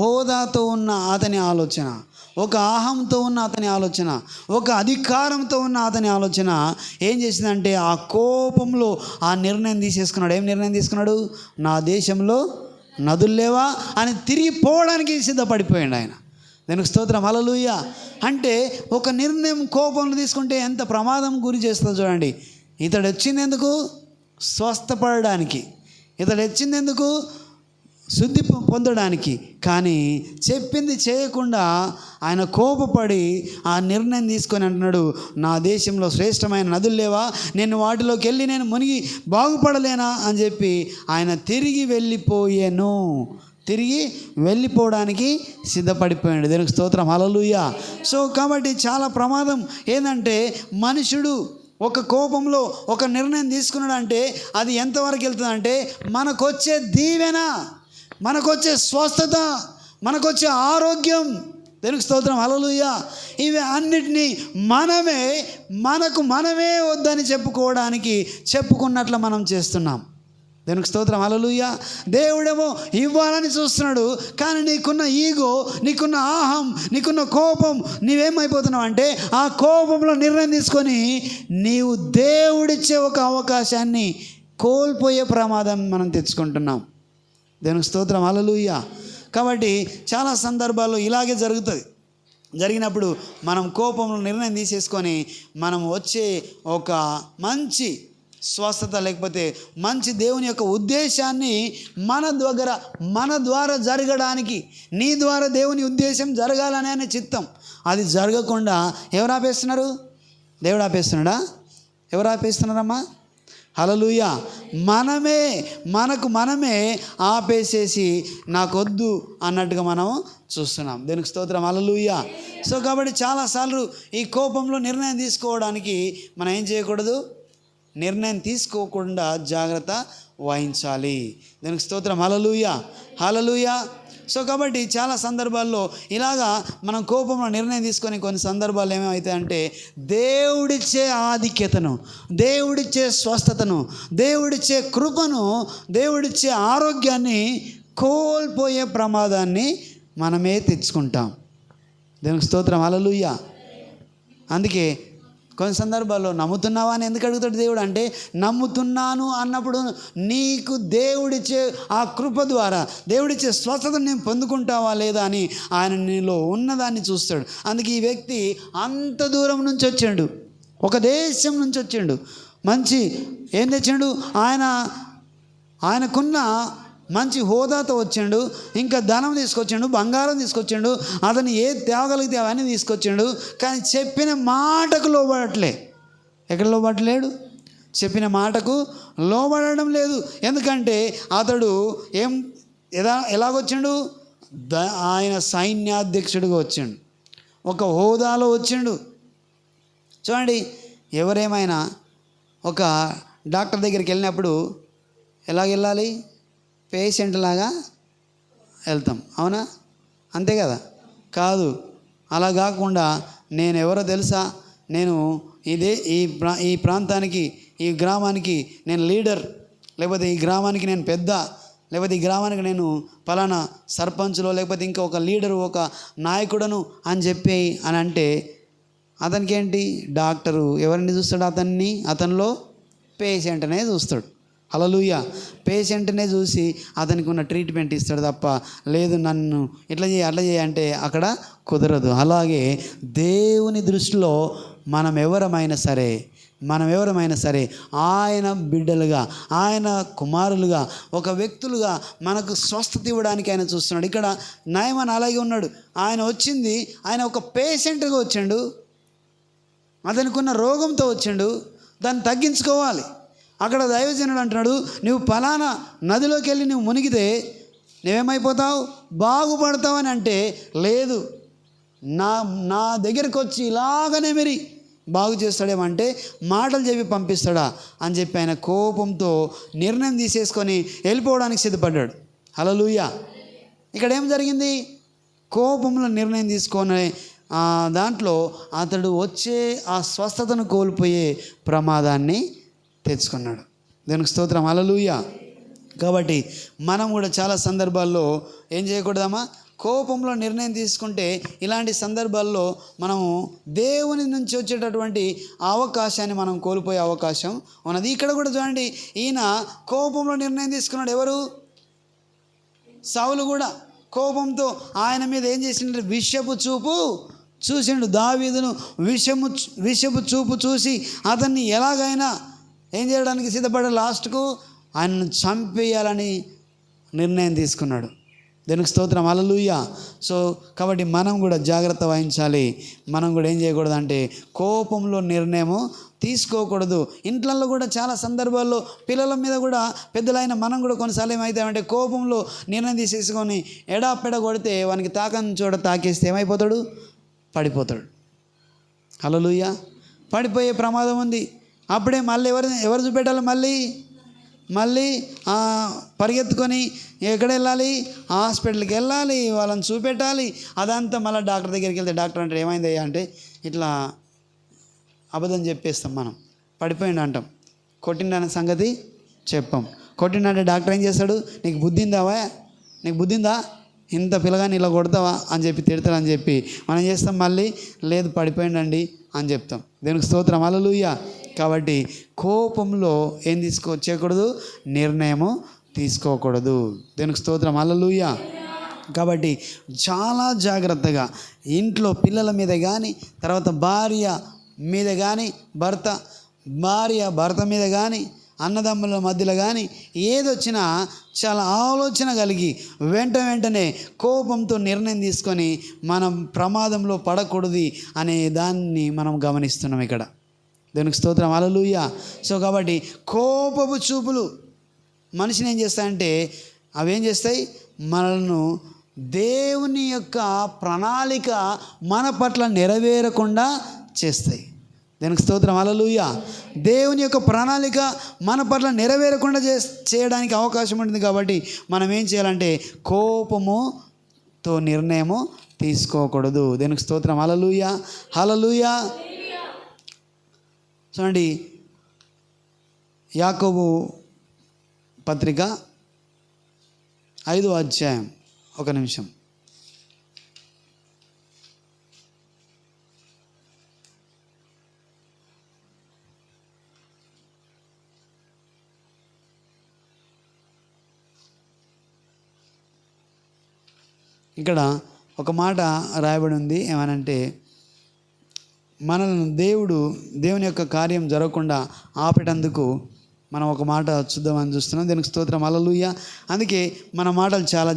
హోదాతో ఉన్న అతని ఆలోచన, ఒక అహంతో ఉన్న అతని ఆలోచన, ఒక అధికారంతో ఉన్న అతని ఆలోచన ఏం చేసిందంటే ఆ కోపంలో ఆ నిర్ణయం తీసేసుకున్నాడు. ఏం నిర్ణయం తీసుకున్నాడు? నా దేశంలో నదులు లేవా అని తిరిగి పోవడానికి సిద్ధపడిపోయాడు ఆయన. దానికి స్తోత్రం. హల్లెలూయా. అంటే ఒక నిర్ణయం కోపంలో తీసుకుంటే ఎంత ప్రమాదం గురి చేస్తుందో చూడండి. ఇతడు వచ్చింది ఎందుకు? స్వస్థపడడానికి. ఇతడు వచ్చింది ఎందుకు? శుద్ధి పొందడానికి. కానీ చెప్పింది చేయకుండా ఆయన కోపపడి ఆ నిర్ణయం తీసుకొని అంటున్నాడు, నా దేశంలో శ్రేష్టమైన నదులు లేవా? నేను వాటిలోకి వెళ్ళి నేను మునిగి బాగుపడలేనా అని చెప్పి ఆయన తిరిగి వెళ్ళిపోవడానికి సిద్ధపడిపోయాడు. దీనికి స్తోత్రం. హల్లెలూయా. సో కాబట్టి చాలా ప్రమాదం ఏంటంటే మనుషుడు ఒక కోపంలో ఒక నిర్ణయం తీసుకున్నాడంటే అది ఎంతవరకు వెళ్తుందంటే మనకొచ్చే దీవెన, మనకొచ్చే స్వస్థత, మనకొచ్చే ఆరోగ్యం, దేవునికి స్తోత్రం. హల్లెలూయా. ఇవి అన్నిటినీ మనమే వద్దని చెప్పుకున్నట్లు మనం చేస్తున్నాం. దేవునికి స్తోత్రం. హల్లెలూయా. దేవుడేమో ఇవ్వాలని చూస్తున్నాడు, కానీ నీకున్న ఈగో, నీకున్న ఆహం, నీకున్న కోపం, నీవేమైపోతున్నావు అంటే ఆ కోపంలో నిర్ణయం తీసుకొని నీవు దేవుడిచ్చే ఒక అవకాశాన్ని కోల్పోయే ప్రమాదం మనం తెచ్చుకుంటున్నాం. దేవునికి స్తోత్రం. హల్లెలూయా. కాబట్టి చాలా సందర్భాల్లో ఇలాగే జరిగినప్పుడు మనం కోపంలో నిర్ణయం తీసేసుకొని మనం వచ్చే ఒక మంచి స్వస్థత లేకపోతే మంచి దేవుని యొక్క ఉద్దేశాన్ని మన ద్వారా జరగడానికి, నీ ద్వారా దేవుని ఉద్దేశం జరగాలనే అనే చిత్తం అది జరగకుండా ఎవరు ఆపేస్తున్నారు? దేవుడు ఆపేస్తున్నాడా? ఎవరు ఆపేస్తున్నారమ్మా? హల్లెలూయా. మనమే ఆపేసేసి నాకొద్దు అన్నట్టుగా మనం చూస్తున్నాం. దీనికి స్తోత్రం. హల్లెలూయా. సో కాబట్టి చాలాసార్లు ఈ కోపంలో నిర్ణయం తీసుకోవడానికి మనం ఏం చేయకూడదు? నిర్ణయం తీసుకోకుండా జాగ్రత్త వహించాలి. దానికి స్తోత్రం. హల్లెలూయా, హల్లెలూయా. సో కాబట్టి చాలా సందర్భాల్లో ఇలాగా మనం కోపంలో నిర్ణయం తీసుకొని కొన్ని సందర్భాలు ఏమవుతాయంటే దేవుడిచ్చే ఆధిక్యతను, దేవుడిచ్చే స్వస్థతను, దేవుడిచ్చే కృపను, దేవుడిచ్చే ఆరోగ్యాన్ని కోల్పోయే ప్రమాదాన్ని మనమే తెచ్చుకుంటాం. దేవునికి స్తోత్రం. హల్లెలూయా. అందుకే కొన్ని సందర్భాల్లో నమ్ముతున్నావా అని ఎందుకు అడుగుతాడు దేవుడు అంటే, నమ్ముతున్నాను అన్నప్పుడు నీకు దేవుడిచ్చే ఆ కృప ద్వారా దేవుడిచ్చే స్వస్థతను నేను పొందుకుంటావా లేదా అని ఆయన నీలో ఉన్నదాన్ని చూస్తాడు. అందుకే ఈ వ్యక్తి అంత దూరం నుంచి వచ్చాడు, ఒక దేశం నుంచి వచ్చాడు, మంచి ఏం తెచ్చాడు, ఆయనకున్న మంచి హోదాతో వచ్చాడు, ఇంకా ధనం తీసుకొచ్చాడు, బంగారం తీసుకొచ్చాడు, అతను ఏది తేవగలిగితే అవన్నీ తీసుకొచ్చాడు. కానీ చెప్పిన మాటకు లోబడట్లే. ఎక్కడ లోబడలేడు? చెప్పిన మాటకు లోబడడం లేదు. ఎందుకంటే అతడు ఎలాగొచ్చాడు? ఆయన సైన్యాధ్యక్షుడిగా వచ్చాడు, ఒక హోదాలో వచ్చాడు. చూడండి, ఎవరేమైనా ఒక డాక్టర్ దగ్గరికి వెళ్ళినప్పుడు ఎలాగ వెళ్ళాలి? పేషెంట్ లాగా వెళ్తాం, అవునా? అంతే కదా? కాదు, అలా కాకుండా నేను ఎవరో తెలుసా, నేను ఈ ప్రాంతానికి, ఈ గ్రామానికి నేను లీడర్, లేకపోతే ఈ గ్రామానికి నేను పెద్ద, లేకపోతే ఈ గ్రామానికి నేను పలానా సర్పంచ్లో, లేకపోతే ఇంకా ఒక లీడరు, ఒక నాయకుడను అని చెప్పి అని అంటే అతనికి ఏంటి? డాక్టరు ఎవరిని చూస్తాడు? అతనిలో పేషెంట్నే చూస్తాడు. హల్లెలూయా. పేషెంట్నే చూసి అతనికి ఉన్న ట్రీట్మెంట్ ఇస్తాడు తప్ప, లేదు నన్ను ఇట్లా చేయి అట్లా చేయి అంటే అక్కడ కుదరదు. అలాగే దేవుని దృష్టిలో మనం ఎవరమైనా సరే ఆయన బిడ్డలుగా, ఆయన కుమారులుగా, ఒక వ్యక్తులుగా మనకు స్వస్థత ఇవ్వడానికి ఆయన చూస్తున్నాడు. ఇక్కడ నయమాన్ అలాగే ఉన్నాడు. ఆయన వచ్చింది, ఆయన ఒక పేషెంట్గా వచ్చాడు, అతనికి ఉన్న రోగంతో వచ్చాడు, దాన్ని తగ్గించుకోవాలి. అక్కడ దైవజనుడు అంటున్నాడు, నువ్వు ఫలానా నదిలోకి వెళ్ళి నువ్వు మునిగితే నువ్వేమైపోతావు? బాగుపడతావు అని అంటే, లేదు నా దగ్గరికి వచ్చి ఇలాగనే మరి బాగు చేస్తాడేమంటే మాటలు చెప్పి పంపిస్తాడా అని చెప్పి ఆయన కోపంతో నిర్ణయం తీసేసుకొని వెళ్ళిపోవడానికి సిద్ధపడ్డాడు. హల్లెలూయా. ఇక్కడ ఏం జరిగింది? కోపంలో నిర్ణయం తీసుకొని దాంట్లో అతడు వచ్చే ఆ స్వస్థతను కోల్పోయే ప్రమాదాన్ని తెచ్చుకున్నాడు. దేవునికి స్తోత్రం. హల్లెలూయా. కాబట్టి మనం కూడా చాలా సందర్భాల్లో ఏం చేయకూడదమ్మా? కోపంలో నిర్ణయం తీసుకుంటే ఇలాంటి సందర్భాల్లో మనము దేవుని నుంచి వచ్చేటటువంటి అవకాశాన్ని మనం కోల్పోయే అవకాశం ఉన్నది. ఇక్కడ కూడా చూడండి, ఈయన కోపంలో నిర్ణయం తీసుకున్నాడు. ఎవరు? సౌలు కూడా కోపంతో ఆయన మీద ఏం చేసిండు? విషపు చూపు చూసిండు. దావీదును విషపు చూపు చూసి అతన్ని ఎలాగైనా ఏం చేయడానికి సిద్ధపడ్డాడు. లాస్ట్కు ఆయనను చంపేయాలని నిర్ణయం తీసుకున్నాడు. దేవునికి స్తోత్రం. హల్లెలూయా. సో కాబట్టి మనం కూడా జాగ్రత్త వహించాలి. మనం కూడా ఏం చేయకూడదు అంటే కోపంలో నిర్ణయము తీసుకోకూడదు. ఇంట్లలో కూడా చాలా సందర్భాల్లో పిల్లల మీద కూడా పెద్దలైన మనం కూడా కొన్నిసార్లు ఏమవుతామంటే కోపంలో నిర్ణయం తీసేసుకొని ఎడాపెడ కొడితే వానికి తాకని చోట తాకేస్తే ఏమైపోతాడు? పడిపోతాడు. హల్లెలూయా. పడిపోయే ప్రమాదం ఉంది. అప్పుడే మళ్ళీ ఎవరు చూపెట్టాలి? మళ్ళీ పరిగెత్తుకొని ఎక్కడ వెళ్ళాలి? హాస్పిటల్కి వెళ్ళాలి, వాళ్ళని చూపెట్టాలి. అదంతా మళ్ళీ డాక్టర్ దగ్గరికి వెళ్తే డాక్టర్ అంటే ఏమైందయ్యా అంటే ఇట్లా అబద్ధం చెప్పేస్తాం. మనం పడిపోయిండు అంటాం, కొట్టిండనే సంగతి చెప్పాం. కొట్టిండంటే డాక్టర్ ఏం చేస్తాడు? నీకు బుద్ధిందా? ఇంత పిల్లగాని ఇలా కొడతావా అని చెప్పి తిడతారని చెప్పి మనం చేస్తాం. మళ్ళీ లేదు పడిపోయిండండి అని చెప్తాం. దేవునికి స్తోత్రం. హల్లెలూయా. కాబట్టి కోపంలో ఏం చేయకూడదు? నిర్ణయము తీసుకోకూడదు. దేవునికి స్తోత్రం. హల్లెలూయా. కాబట్టి చాలా జాగ్రత్తగా ఇంట్లో పిల్లల మీద కానీ, తర్వాత భార్య మీద కానీ, భర్త మీద కానీ, అన్నదమ్ముల మధ్యలో కానీ ఏదొచ్చినా చాలా ఆలోచన కలిగి వెంటనే కోపంతో నిర్ణయం తీసుకొని మనం ప్రమాదంలో పడకూడదు అనే దాన్ని మనం గమనిస్తున్నాం ఇక్కడ. దేవునికి స్తోత్రం. హల్లెలూయా. సో కాబట్టి కోపపు చూపులు మనిషిని ఏం చేస్తాయంటే అవేం చేస్తాయి? మనల్ని దేవుని యొక్క ప్రణాళిక మన పట్ల నెరవేరకుండా చేస్తాయి. దానికి స్తోత్రం. హల్లెలూయా. దేవుని యొక్క ప్రణాళిక మన పట్ల నెరవేరకుండా చేయడానికి అవకాశం ఉంటుంది. కాబట్టి మనం ఏం చేయాలంటే కోపముతో నిర్ణయము తీసుకోకూడదు. దానికి స్తోత్రం. హల్లెలూయా. హల్లెలూయా. చూడండి, యాకోబు పత్రిక 5వ అధ్యాయం, ఒక నిమిషం. ఇక్కడ ఒక మాట రాయబడి ఉంది. ఏమనంటే, మనల్ని దేవుని యొక్క కార్యం జరగకుండా ఆపేటందుకు మనం ఒక మాట చూద్దామని చూస్తున్నాం. దీనికి స్తోత్రం. హల్లెలూయా. అందుకే మన మాటలు చాలా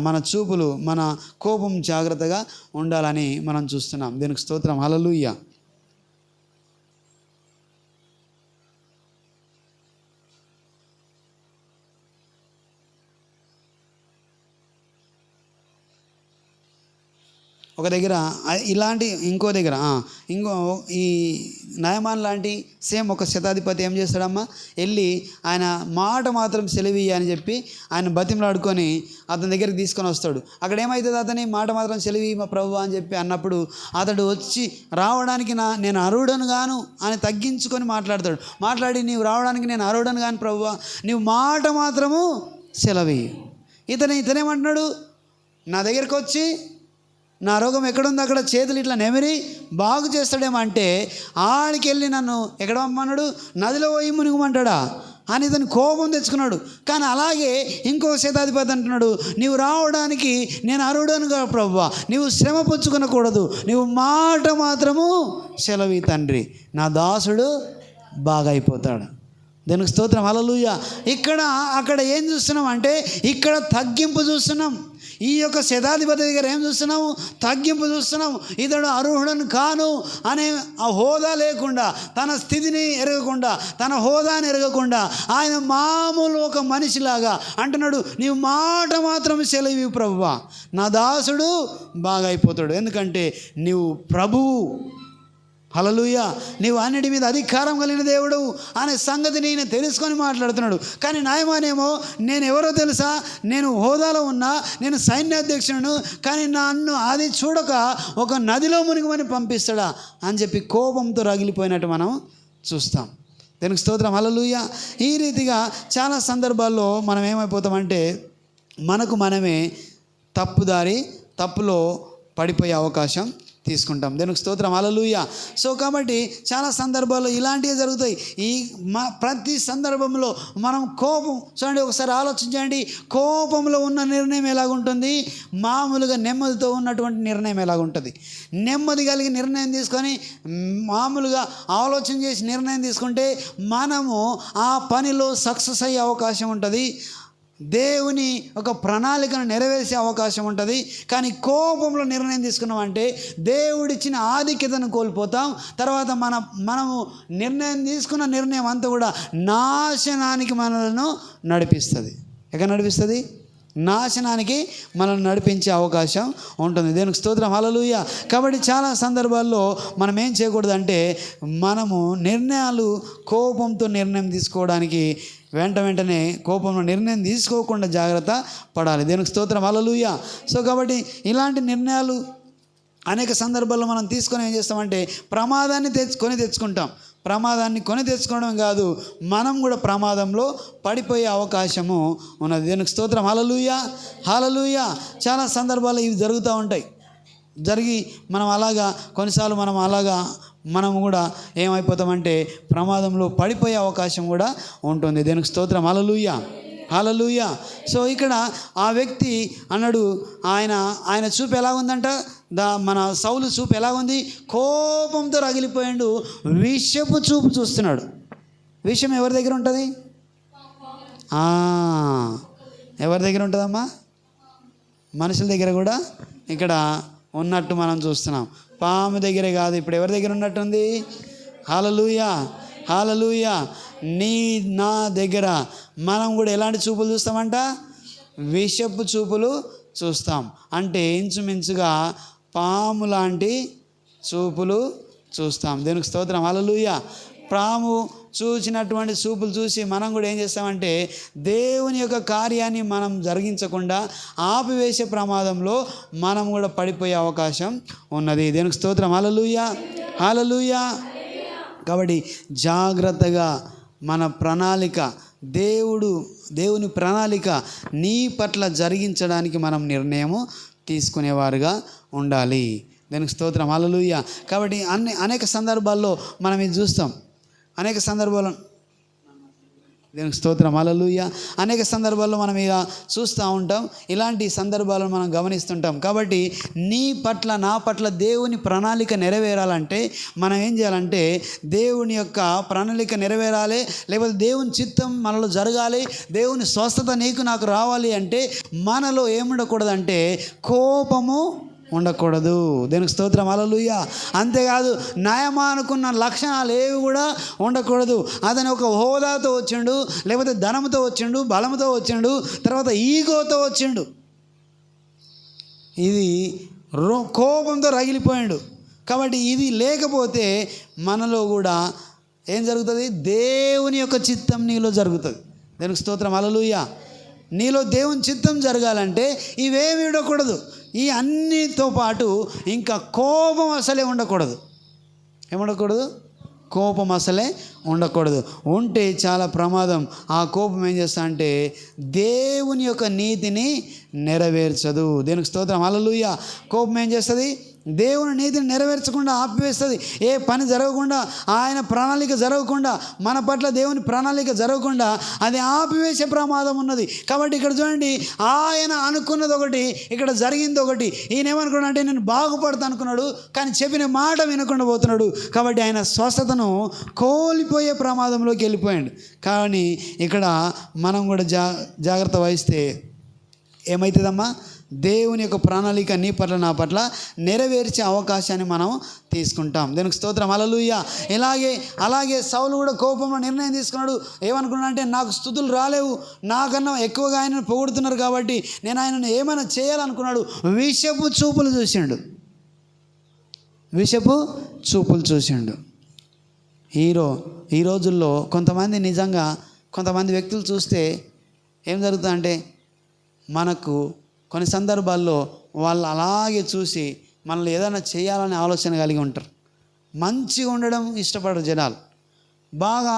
మన చూపులు, మన కోపం జాగ్రత్తగా ఉండాలని మనం చూస్తున్నాం. దీనికి స్తోత్రం. హల్లెలూయా. ఒక దగ్గర ఇలాంటి, ఇంకో దగ్గర ఈ నయమాన్ లాంటి సేమ్ ఒక శతాధిపతి ఏం చేస్తాడమ్మా, వెళ్ళి ఆయన మాట మాత్రం సెలవి అని చెప్పి ఆయన బతిమలాడుకొని అతని దగ్గరికి తీసుకొని వస్తాడు. అక్కడ ఏమవుతుంది, అతని మాట మాత్రం సెలవి మా ప్రభువా అని చెప్పి అన్నప్పుడు అతడు వచ్చి రావడానికి నేను అర్హుడను గాను అని తగ్గించుకొని మాట్లాడి నీవు రావడానికి నేను అర్హుడను గాను ప్రభువా, నీవు మాట మాత్రము సెలవి. ఇతనేమంటున్నాడు, నా దగ్గరికి వచ్చి నా రోగం ఎక్కడుందో అక్కడ చేతులు ఇట్లా నెమిరి బాగు చేస్తాడేమో అంటే ఆడికి వెళ్ళి నన్ను ఎక్కడ పంపమన్నాడు, నదిలో పోయి మునిగమంటాడా అని ఇతను కోపం తెచ్చుకున్నాడు. కానీ అలాగే ఇంకో శతాధిపతి అంటున్నాడు, నీవు రావడానికి నేను అర్హుడనుగా ప్రభువా, నీవు శ్రమ పుచ్చుకొనకూడదు, నీవు మాట మాత్రము సెలవి తండ్రి, నా దాసుడు బాగా అయిపోతాడు. దానికి స్తోత్రం. హల్లెలూయా. అక్కడ ఏం చూస్తున్నాం అంటే, ఇక్కడ తగ్గింపు చూస్తున్నాం. ఈ యొక్క శతాధిపతి దగ్గర ఏం చూస్తున్నాము, తగ్గింపు చూస్తున్నాము. ఇతడు అర్హుడను కాను అనే ఆ హోదా లేకుండా, తన స్థితిని ఎరగకుండా, తన హోదాని ఎరగకుండా ఆయన మామూలు ఒక మనిషిలాగా అంటున్నాడు, నీవు మాట మాత్రం సెలవి ప్రభువా, నా దాసుడు బాగా అయిపోతాడు. ఎందుకంటే నీవు ప్రభువు. హల్లెలూయా. నీవు అన్నిటి మీద అధికారం కలిగిన దేవుడు అనే సంగతి నేను తెలుసుకొని మాట్లాడుతున్నాడు. కానీ నాయమానేమో నేను ఎవరో తెలుసా, నేను హోదాలో ఉన్నా, నేను సైన్యాధ్యక్షులను, కానీ నన్ను అది చూడక ఒక నదిలో మునిగమని పంపిస్తాడా అని చెప్పి కోపంతో రగిలిపోయినట్టు మనం చూస్తాం. దానికి స్తోత్రం. హల్లెలూయా. ఈ రీతిగా చాలా సందర్భాల్లో మనం ఏమైపోతామంటే, మనకు మనమే తప్పులో పడిపోయే అవకాశం తీసుకుంటాం. దానికి స్తోత్రం. హల్లెలూయా. సో కాబట్టి చాలా సందర్భాల్లో ఇలాంటివి జరుగుతాయి. ప్రతి సందర్భంలో మనం కోపం చూడండి, ఒకసారి ఆలోచించండి, కోపంలో ఉన్న నిర్ణయం ఎలాగుంటుంది, మామూలుగా నెమ్మదితో ఉన్నటువంటి నిర్ణయం ఎలాగుంటుంది. నెమ్మది కలిగి నిర్ణయం తీసుకొని మామూలుగా ఆలోచన చేసి నిర్ణయం తీసుకుంటే మనము ఆ పనిలో సక్సెస్ అయ్యే అవకాశం ఉంటుంది, దేవుని ఒక ప్రణాళికను నెరవేర్చే అవకాశం ఉంటుంది. కానీ నిర్ణయం తీసుకున్నామంటే దేవుడిచ్చిన ఆధిక్యతను కోల్పోతాం. తర్వాత మనము తీసుకున్న నిర్ణయం అంతా కూడా నాశనానికి మనలను నడిపిస్తుంది. ఎక్కడ నడిపిస్తుంది? నాశనానికి మనల్ని నడిపించే అవకాశం ఉంటుంది. దేనికి స్తోత్రం. హల్లెలూయా. కాబట్టి చాలా సందర్భాల్లో మనం ఏం చేయకూడదంటే, మనము నిర్ణయాలు కోపంతో నిర్ణయం తీసుకోవడానికి వెంటనే కోపంలో నిర్ణయం తీసుకోకుండా జాగ్రత్త పడాలి. దేనికి స్తోత్రం. హల్లెలూయా. సో కాబట్టి ఇలాంటి నిర్ణయాలు అనేక సందర్భాల్లో మనం తీసుకొని ఏం చేస్తామంటే, ప్రమాదాన్ని తెచ్చుకుంటాం. ప్రమాదాన్ని తెచ్చుకోవడం కాదు, మనం కూడా ప్రమాదంలో పడిపోయే అవకాశము ఉన్నది. దేనికి స్తోత్రం. హల్లెలూయా. హల్లెలూయా. చాలా సందర్భాల్లో ఇవి జరుగుతూ ఉంటాయి. మనం అలాగా కొన్నిసార్లు మనము కూడా ఏమైపోతామంటే ప్రమాదంలో పడిపోయే అవకాశం కూడా ఉంటుంది. దేనికి స్తోత్రం. హల్లెలూయా. హల్లెలూయా. సో ఇక్కడ ఆ వ్యక్తి అన్నాడు, ఆయన చూపు ఎలాగుందంట, మన సౌలు చూపు ఎలాగుంది, కోపంతో రగిలిపోయాడు, విషపు చూపు చూస్తున్నాడు. విషయం ఎవరి దగ్గర ఉంటుంది? ఎవరి దగ్గర ఉంటుందమ్మా? మనుషుల దగ్గర కూడా ఇక్కడ ఉన్నట్టు మనం చూస్తున్నాం. పాము దగ్గరే కాదు, ఇప్పుడు ఎవరి దగ్గర ఉన్నట్టుంది? హల్లెలూయా. హల్లెలూయా. నా దగ్గర మనం కూడా ఎలాంటి చూపులు చూస్తామంట? విషపు చూపులు చూస్తాం. అంటే ఇంచుమించుగా పాము లాంటి చూపులు చూస్తాం. దేవునికి స్తోత్రం. హల్లెలూయా. పాము చూసినటువంటి చూపులు చూసి మనం కూడా ఏం చేస్తామంటే దేవుని యొక్క కార్యాన్ని మనం జరిగించకుండా ఆపివేసే ప్రమాదంలో మనం కూడా పడిపోయే అవకాశం ఉన్నది. దేవునికి స్తోత్రం. హల్లెలూయా, హల్లెలూయా. కాబట్టి జాగ్రత్తగా మన ప్రణాళిక దేవుని ప్రణాళిక నీ పట్ల జరిగించడానికి మనం నిర్ణయము తీసుకునేవారుగా ఉండాలి. దానికి స్తోత్రం. హల్లెలూయా. కాబట్టి అనేక సందర్భాల్లో మనం ఇది చూస్తాం. అనేక సందర్భాల్లో దేవునికి స్తోత్రం. హల్లెలూయా. అనేక సందర్భాల్లో మనం ఇలా చూస్తూ ఉంటాం. ఇలాంటి సందర్భాలను మనం గమనిస్తుంటాం. కాబట్టి నీ పట్ల నా పట్ల దేవుని ప్రణాళిక నెరవేరాలంటే మనం ఏం చేయాలంటే దేవుని యొక్క ప్రణాళిక నెరవేరాలి, లేకపోతే దేవుని చిత్తం మనలో జరగాలి, దేవుని స్వస్థత నీకు నాకు రావాలి అంటే మనలో ఏముండకూడదంటే కోపము ఉండకూడదు. దేనికి స్తోత్రం. హల్లెలూయా. అంతేకాదు నయమా అనుకున్న లక్షణాలు ఏవి కూడా ఉండకూడదు. అతను ఒక హోదాతో వచ్చిండు, లేకపోతే ధనంతో వచ్చిండు, బలంతో వచ్చిండు, తర్వాత ఈగోతో వచ్చిండు, ఇది కోపంతో రగిలిపోయాడు. కాబట్టి ఇది లేకపోతే మనలో కూడా ఏం జరుగుతుంది? దేవుని యొక్క చిత్తం నీలో జరుగుతుంది. దేనికి స్తోత్రం. హల్లెలూయా. నీలో దేవుని చిత్తం జరగాలంటే ఇవేమి ఉండకూడదు. ఈ అన్నితో పాటు ఇంకా కోపం అసలే ఉండకూడదు. ఏముండకూడదు? కోపం అసలే ఉండకూడదు. ఉంటే చాలా ప్రమాదం. ఆ కోపం ఏం చేస్తా అంటే దేవుని యొక్క నీతిని నెరవేర్చదు. దేనికి స్తోత్రం. హల్లెలూయా. కోపం ఏం చేస్తుంది? దేవుని నీతిని నెరవేర్చకుండా ఆపివేస్తుంది. ఏ పని జరగకుండా, ఆయన ప్రణాళిక జరగకుండా, మన పట్ల దేవుని ప్రణాళిక జరగకుండా అది ఆపివేసే ప్రమాదం ఉన్నది. కాబట్టి ఇక్కడ చూడండి, ఆయన అనుకున్నది ఒకటి, ఇక్కడ జరిగింది ఒకటి. ఈయన ఏమనుకున్నాడు అంటే నేను బాగుపడతా అనుకున్నాడు, కానీ చెప్పిన మాట వినకుండా పోతున్నాడు. కాబట్టి ఆయన స్వస్థతను కోల్పోయే ప్రమాదంలోకి వెళ్ళిపోయాడు. కానీ ఇక్కడ మనం కూడా జాగ్రత్త వహిస్తే ఏమవుతుందమ్మా? దేవుని యొక్క ప్రణాళిక నీ పట్ల నా పట్ల నెరవేర్చే అవకాశాన్ని మనం తీసుకుంటాం. దానికి స్తోత్రం. హల్లెలూయా. అలాగే సౌలు కూడా కోపంలో నిర్ణయం తీసుకున్నాడు. ఏమనుకున్నాడు అంటే నాకు స్తుతులు రాలేవు, నాకన్నా ఎక్కువగా ఆయనను పొగుడుతున్నారు కాబట్టి నేను ఆయనను ఏమైనా చేయాలనుకున్నాడు. విషపు చూపులు చూసిండు. ఈ రోజుల్లో కొంతమంది వ్యక్తులు చూస్తే ఏం జరుగుతుందంటే మనకు కొన్ని సందర్భాల్లో వాళ్ళు అలాగే చూసి మనల్ని ఏదైనా చేయాలనే ఆలోచన కలిగి ఉంటారు. మంచిగా ఉండడం ఇష్టపడరు జనాలు. బాగా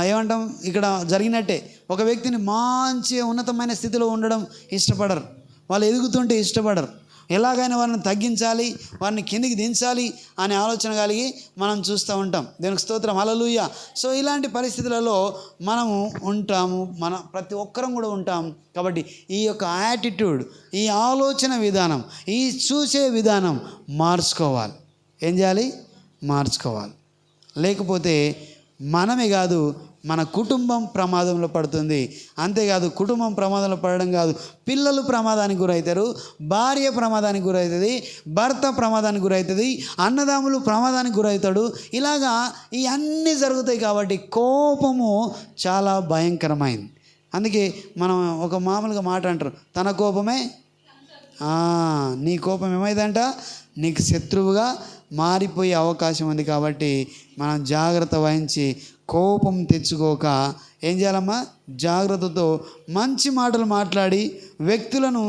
ఏమంటాం, ఇక్కడ జరిగినట్టే ఒక వ్యక్తిని మంచి ఉన్నతమైన స్థితిలో ఉండడం ఇష్టపడరు. వాళ్ళు ఎదుగుతుంటే ఇష్టపడరు. ఎలాగైనా వారిని తగ్గించాలి, వారిని కిందికి దించాలి అనే ఆలోచన కలిగి మనం చూస్తూ ఉంటాం. దేవునికి స్తోత్రం. హల్లెలూయా. సో ఇలాంటి పరిస్థితులలో మనము ఉంటాము, ప్రతి ఒక్కరం కూడా ఉంటాం. కాబట్టి ఈ యొక్క యాటిట్యూడ్, ఈ ఆలోచన విధానం, ఈ చూసే విధానం మార్చుకోవాలి. ఏం చేయాలి? మార్చుకోవాలి. లేకపోతే మనమే కాదు, మన కుటుంబం ప్రమాదంలో పడుతుంది. అంతేకాదు, కుటుంబం ప్రమాదంలో పడడం కాదు, పిల్లలు ప్రమాదానికి గురవుతారు, భార్య ప్రమాదానికి గురవుతుంది, భర్త ప్రమాదానికి గురవుతుంది, అన్నదమ్ములు ప్రమాదానికి గురవుతాడు. ఇలాగా ఇవన్నీ జరుగుతాయి. కాబట్టి కోపము చాలా భయంకరమైంది. అందుకే మనం ఒక మామూలుగా మాట అంటారు, తన కోపమే నీ కోపం ఏమైందంట నీకు శత్రువుగా మారిపోయే అవకాశం ఉంది. కాబట్టి మనం జాగ్రత్త వహించి కోపం తెచ్చుకోక ఏం చేయాలమ్మా? జాగ్రత్తతో మంచి మాటలు మాట్లాడి వ్యక్తులను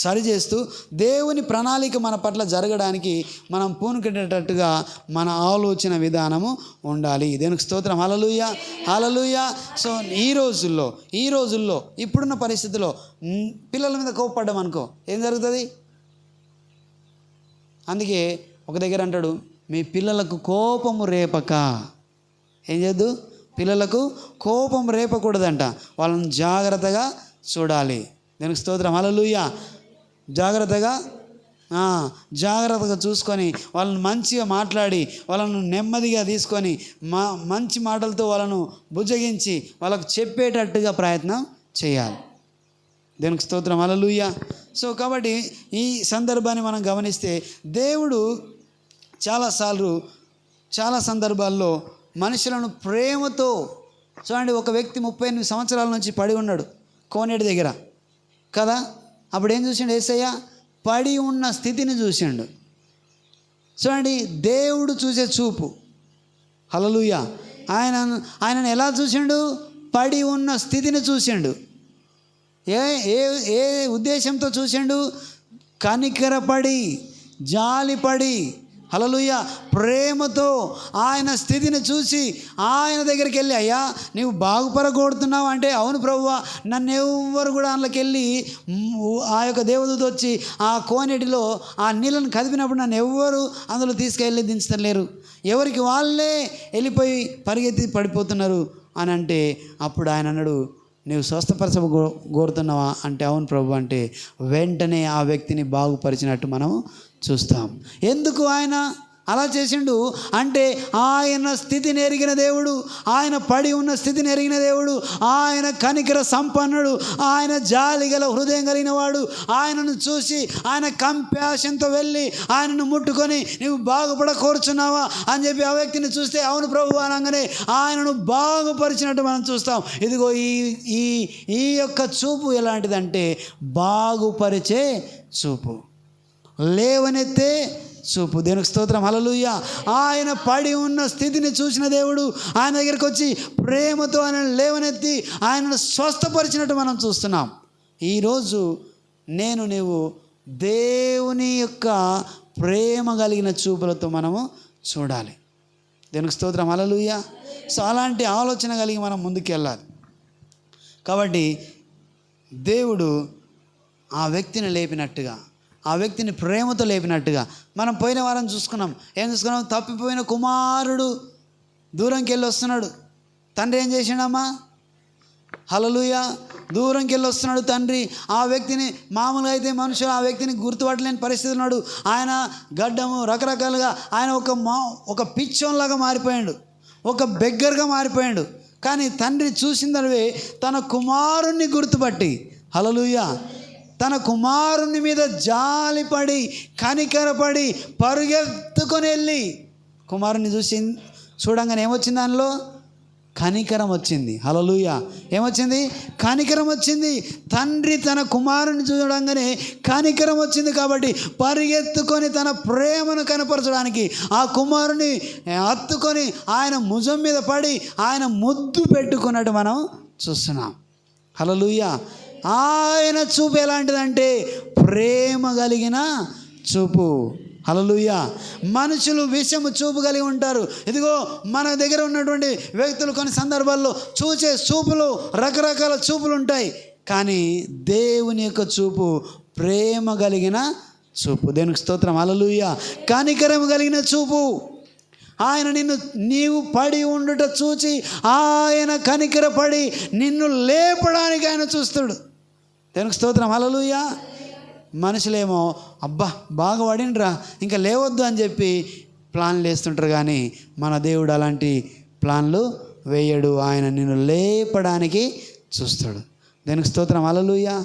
సరిచేస్తూ దేవుని ప్రణాళిక మన పట్ల జరగడానికి మనం పూనుకెట్టేటట్టుగా మన ఆలోచన విధానము ఉండాలి. దేవునికి స్తోత్రం. హల్లెలూయా, హల్లెలూయా. సో ఈ రోజుల్లో ఇప్పుడున్న పరిస్థితిలో పిల్లల మీద కోపపడ్డాం అనుకో, ఏం జరుగుతుంది? అందుకే ఒక దగ్గర అంటాడు, మీ పిల్లలకు కోపము రేపక. ఏం చేయద్దు? పిల్లలకు కోపం రేపకూడదంట. వాళ్ళని జాగ్రత్తగా చూడాలి. దానికి స్తోత్రం. హల్లెలూయా. జాగ్రత్తగా చూసుకొని వాళ్ళని మంచిగా మాట్లాడి వాళ్ళను నెమ్మదిగా తీసుకొని మంచి మాటలతో వాళ్ళను బుజ్జగించి వాళ్ళకు చెప్పేటట్టుగా ప్రయత్నం చేయాలి. దేవునికి స్తోత్రం. హల్లెలూయా. సో కాబట్టి ఈ సందర్భాన్ని మనం గమనిస్తే దేవుడు చాలా సందర్భాల్లో మనుషులను ప్రేమతో చూడండి. ఒక వ్యక్తి 38 సంవత్సరాల నుంచి పడి ఉన్నాడు కోనేటి దగ్గర కదా. అప్పుడు ఏం చూసిండు యేసయ్య? పడి ఉన్న స్థితిని చూసిండు. చూడండి, దేవుడు చూసే చూపు. హల్లెలూయా. ఆయనను ఎలా చూసిండు? పడి ఉన్న స్థితిని చూసిండు. ఏ ఏ ఏ ఉద్దేశంతో చూసిండు? కనికరపడి, జాలిపడి, హల్లెలూయా, ప్రేమతో ఆయన స్థితిని చూసి ఆయన దగ్గరికి వెళ్ళి, అయ్యా నీవు బాగుపరగొడుతున్నావు అంటే, అవును ప్రభువా, నన్ను ఎవ్వరు కూడా అందులోకి వెళ్ళి ఆ యొక్క దేవదూత వచ్చి ఆ కోనేటిలో ఆ నీళ్ళను కదిపినప్పుడు నన్ను ఎవ్వరు అందులో తీసుకెళ్ళి దించలేరు, ఎవరికి వాళ్ళే వెళ్ళిపోయి పరిగెత్తి పడిపోతున్నారు అని అంటే, అప్పుడు ఆయన అన్నాడు, నీవు స్వస్థపరచ కోరుతున్నావా అంటే, అవును ప్రభు అంటే, వెంటనే ఆ వ్యక్తిని బాగుపరిచినట్టు మనం చూస్తాం. ఎందుకు ఆయన అలా చేసిండు అంటే, ఆయన స్థితిని ఎరిగిన దేవుడు, ఆయన పడి ఉన్న స్థితిని ఎరిగిన దేవుడు, ఆయన కనికర సంపన్నుడు, ఆయన జాలి గల హృదయం కలిగిన వాడు. ఆయనను చూసి ఆయన కంపాషన్తో వెళ్ళి ఆయనను ముట్టుకొని నువ్వు బాగుపడ కోరుచున్నావా అని చెప్పి ఆ వ్యక్తిని చూస్తే, అవును ప్రభు అనగానే ఆయనను బాగుపరిచినట్టు మనం చూస్తాం. ఇదిగో ఈ యొక్క చూపు ఎలాంటిదంటే, బాగుపరిచే చూపు, లేవనెత్తే చూపు. దేవునికి స్తోత్రం. హల్లెలూయా. ఆయన పడి ఉన్న స్థితిని చూసిన దేవుడు ఆయన దగ్గరికి వచ్చి ప్రేమతో ఆయనను లేవనెత్తి ఆయనను స్వస్థపరిచినట్టు మనం చూస్తున్నాం. ఈరోజు నీవు దేవుని యొక్క ప్రేమ కలిగిన చూపులతో మనము చూడాలి. దేవునికి స్తోత్రం. హల్లెలూయా. సో అలాంటి ఆలోచన కలిగి మనం ముందుకెళ్ళాలి. కాబట్టి దేవుడు ఆ వ్యక్తిని లేపినట్టుగా, ఆ వ్యక్తిని ప్రేమతో లేపినట్టుగా మనం పోయిన వారం చూసుకున్నాం. ఏం చూసుకున్నాం? తప్పిపోయిన కుమారుడు దూరంకి వెళ్ళి వస్తున్నాడు. తండ్రి ఏం చేసిండమ్మా? హల్లెలూయా. దూరంకి వెళ్ళి వస్తున్నాడు తండ్రి. ఆ వ్యక్తిని మామూలుగా అయితే మనుషులు ఆ వ్యక్తిని గుర్తుపట్టలేని పరిస్థితి ఉన్నాడు. ఆయన గడ్డము రకరకాలుగా ఆయన ఒక పిచ్చోన్లాగా మారిపోయాడు, ఒక బెగ్గర్గా మారిపోయాడు. కానీ తండ్రి చూసిందనివే తన కుమారుణ్ణి గుర్తుపట్టి, హల్లెలూయా, తన కుమారుని మీద జాలిపడి కనికరపడి పరుగెత్తుకొని వెళ్ళి కుమారుని చూడంగానే ఏమొచ్చింది? దానిలో కనికరం వచ్చింది. హల్లెలూయా. ఏమొచ్చింది? కనికరం వచ్చింది. తండ్రి తన కుమారుని చూడంగానే కనికరం వచ్చింది. కాబట్టి పరిగెత్తుకొని తన ప్రేమను కనపరచడానికి ఆ కుమారుని హత్తుకొని ఆయన భుజం మీద పడి ఆయన ముద్దు పెట్టుకున్నట్టు మనం చూస్తున్నాం. హల్లెలూయా. ఆయన చూపు ఎలాంటిదంటే, ప్రేమ కలిగిన చూపు. హల్లెలూయా. మనుషులు విషము చూపు కలిగి ఉంటారు. ఇదిగో మన దగ్గర ఉన్నటువంటి వ్యక్తులు కొన్ని సందర్భాల్లో చూసే చూపులు రకరకాల చూపులు ఉంటాయి. కానీ దేవుని యొక్క చూపు ప్రేమ కలిగిన చూపు. దేవునికి స్తోత్రం. హల్లెలూయా. కనికరం కలిగిన చూపు. ఆయన నీవు పడి ఉండుట చూచి ఆయన కనికరపడి నిన్ను లేపడానికి ఆయన చూస్తాడు. దేవునికి స్తోత్రం. హల్లెలూయా. మనుషులేమో అబ్బా బాగా పడిండ్రా ఇంకా లేవద్దు అని చెప్పి ప్లాన్లు వేస్తుంటారు. కానీ మన దేవుడు అలాంటి ప్లాన్లు వేయడు. ఆయన నిన్ను లేపడానికి చూస్తాడు. దేవునికి స్తోత్రం. హల్లెలూయా.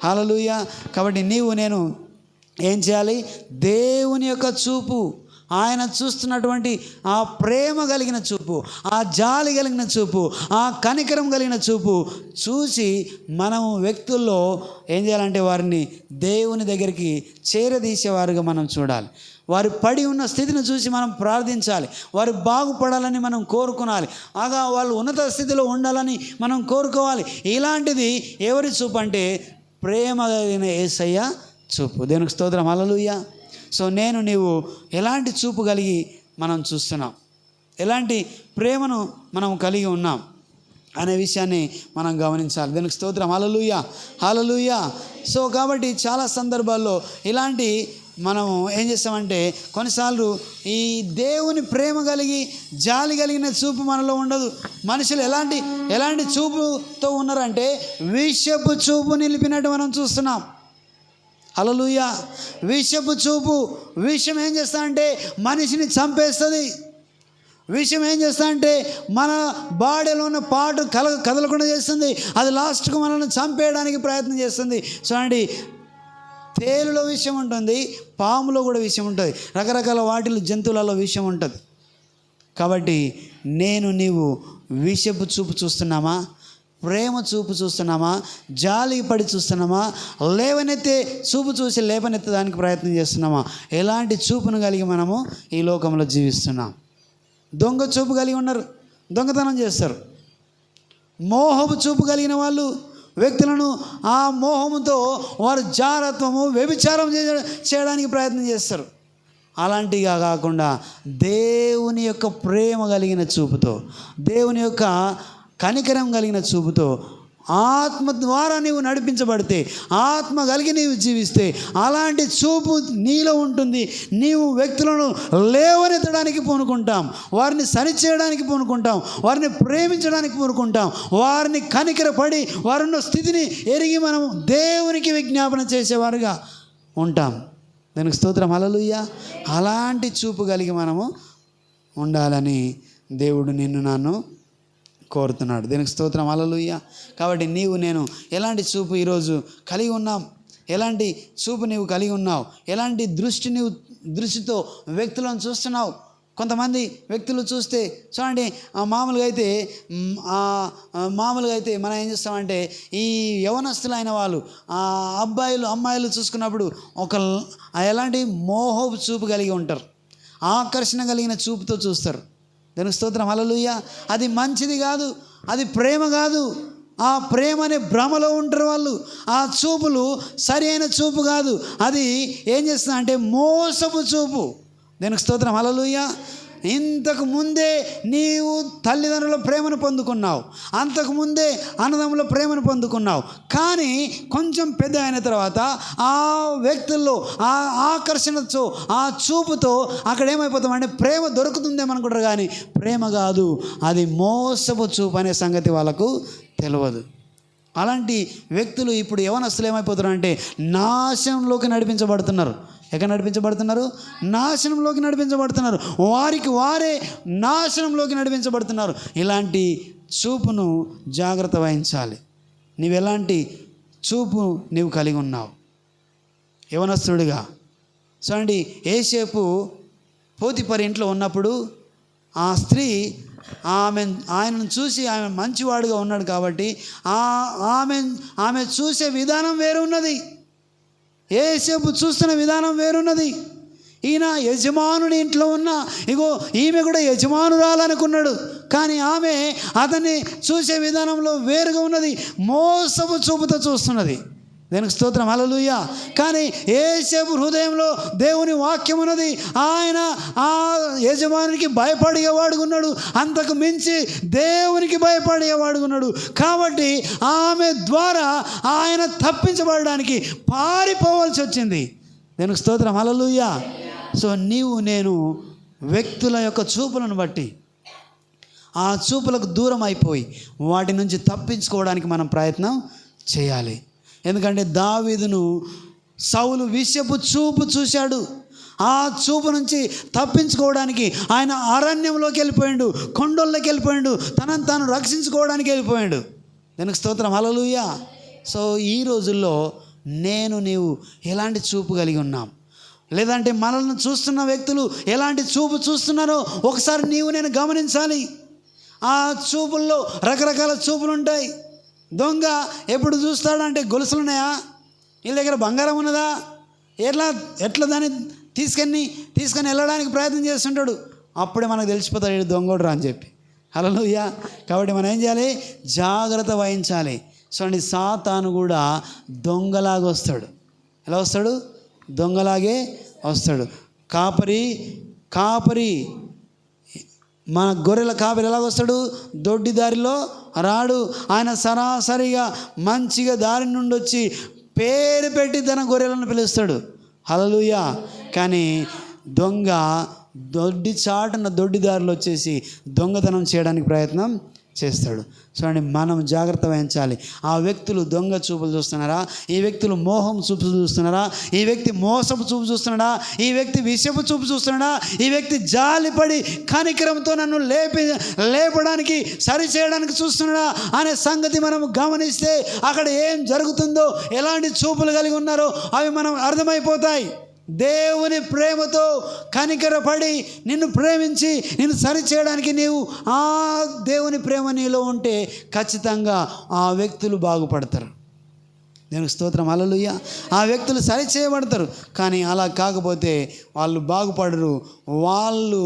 హల్లెలూయా. కాబట్టి నేను ఏం చేయాలి? దేవుని యొక్క చూపు, ఆయన చూస్తున్నటువంటి ఆ ప్రేమ కలిగిన చూపు, ఆ జాలి కలిగిన చూపు, ఆ కనికరం కలిగిన చూపు చూసి మనం వ్యక్తుల్లో ఏం చేయాలంటే వారిని దేవుని దగ్గరికి చేరదీసేవారుగా మనం చూడాలి. వారు పడి ఉన్న స్థితిని చూసి మనం ప్రార్థించాలి. వారు బాగుపడాలని మనం కోరుకోవాలి. ఆగా వాళ్ళు ఉన్నత స్థితిలో ఉండాలని మనం కోరుకోవాలి. ఇలాంటిది ఎవరి చూపు అంటే, ప్రేమ కలిగిన యేసయ్య చూపు. దేవునికి స్తోత్రం. హల్లెలూయా. సో నీవు ఎలాంటి చూపు కలిగి మనం చూస్తున్నాం, ఎలాంటి ప్రేమను మనం కలిగి ఉన్నాం అనే విషయాన్ని మనం గమనించాలి. దానికి స్తోత్రం. హల్లెలూయా. హల్లెలూయా. సో కాబట్టి చాలా సందర్భాల్లో ఇలాంటి మనం ఏం చేస్తామంటే, కొన్నిసార్లు ఈ దేవుని ప్రేమ కలిగి జాలి కలిగిన చూపు మనలో ఉండదు. మనుషులు ఎలాంటి చూపుతో ఉన్నారంటే, విషపు చూపు నిలిపినట్టు మనం చూస్తున్నాం. హల్లెలూయా. విషపు చూపు. విషం ఏం చేస్తా అంటే మనిషిని చంపేస్తుంది. విషం ఏం చేస్తా అంటే మన బాడీలో ఉన్న పాటు కదలకుండా చేస్తుంది. అది లాస్ట్కు మనల్ని చంపేయడానికి ప్రయత్నం చేస్తుంది. చూడండి, తేలులో విషం ఉంటుంది, పాములో కూడా విషం ఉంటుంది, రకరకాల వాటిలో జంతువులలో విషం ఉంటుంది. కాబట్టి నీవు విషపు చూపు చూస్తున్నామా? ప్రేమ చూపు చూస్తున్నామా, జాలి పడి చూస్తున్నామా, లేవనెత్తే చూపు చూసి లేవనెత్తడానికి ప్రయత్నం చేస్తున్నామా? ఎలాంటి చూపును కలిగి మనము ఈ లోకంలో జీవిస్తున్నాం? దొంగ చూపు కలిగి ఉన్నారు, దొంగతనం చేస్తారు. మోహపు చూపు కలిగిన వాళ్ళు వ్యక్తులను ఆ మోహముతో వారు జారత్వము, వ్యభిచారం చేయడానికి ప్రయత్నం చేస్తారు. అలాంటిగా కాకుండా దేవుని యొక్క ప్రేమ కలిగిన చూపుతో, దేవుని యొక్క కనికరం కలిగిన చూపుతో, ఆత్మ ద్వారా నీవు నడిపించబడితే, ఆత్మ కలిగి నీవు జీవిస్తే అలాంటి చూపు నీలో ఉంటుంది. నీవు వ్యక్తులను లేవనెత్తడానికి పూనుకుంటాం, వారిని సరిచేయడానికి పూనుకుంటాం, వారిని ప్రేమించడానికి పూనుకుంటాం, వారిని కనికరపడి వారున్న స్థితిని ఎరిగి మనం దేవునికి విజ్ఞాపన చేసేవారుగా ఉంటాం. దానికి స్తోత్రం, హల్లెలూయా. అలాంటి చూపు కలిగి మనము ఉండాలని దేవుడు నిన్ను నన్ను కోరుతున్నాడు. దీనికి స్తోత్రం, హల్లెలూయా. కాబట్టి నీవు నేను ఎలాంటి చూపు ఈరోజు కలిగి ఉన్నాం? ఎలాంటి చూపు నీవు కలిగి ఉన్నావు? ఎలాంటి దృష్టితో వ్యక్తులను చూస్తున్నావు? కొంతమంది వ్యక్తులు చూస్తే చూడండి, మామూలుగా అయితే మనం ఏం చేస్తామంటే, ఈ యవనస్తులైన వాళ్ళు అబ్బాయిలు అమ్మాయిలు చూసుకున్నప్పుడు ఎలాంటి మోహపు చూపు కలిగి ఉంటారు, ఆకర్షణ కలిగిన చూపుతో చూస్తారు. దానికి స్తోత్రం, హల్లెలూయా. అది మంచిది కాదు, అది ప్రేమ కాదు. ఆ ప్రేమ అనే భ్రమలో ఉంటారు వాళ్ళు. ఆ చూపులు సరి అయిన చూపు కాదు. అది ఏం చేస్తుంది అంటే మోసపు చూపు. దానికి స్తోత్రం, హల్లెలూయా. ఇంతకు ముందే నీవు తల్లిదండ్రుల ప్రేమను పొందుకున్నావు, అంతకుముందే అన్నదమ్ముల ప్రేమను పొందుకున్నావు. కానీ కొంచెం పెద్ద అయిన తర్వాత ఆ వ్యక్తుల్లో ఆ ఆకర్షణతో, ఆ చూపుతో అక్కడ ఏమైపోతామంటే ప్రేమ దొరుకుతుందేమనుకుంటారు, కానీ ప్రేమ కాదు, అది మోసపు చూపు అనే సంగతి వాళ్ళకు తెలియదు. అలాంటి వ్యక్తులు ఇప్పుడు యవనస్తులు ఏమైపోతున్నారు అంటే నాశనంలోకి నడిపించబడుతున్నారు. ఎక్కడ నడిపించబడుతున్నారు? నాశనంలోకి నడిపించబడుతున్నారు. వారికి వారే నాశనంలోకి నడిపించబడుతున్నారు. ఇలాంటి చూపును జాగ్రత్త వహించాలి. నీవు ఎలాంటి చూపు నీవు కలిగి ఉన్నావు యవనస్తుడిగా? చూడండి, యోసేపు పోతిఫర్ ఇంట్లో ఉన్నప్పుడు ఆ స్త్రీ ఆయనను చూసి, ఆమె మంచివాడుగా ఉన్నాడు కాబట్టి ఆమె చూసే విధానం వేరు ఉన్నది, యోసేపు చూస్తున్న విధానం వేరున్నది. ఈయన యజమానుని ఇంట్లో ఉన్న ఇగో ఈమె కూడా యజమానురాలనుకున్నాడు, కానీ ఆమె అతన్ని చూసే విధానంలో వేరుగా ఉన్నది, మోసపు చూపుతో చూస్తున్నది. దానికి స్తోత్రం, హల్లెలూయా. కానీ యోసేపు హృదయంలో దేవుని వాక్యం ఉన్నది. ఆయన ఆ యజమానికి భయపడేవాడుకున్నాడు, అంతకు మించి దేవునికి భయపడేవాడుకున్నాడు. కాబట్టి ఆమె ద్వారా ఆయన తప్పించబడడానికి పారిపోవాల్సి వచ్చింది. దానికి స్తోత్రం, హల్లెలూయా. సో నీవు నేను వ్యక్తుల యొక్క చూపులను బట్టి ఆ చూపులకు దూరం అయిపోయి వాటి నుంచి తప్పించుకోవడానికి మనం ప్రయత్నం చేయాలి. ఎందుకంటే దావీదును సౌలు విషపు చూపు చూశాడు. ఆ చూపు నుంచి తప్పించుకోవడానికి ఆయన అరణ్యంలోకి వెళ్ళిపోయాడు, కొండల్లోకి వెళ్ళిపోయాడు, తనను తాను రక్షించుకోవడానికి వెళ్ళిపోయాడు. దానికి స్తోత్రం, హల్లెలూయా. సో ఈ రోజుల్లో నీవు ఎలాంటి చూపు కలిగి ఉన్నాం, లేదంటే మనల్ని చూస్తున్న వ్యక్తులు ఎలాంటి చూపు చూస్తున్నారో ఒకసారి నీవు నేను గమనించాలి. ఆ చూపుల్లో రకరకాల చూపులు ఉంటాయి. దొంగ ఎప్పుడు చూస్తాడంటే గొలుసులు ఉన్నాయా, వీళ్ళ దగ్గర బంగారం ఉన్నదా, ఎట్లా దాన్ని తీసుకొని వెళ్ళడానికి ప్రయత్నం చేస్తుంటాడు. అప్పుడే మనకు తెలిసిపోతాడు వీడు దొంగోడు అని చెప్పి. హల్లెలూయా. కాబట్టి మనం ఏం చేయాలి? జాగ్రత్త వహించాలి. చూడండి, సాతాను కూడా దొంగలాగా వస్తాడు. ఎలా వస్తాడు? దొంగలాగే వస్తాడు. కాపరి మన గొర్రెల కాపరి ఎలాగ వస్తాడు? దొడ్డి దారిలో రాడు. ఆయన సరాసరిగా మంచిగా దారి నుండి వచ్చి పేరు పెట్టి తన గొర్రెలను పిలుస్తాడు. హల్లెలూయా. కానీ దొంగ దొడ్డి దారిలో వచ్చేసి దొంగతనం చేయడానికి ప్రయత్నం చేస్తాడు. చూడండి, మనం జాగ్రత్త వహించాలి. ఆ వ్యక్తులు దొంగ చూపులు చూస్తున్నారా? ఈ వ్యక్తులు మోహం చూపు చూస్తున్నారా? ఈ వ్యక్తి మోసపు చూపు చూస్తున్నాడా? ఈ వ్యక్తి విషపు చూపు చూస్తున్నాడా? ఈ వ్యక్తి జాలిపడి కనికరంతో నన్ను లేపడానికి సరిచేయడానికి చూస్తున్నాడా అనే సంగతి మనం గమనిస్తే అక్కడ ఏం జరుగుతుందో, ఎలాంటి చూపులు కలిగి ఉన్నారో అవి మనం అర్థమైపోతాయి. దేవుని ప్రేమతో కనికరపడి నిన్ను ప్రేమించి నిన్ను సరిచేయడానికి నీవు ఆ దేవుని ప్రేమ నీలో ఉంటే ఖచ్చితంగా ఆ వ్యక్తులు బాగుపడతారు. దేవునికి స్తోత్రం, హల్లెలూయా. ఆ వ్యక్తులు సరిచేయబడతారు. కానీ అలా కాకపోతే వాళ్ళు బాగుపడరు, వాళ్ళు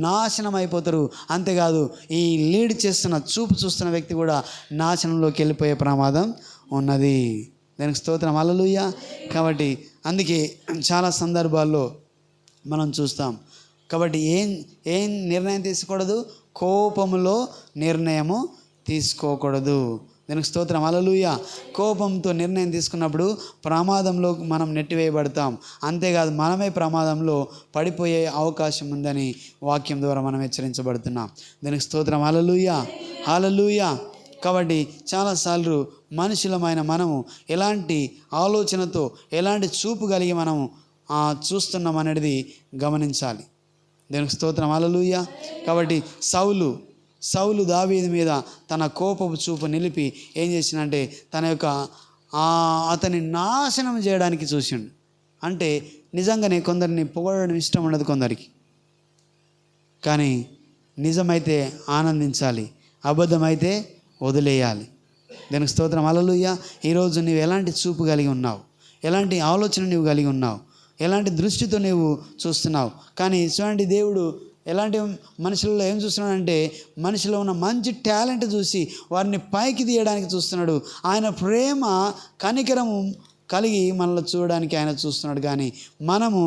నాశనం అయిపోతారు. అంతేకాదు ఈ లీడ్ చేస్తున్న చూస్తున్న వ్యక్తి కూడా నాశనంలోకి వెళ్ళిపోయే ప్రమాదం ఉన్నది. దానికి స్తోత్రం, హల్లెలూయా. కాబట్టి అందుకే చాలా సందర్భాల్లో మనం చూస్తాం. కాబట్టి ఏం నిర్ణయం తీసుకోకూడదు, కోపములో నిర్ణయము తీసుకోకూడదు. దానికి స్తోత్రం, హల్లెలూయా. కోపంతో నిర్ణయం తీసుకున్నప్పుడు ప్రమాదంలో మనం నెట్టివేయబడతాం. అంతేకాదు మనమే ప్రమాదంలో పడిపోయే అవకాశం ఉందని వాక్యం ద్వారా మనం హెచ్చరించబడుతున్నాం. దానికి స్తోత్రం, హల్లెలూయా, హల్లెలూయా. కాబట్టి చాలాసార్లు మనుషులమైన మనము ఎలాంటి ఆలోచనతో ఎలాంటి చూపు కలిగి మనము చూస్తున్నాం అనేది గమనించాలి. దానికి స్తోత్రం, హల్లెలూయా. కాబట్టి సౌలు దావీదు మీద తన కోపపు చూపు నిలిపి ఏం చేసిందంటే తన యొక్క అతని నాశనం చేయడానికి చూసిండు. అంటే నిజంగానే కొందరిని పొగడడం ఇష్టం ఉండదు కొందరికి. కానీ నిజమైతే ఆనందించాలి, అబద్ధమైతే వదిలేయాలి. దానికి స్తోత్రం, హల్లెలూయా. ఈరోజు నువ్వు ఎలాంటి చూపు కలిగి ఉన్నావు, ఎలాంటి ఆలోచన నువ్వు కలిగి ఉన్నావు, ఎలాంటి దృష్టితో నువ్వు చూస్తున్నావు. కానీ చూడండి, దేవుడు ఎలాంటి మనుషులలో ఏం చూస్తున్నాడంటే మనిషిలో ఉన్న మంచి టాలెంట్ చూసి వారిని పైకి తీయడానికి చూస్తున్నాడు. ఆయన ప్రేమ కనికరము కలిగి మనల్ని చూడడానికి ఆయన చూస్తున్నాడు. కానీ మనము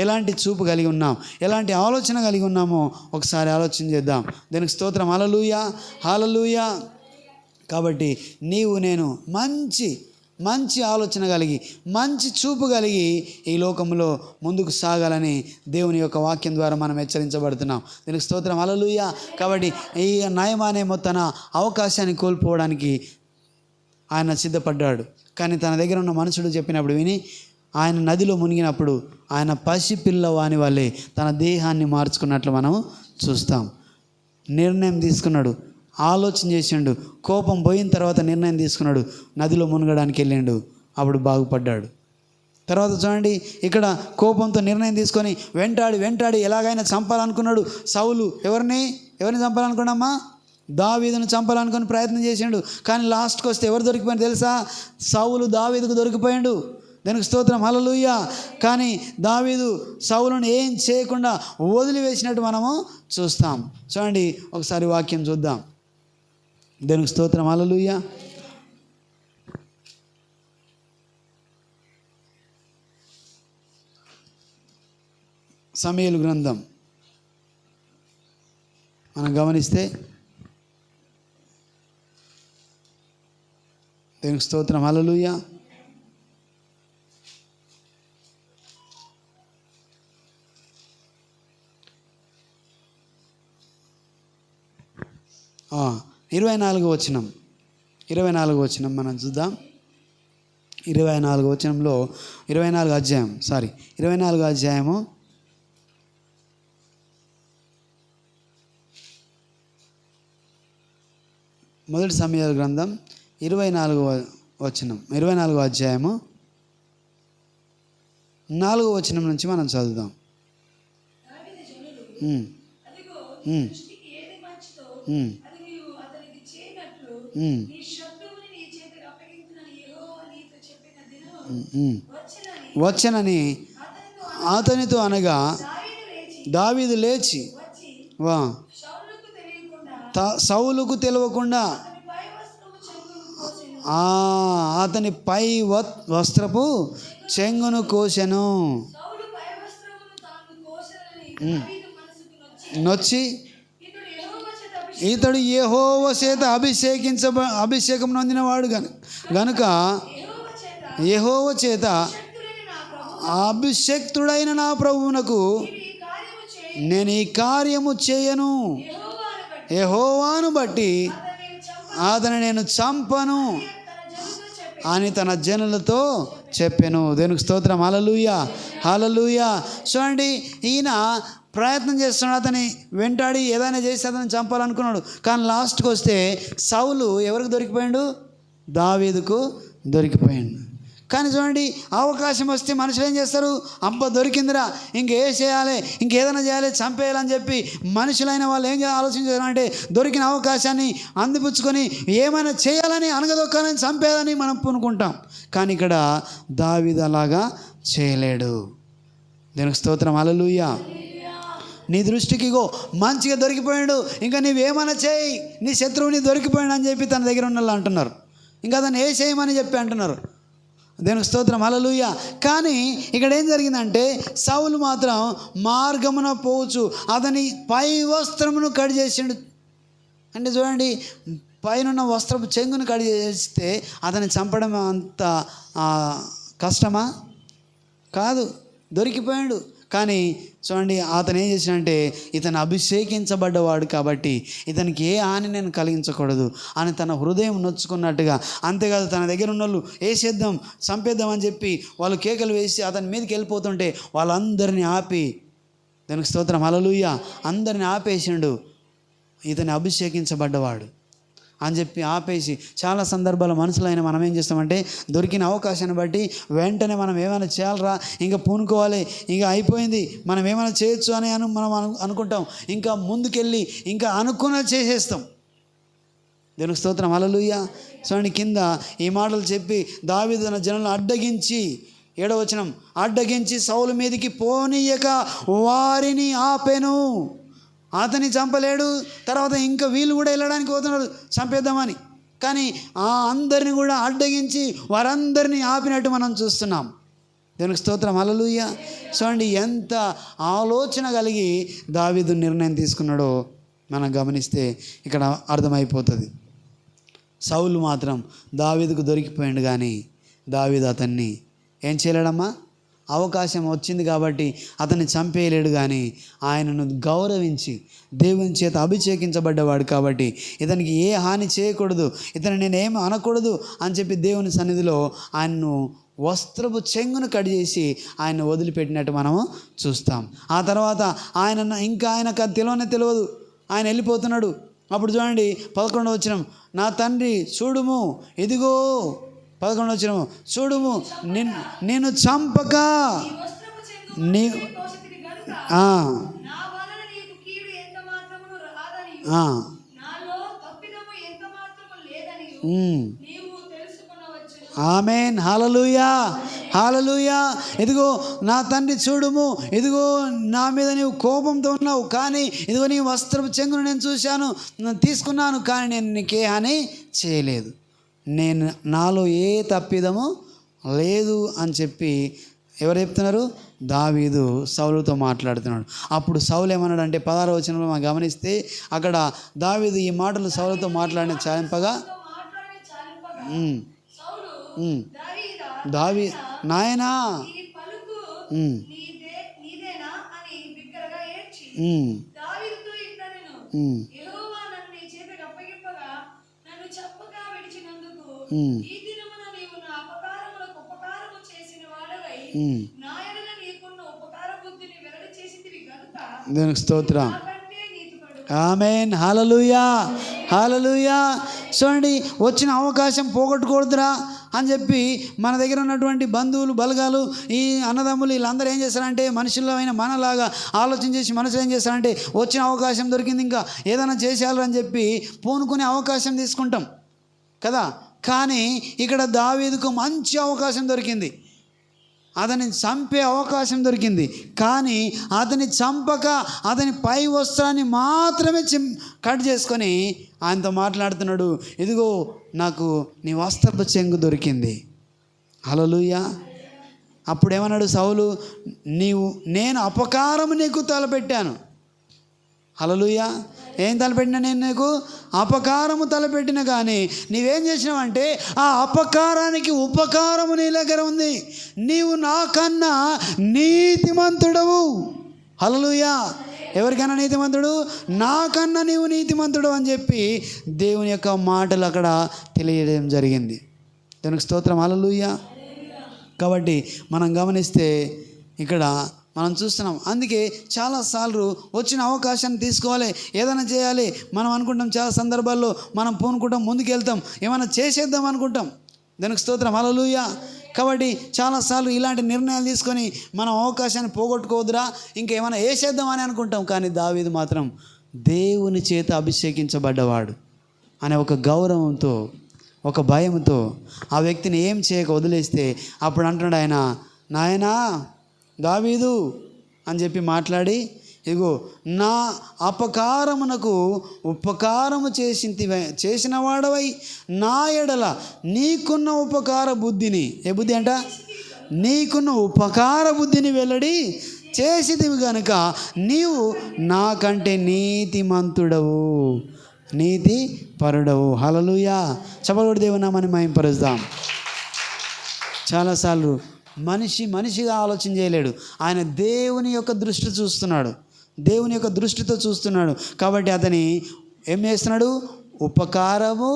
ఎలాంటి చూపు కలిగి ఉన్నాం, ఎలాంటి ఆలోచన కలిగి ఉన్నామో ఒకసారి ఆలోచన చేద్దాం. దానికి స్తోత్రం, హల్లెలూయా, హల్లెలూయా. కాబట్టి నీవు నేను మంచి ఆలోచన కలిగి మంచి చూపు కలిగి ఈ లోకంలో ముందుకు సాగాలని దేవుని యొక్క వాక్యం ద్వారా మనం హెచ్చరించబడుతున్నాం. దీనికి స్తోత్రం, హల్లెలూయా. కాబట్టి ఈ నయమానే తన అవకాశాన్ని కోల్పోవడానికి ఆయన సిద్ధపడ్డాడు. కానీ తన దగ్గర ఉన్న మనుషుడు చెప్పినప్పుడు విని ఆయన నదిలో మునిగినప్పుడు ఆయన పసిపిల్లవాని వల్లే తన దేహాన్ని మార్చుకున్నట్లు మనం చూస్తాం. నిర్ణయం తీసుకున్నాడు, ఆలోచన చేసిండు, కోపం పోయిన తర్వాత నిర్ణయం తీసుకున్నాడు, నదిలో మునగడానికి వెళ్ళిండు, అప్పుడు బాగుపడ్డాడు. తర్వాత చూడండి, ఇక్కడ కోపంతో నిర్ణయం తీసుకొని వెంటాడి ఎలాగైనా చంపాలనుకున్నాడు. సౌలు ఎవరిని చంపాలనుకున్నామా? దావీదును చంపాలనుకుని ప్రయత్నం చేసిండు. కానీ లాస్ట్కి వస్తే ఎవరు దొరికిపోయింది తెలుసా? సౌలు దావీదుకు దొరికిపోయాడు. దానికి స్తోత్రం, హల్లెలూయా. కానీ దావీదు సౌలును ఏం చేయకుండా వదిలివేసినట్టు మనము చూస్తాం. చూడండి, ఒకసారి వాక్యం చూద్దాం. దానికి స్తోత్రం, హల్లెలూయా. సమూయేలు గ్రంథం మనం గమనిస్తే దేవునికి స్తోత్రం, హల్లెలూయా. ఆ 24వ వచనం మనం చూద్దాం. 24వ వచనంలో 24వ అధ్యాయము మొదటి సమూయేలు గ్రంథం 24వ అధ్యాయము 4వ వచనం నుంచి మనం చదువుదాం. వచ్చనని అతనితో అనగా దావీదు లేచి సౌలుకు తెలియకుండా అతని పై వస్త్రపు చెంగును కోసెను. నొచ్చి ఇతడు యెహోవా చేత అభిషేకం నొందినవాడు గనుక యెహోవా చేత అభిషేక్తుడైన నా ప్రభువునకు నేను ఈ కార్యము చేయను, యెహోవాను బట్టి అతను నేను చంపను అని తన జనులతో చెప్పాను. దేవునికి స్తోత్రం, హల్లెలూయా, హల్లెలూయా. చూడండి, ఈయన ప్రయత్నం చేస్తున్నాడు, అతని వెంటాడి ఏదైనా చేసి అతను చంపాలనుకున్నాడు. కానీ లాస్ట్కి వస్తే సౌలు ఎవరికి దొరికిపోయాడు? దావీదుకు దొరికిపోయాడు. కానీ చూడండి, అవకాశం వస్తే మనుషులు ఏం చేస్తారు? అబ్బా దొరికిందిరా, ఇంకే చేయాలి, ఇంకేదైనా చేయాలి, చంపేయాలని చెప్పి మనుషులైన వాళ్ళు ఏం ఆలోచించారంటే దొరికిన అవకాశాన్ని అందిపుచ్చుకొని ఏమైనా చేయాలని, అనగదొక్కాలని, చంపేయాలని మనం పూనుకుంటాం. కానీ ఇక్కడ దావీదు అలాగా చేయలేడు. దేవునికి స్తోత్రం, హల్లెలూయా. నీ దృష్టికి ఇగో మంచిగా దొరికిపోయాడు, ఇంకా నీవేమైనా చేయి, నీ శత్రువుని దొరికిపోయాడు అని చెప్పి తన దగ్గర ఉన్న వాళ్ళు అంటున్నారు. ఇంకా అతను ఏ చేయమని చెప్పి అంటున్నారు. దేవునికి స్తోత్రం, హల్లెలూయా. కానీ ఇక్కడ ఏం జరిగిందంటే సౌలు మాత్రం మార్గమున పోవచ్చు అతని పై వస్త్రమును కట్ చేసిండు. అంటే చూడండి, పైన వస్త్రపు చెంగును కట్ చేస్తే అతన్ని చంపడం అంత కష్టమా? కాదు, దొరికిపోయాడు. కానీ చూడండి, అతను ఏం చేసినంటే ఇతను అభిషేకించబడ్డవాడు కాబట్టి ఇతనికి ఏ హాని నేను కలిగించకూడదు అని తన హృదయం నొచ్చుకున్నట్టుగా, అంతేకాదు తన దగ్గర ఉన్న వాళ్ళు వేసేద్దాం, చంపేద్దాం అని చెప్పి వాళ్ళు కేకలు వేసి అతని మీదకి వెళ్ళిపోతుంటే వాళ్ళందరినీ ఆపి, దానికి స్తోత్రం, హల్లెలూయా, అందరిని ఆపేసిండు. ఇతను అభిషేకించబడ్డవాడు అని చెప్పి ఆపేసి, చాలా సందర్భాల మనసులైన మనం ఏం చేస్తామంటే దొరికిన అవకాశాన్ని బట్టి వెంటనే మనం ఏమైనా చేయాలరా, ఇంకా పూనుకోవాలి, ఇంకా అయిపోయింది, మనం ఏమైనా చేయొచ్చు అని మనం అనుకుంటాం. ఇంకా ముందుకెళ్ళి ఇంకా అనుకున్నది చేసేస్తాం. దేవునికి స్తోత్రం, హల్లెలూయా. చూడండి, కింద ఈ మాటలు చెప్పి దావీదు తన జనులను అడ్డగించి, 7వ వచనం, అడ్డగించి సౌలు మీదకి పోనీయక వారిని ఆపెను. అతన్ని చంపలేడు, తర్వాత ఇంకా వీళ్ళు కూడా వెళ్ళడానికి పోతున్నారు చంపేద్దామని. కానీ అందరిని కూడా అడ్డగించి వారందరినీ ఆపినట్టు మనం చూస్తున్నాం. దేవునికి స్తోత్రం, హల్లెలూయా. చూడండి, ఎంత ఆలోచన కలిగి దావీదు నిర్ణయం తీసుకున్నాడో మనం గమనిస్తే ఇక్కడ అర్థమైపోతుంది. సౌలు మాత్రం దావీదుకు దొరికిపోయాడు, కానీ దావీదు అతన్ని ఏం చేయలేడమ్మా? అవకాశం వచ్చింది కాబట్టి అతన్ని చంపేయలేడు, కానీ ఆయనను గౌరవించి దేవుని చేత అభిషేకించబడ్డవాడు కాబట్టి ఇతనికి ఏ హాని చేయకూడదు, ఇతను నేనేమి అనకూడదు అని చెప్పి దేవుని సన్నిధిలో ఆయన్ను వస్త్రపు చెంగును కట్ చేసి ఆయన వదిలిపెట్టినట్టు మనము చూస్తాం. ఆ తర్వాత ఆయనకు తెలియదు, ఆయన వెళ్ళిపోతున్నాడు. అప్పుడు చూడండి, 11వ వచనం, నా తండ్రి చూడుము, ఇదిగో 11వ వచనం, చూడుము నేను చంపక నీ ఆమేన్, హల్లెలూయా, హల్లెలూయా. ఇదిగో నా తండ్రి చూడుము, ఇదిగో నా మీద నీవు కోపంతో ఉన్నావు, కానీ ఇదిగో నీ వస్త్రపు చెంగును నేను చూశాను, తీసుకున్నాను, కానీ నేను నీకే హాని చేయలేదు, నాలో ఏ తప్పిదము లేదు అని చెప్పి ఎవరు చెప్తున్నారు? దావీదు సౌలుతో మాట్లాడుతున్నాడు. అప్పుడు సౌలు ఏమన్నాడు అంటే 16వ వచనంలో మనం గమనిస్తే అక్కడ దావీదు ఈ మాటలు సౌలుతో మాట్లాడిన చాలింపగా, నాయనా దేవునికి స్తోత్రం, ఆమేన్, హల్లెలూయా, హల్లెలూయా. చూడండి, వచ్చిన అవకాశం పోగొట్టుకూడదురా అని చెప్పి మన దగ్గర ఉన్నటువంటి బంధువులు, బలగాలు, ఈ అన్నదమ్ములు వీళ్ళందరూ ఏం చేస్తారంటే మనుషుల్లో అయిన మనలాగా ఆలోచన చేసి మనుషులు ఏం చేస్తారంటే వచ్చిన అవకాశం దొరికింది, ఇంకా ఏదైనా చేసేయాలని చెప్పి పూనుకునే అవకాశం తీసుకుంటాం కదా. కానీ ఇక్కడ దావీదుకు మంచి అవకాశం దొరికింది, అతన్ని చంపే అవకాశం దొరికింది. కానీ అతని చంపక అతని పై వస్త్రాన్ని మాత్రమే కట్ చేసుకొని ఆయనతో మాట్లాడుతున్నాడు, ఇదిగో నాకు నీ వస్త్రపు చెంగు దొరికింది, హల్లెలూయా. అప్పుడు ఏమన్నాడు సౌలు, నేను అపకారము నీకు తలపెట్టాను, హల్లెలూయా. ఏం తలపెట్టినా? నేను నీకు అపకారము తలపెట్టిన, కానీ నీవేం చేసినావంటే ఆ అపకారానికి ఉపకారము నీ దగ్గర ఉంది, నీవు నాకన్నా నీతిమంతుడవు, హల్లెలూయా. ఎవరికైనా నీతిమంతుడు? నాకన్నా నీవు నీతిమంతుడు అని చెప్పి దేవుని యొక్క మాటలు అక్కడ తెలియడం జరిగింది. దానికి స్తోత్రం, హల్లెలూయా. కాబట్టి మనం గమనిస్తే ఇక్కడ మనం చూస్తున్నాం. అందుకే చాలాసార్లు వచ్చిన అవకాశాన్ని తీసుకోవాలి, ఏదైనా చేయాలి మనం అనుకుంటాం. చాలా సందర్భాల్లో మనం పూనుకుంటాం, ముందుకు వెళ్తాం, ఏమైనా చేసేద్దాం అనుకుంటాం. దానికి స్తోత్రం, హల్లెలూయా. కాబట్టి చాలాసార్లు ఇలాంటి నిర్ణయాలు తీసుకొని మనం అవకాశాన్ని పోగొట్టుకోవద్దురా, ఇంకేమైనా వేసేద్దామని అనుకుంటాం. కానీ దావీదు మాత్రం దేవుని చేత అభిషేకించబడ్డవాడు అనే ఒక గౌరవంతో, ఒక భయంతో ఆ వ్యక్తిని ఏం చేయక వదిలేస్తే అప్పుడు అంటున్నాడు ఆయన, నాయనా దావీదు అని చెప్పి మాట్లాడి, ఇగో నా అపకారమునకు ఉపకారము చేసిన వాడవై నా ఎడల నీకున్న ఉపకార బుద్ధిని, ఏ బుద్ధి అంట, నీకున్న ఉపకార బుద్ధిని వెల్లడి చేసిదివి గనుక నీవు నాకంటే నీతిమంతుడవు, నీతి పరుడవు. హల్లెలూయా. చప్పట్లు దేవుని నామాన్ని మహింపరుద్దాం. చాలాసార్లు మనిషిగా ఆలోచన చేయలేడు, ఆయన దేవుని యొక్క దృష్టి చూస్తున్నాడు, దేవుని యొక్క దృష్టితో చూస్తున్నాడు. కాబట్టి అతని ఏం చేస్తున్నాడు, ఉపకారము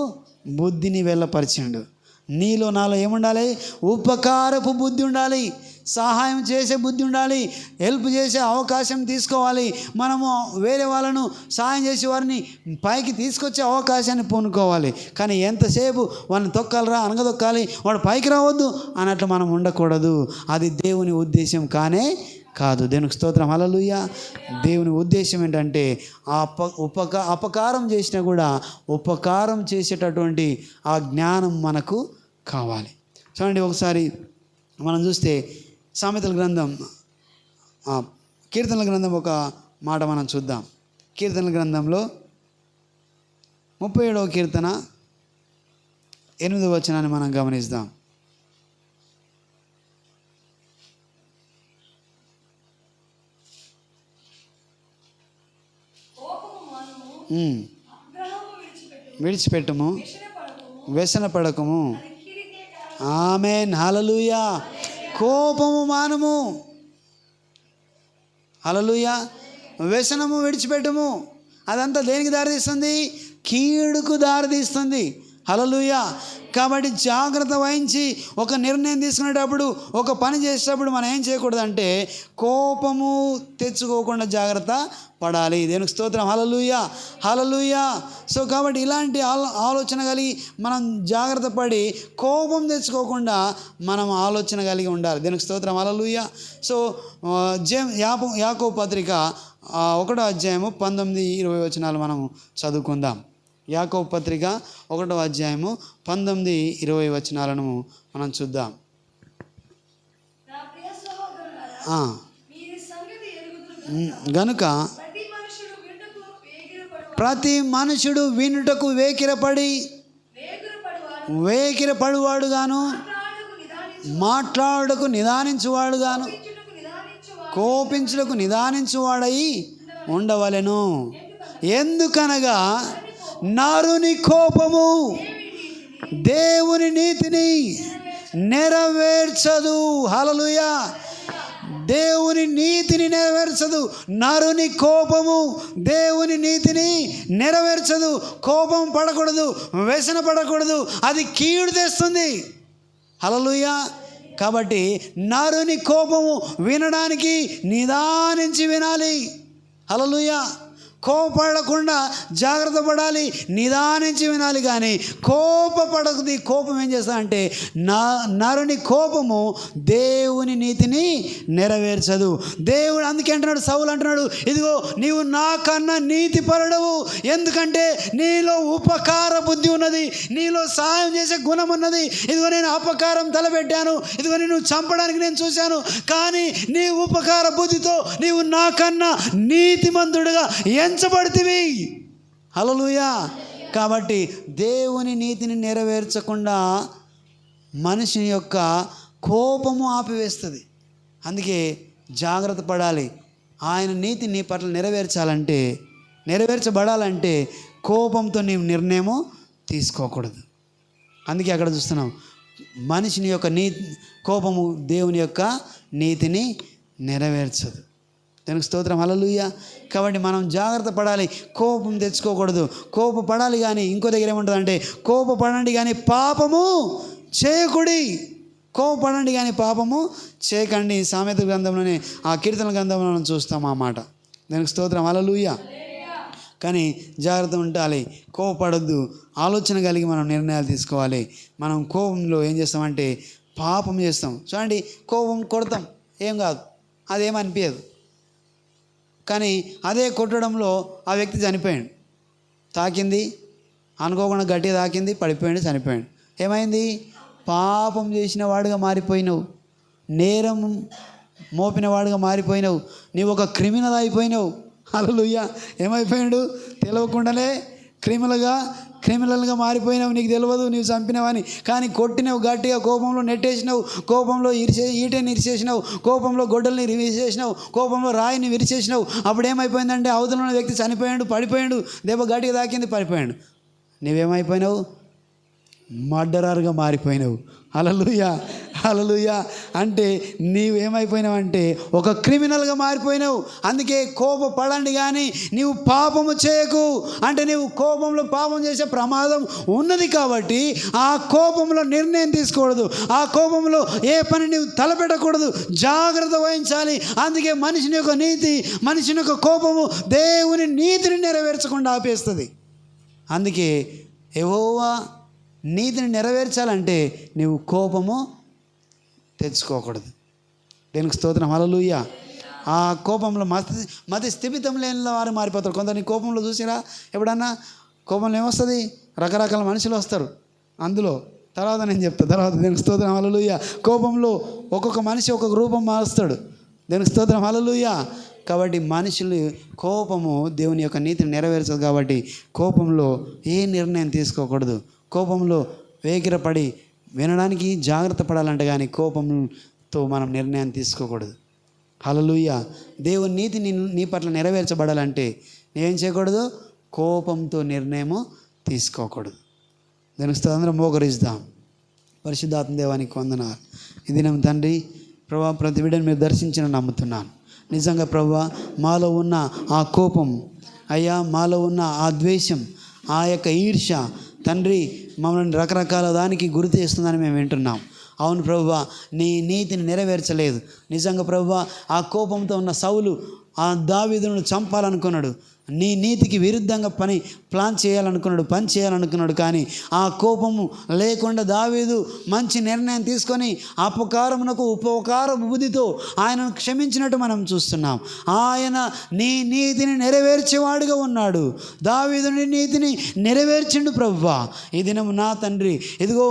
బుద్ధిని వెళ్ళపరిచిండు. నీలో నాలో ఏముండాలి, ఉపకారపు బుద్ధి ఉండాలి, సహాయం చేసే బుద్ధి ఉండాలి, హెల్ప్ చేసే అవకాశం తీసుకోవాలి. మనము వేరే వాళ్ళను సహాయం చేసే వారిని పైకి తీసుకొచ్చే అవకాశాన్ని పూనుకోవాలి. కానీ ఎంతసేపు వాడిని తొక్కాలరా, అనగదొక్కాలి, వాడు పైకి రావద్దు అన్నట్లు మనం ఉండకూడదు. అది దేవుని ఉద్దేశం కానే కాదు. దేవునికి స్తోత్రం. హల్లెలూయా. దేవుని ఉద్దేశం ఏంటంటే అపకారం చేసినా కూడా ఉపకారం చేసేటటువంటి ఆ జ్ఞానం మనకు కావాలి. చూడండి, ఒకసారి మనం చూస్తే సామెతల గ్రంథం, కీర్తనల గ్రంథం ఒక మాట మనం చూద్దాం. కీర్తనల గ్రంథంలో 37వ కీర్తన 8వ వచనాన్ని మనం గమనిద్దాం. విడిచిపెట్టుము, వ్యసన పడకము. ఆమేన్. హల్లెలూయా. కోపము మానుము. హల్లెలూయా. వ్యసనము విడిచిపెట్టుము. అదంతా దేనికి దారితీస్తుంది, కీడుకు దారితీస్తుంది. హల్లెలూయా. కాబట్టి జాగ్రత్త వహించి ఒక నిర్ణయం తీసుకునేటప్పుడు, ఒక పని చేసేటప్పుడు మనం ఏం చేయకూడదంటే కోపము తెచ్చుకోకుండా జాగ్రత్త పడాలి. దేవునికి స్తోత్రం. హల్లెలూయా. హల్లెలూయా. సో కాబట్టి ఇలాంటి ఆలోచన కలిగి మనం జాగ్రత్త పడి కోపం తెచ్చుకోకుండా మనం ఆలోచన కలిగి ఉండాలి. దేవునికి స్తోత్రం. హల్లెలూయా. సో యాకోబు పత్రిక 1వ అధ్యాయము 19-20 వచనాలు మనం చదువుకుందాం. యాకోబు పత్రిక 1వ అధ్యాయము 19-20 వచనాలను మనం చూద్దాం. గనుక ప్రతి మనుషుడు వినుటకు వేగిరపడువాడుగాను, మాట్లాడుటకు నిదానించువాడుగాను, కోపించుటకు నిదానించువాడై ఉండవలెను. ఎందుకనగా నరుని కోపము దేవుని నీతిని నెరవేర్చదు. హల్లెలూయా. దేవుని నీతిని నెరవేర్చదు. నరుని కోపము దేవుని నీతిని నెరవేర్చదు. కోపం పడకూడదు, వ్యసన పడకూడదు, అది కీడు తెస్తుంది. హల్లెలూయా. కాబట్టి నరుని కోపము వినడానికి నిదానించి వినాలి. హల్లెలూయా. కోపపడకుండా జాగ్రత్త పడాలి, నిదానించి వినాలి. కానీ కోపపడకుది. కోపం ఏం చేస్తా అంటే నరుని కోపము దేవుని నీతిని నెరవేర్చదు. దేవుడు అందుకే అంటున్నాడు, సౌలు అంటున్నాడు, ఇదిగో నీవు నాకన్నా నీతి పరుడవు, ఎందుకంటే నీలో ఉపకార బుద్ధి ఉన్నది, నీలో సహాయం చేసే గుణం ఉన్నది. ఇదిగో నేను అపకారం తలపెట్టాను, ఇదిగో నేను చంపడానికి నేను చూశాను, కానీ నీ ఉపకార బుద్ధితో నీవు నాకన్నా నీతిమంతుడుగా ఎంచబడితివి. హల్లెలూయా. కాబట్టి దేవుని నీతిని నెరవేర్చకుండా మనిషి యొక్క కోపము ఆపివేస్తుంది. అందుకే జాగ్రత్త పడాలి. ఆయన నీతి నీ పట్ల నెరవేర్చబడాలంటే కోపంతో నీవు నిర్ణయము తీసుకోకూడదు. అందుకే అక్కడ చూస్తున్నాం, మనిషిని యొక్క కోపము దేవుని యొక్క నీతిని నెరవేర్చదు. దానికి స్తోత్రం. హల్లెలూయా. కాబట్టి మనం జాగ్రత్త పడాలి, కోపం తెచ్చుకోకూడదు. కోపపడాలి, కానీ ఇంకో దగ్గర ఏముంటుందంటే కోపపడండి కానీ పాపము చేయకుడి. కోపపడండి కానీ పాపము చేయకండి. సామెత గ్రంథంలోనే, ఆ కీర్తన గ్రంథంలో మనం చూస్తాం ఆ మాట. దానికి స్తోత్రం. హల్లెలూయా. కానీ జాగ్రత్త ఉండాలి, కోపపడద్దు, ఆలోచన కలిగి మనం నిర్ణయాలు తీసుకోవాలి. మనం కోపంలో ఏం చేస్తామంటే పాపం చేస్తాం. చూడండి, కోపం కొడతాం, ఏం కాదు, అదేమనిపించదు. కానీ అదే కొట్టడంలో ఆ వ్యక్తి చనిపోయాడు. తాకింది, అనుకోకుండా గట్టిగా తాకింది, పడిపోయాడు, చనిపోయాడు. ఏమైంది? పాపం చేసిన వాడుగా మారిపోయినావు, నేరం మోపిన వాడుగా మారిపోయినావు, నీవు ఒక క్రిమినల్ అయిపోయినావు. హల్లెలూయా. ఏమైపోయాడు? తెలియకుండానే క్రిమినల్గా మారిపోయినావు. నీకు తెలియదు నీవు చంపినావని, కానీ కొట్టినావు గట్టిగా, కోపంలో నెట్టేసినావు, కోపంలో ఈటని ఇరిచేసినావు, కోపంలో గొడ్డల్ని విరిచేసినావు, కోపంలో రాయిని విరిచేసినావు. అప్పుడు ఏమైపోయిందంటే అవతల ఉన్న వ్యక్తి చనిపోయాడు, పడిపోయాడు, దెబ్బ గట్టిగా తాకింది, పడిపోయాడు. నీవేమైపోయినావు? మర్డరర్గా మారిపోయినావు. హల్లెలూయా, హల్లెలూయా. అంటే నీవేమైపోయినావు అంటే ఒక క్రిమినల్గా మారిపోయినావు. అందుకే కోపపడండి కానీ నీవు పాపము చేయకు. అంటే నీవు కోపంలో పాపం చేసే ప్రమాదం ఉన్నది కాబట్టి ఆ కోపంలో నిర్ణయం తీసుకోకూడదు, ఆ కోపంలో ఏ పని నీవు తలపెట్టకూడదు, జాగ్రత్త వహించాలి. అందుకే మనిషిని యొక్క నీతి, మనిషిని యొక్క కోపము దేవుని నీతిని నెరవేర్చకుండా ఆపేస్తుంది. అందుకే యెహోవా నీతిని నెరవేర్చాలంటే నీవు కోపము తెచ్చుకోకూడదు. దేనికి స్తోత్రం. హల్లెలూయా. ఆ కోపంలో మతి స్థిమితం లేని వారు మారిపోతారు. కొందరిని కోపంలో చూసిరా ఎప్పుడన్నా? కోపంలో ఏమొస్తుంది? రకరకాల మనుషులు వస్తారు. అందులో తర్వాత నేను చెప్తాను, తర్వాత. దేనికి స్తోత్రం. హల్లెలూయా. కోపంలో ఒక్కొక్క మనిషి ఒక్కొక్క రూపం మారుస్తాడు. దేనికి స్తోత్రం. హల్లెలూయా. కాబట్టి మనుషులు కోపము దేవుని యొక్క నీతిని నెరవేర్చదు. కాబట్టి కోపంలో ఏ నిర్ణయం తీసుకోకూడదు. కోపంలో వేగిరపడి వినడానికి జాగ్రత్త పడాలంటే కానీ కోపంతో మనం నిర్ణయం తీసుకోకూడదు. హల్లెలూయా. దేవుని నీతి నీ పట్ల నెరవేర్చబడాలంటే నేనేం చేయకూడదు? కోపంతో నిర్ణయము తీసుకోకూడదు. దానికి అందరం మోకరిద్దాం. పరిశుద్ధాత్మ దేవానికి వందనాలు. ఈ దినం తండ్రి ప్రభువా, ప్రతి బిడ్డను మీరు దర్శించిన నమ్ముతున్నాను. నిజంగా ప్రభువా, మాలో ఉన్న ఆ కోపం అయ్యా, మాలో ఉన్న ఆ ద్వేషం, ఆ యొక్క ఈర్ష్య తండ్రి మమ్మల్ని రకరకాల దానికి గురి చేస్తుందని మేము వింటున్నాం. అవును ప్రభువా, నీ నీతిని నెరవేర్చలేదు. నిజంగా ప్రభువా, ఆ కోపంతో ఉన్న సౌలు ఆ దావీదును చంపాలనుకున్నాడు, నీ నీతికి విరుద్ధంగా ప్లాన్ చేయాలనుకున్నాడు, పని చేయాలనుకున్నాడు. కానీ ఆ కోపము లేకుండా దావీదు మంచి నిర్ణయం తీసుకొని అపకారమునకు ఉపకార బుద్ధితో ఆయనను క్షమించినట్టు మనం చూస్తున్నాం. ఆయన నీ నీతిని నెరవేర్చేవాడుగా ఉన్నాడు. దావీదుని నీతిని నెరవేర్చిండు ప్రభువా. ఈ దినం నా తండ్రి, ఇదిగో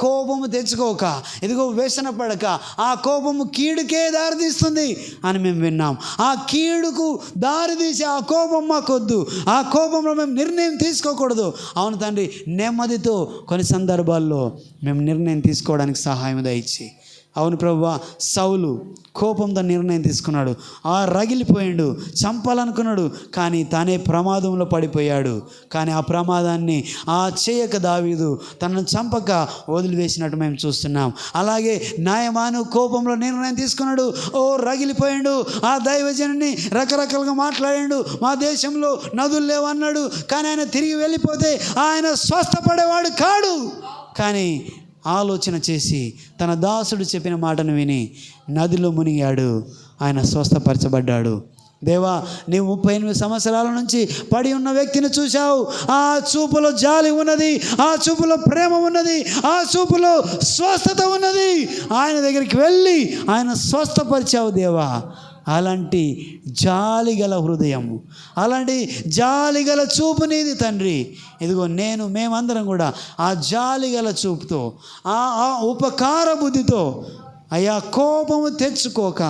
కోపము తెచ్చుకోక, ఇదిగో వ్యసన పడక, ఆ కోపము కీడుకే దారితీస్తుంది అని మేము విన్నాం. ఆ కీడుకు దారితీసి ఆ కోపం మాకొద్దు, ఆ కోపంలో మేము నిర్ణయం తీసుకోకూడదు. అవును తండ్రి, నెమ్మదితో కొన్ని సందర్భాల్లో మేము నిర్ణయం తీసుకోవడానికి సహాయం దయచి. అవును ప్రభువా, సౌలు కోపంతో నిర్ణయం తీసుకున్నాడు, ఆ రగిలిపోయాడు, చంపాలనుకున్నాడు, కానీ తానే ప్రమాదంలో పడిపోయాడు. కానీ ఆ ప్రమాదాన్ని చేయక దావీదు తనను చంపక వదిలివేసినట్టు మేము చూస్తున్నాం. అలాగే నాయమాను కోపంలో నిర్ణయం తీసుకున్నాడు, రగిలిపోయాడు, ఆ దైవజనుని రకరకాలుగా మాట్లాడాడు, మా దేశంలో నదులు లేవన్నాడు. కానీ ఆయన తిరిగి వెళ్ళిపోతే ఆయన స్వస్థపడేవాడు కాడు. కానీ ఆలోచన చేసి తన దాసుడు చెప్పిన మాటను విని నదిలో మునిగాడు, ఆయన స్వస్థపరచబడ్డాడు. దేవా, నీవు 38 సంవత్సరాల నుంచి పడి ఉన్న వ్యక్తిని చూశావు. ఆ చూపులో జాలి ఉన్నది, ఆ చూపులో ప్రేమ ఉన్నది, ఆ చూపులో స్వస్థత ఉన్నది. ఆయన దగ్గరికి వెళ్ళి ఆయన స్వస్థపరిచావు దేవా. అలాంటి జాలిగల హృదయము, అలాంటి జాలిగల చూపు నీది తండ్రి. ఇదిగో మేమందరం కూడా ఆ జాలిగల చూపుతో, ఆ ఉపకార బుద్ధితో అయ్యా, కోపము తెచ్చుకోక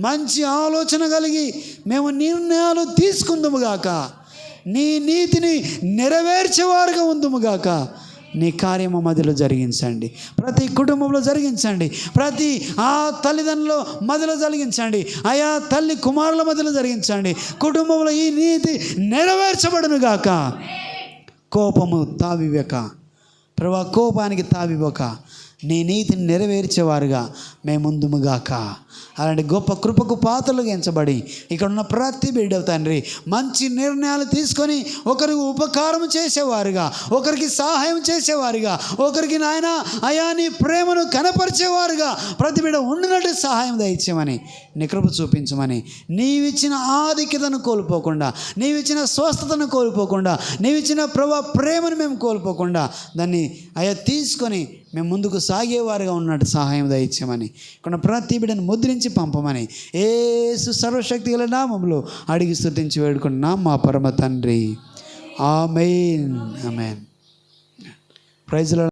మంచి ఆలోచన కలిగి మేము నిర్ణయాలు తీసుకుందుముగాక, నీ నీతిని నెరవేర్చేవారుగా ఉందుముగాక. నీ కార్యము మధ్యలో జరిగించండి, ప్రతి కుటుంబంలో జరిగించండి, ప్రతి తల్లిదండ్రుల మధ్యలో జరిగించండి, ఆయా తల్లి కుమారుల మధ్యలో జరిగించండి. కుటుంబంలో ఈ నీతి నెరవేర్చబడును గాక. కోపము తావివ్వక ప్రభా, కోపానికి తావివ్వక నీ నీతిని నెరవేర్చేవారుగా మేము ముందుముగాక. అలాంటి గొప్ప కృపకు పాత్రలుగా ఎంచబడి ఇక్కడ ఉన్న ప్రతి బిడ్డ తండ్రి మంచి నిర్ణయాలు తీసుకొని ఒకరికి ఉపకారం చేసేవారుగా, ఒకరికి సహాయం చేసేవారుగా, ఒకరికి నాయన అయా నీ ప్రేమను కనపరిచేవారుగా ప్రతి బిడ్డ ఉండినట్టు సహాయం దయచేయమని, నీ కృప చూపించమని, నీవిచ్చిన ఆధిక్యతను కోల్పోకుండా, నీవిచ్చిన స్వస్థతను కోల్పోకుండా, నీవిచ్చిన ప్రేమను మేము కోల్పోకుండా దాన్ని అయా తీసుకొని మేము ముందుకు సాగేవారుగా ఉన్నట్టు సహాయం దయచేయమని, ఇక్కడ ప్రతి బిడ్డను ముద్రించి పంపమని యేసు సర్వశక్తి గల నామములో అడిగి స్తుతించి వేడుకుంటున్నాం మా పరమ తండ్రి. ఆమేన్. ఆమేన్. Praise lord.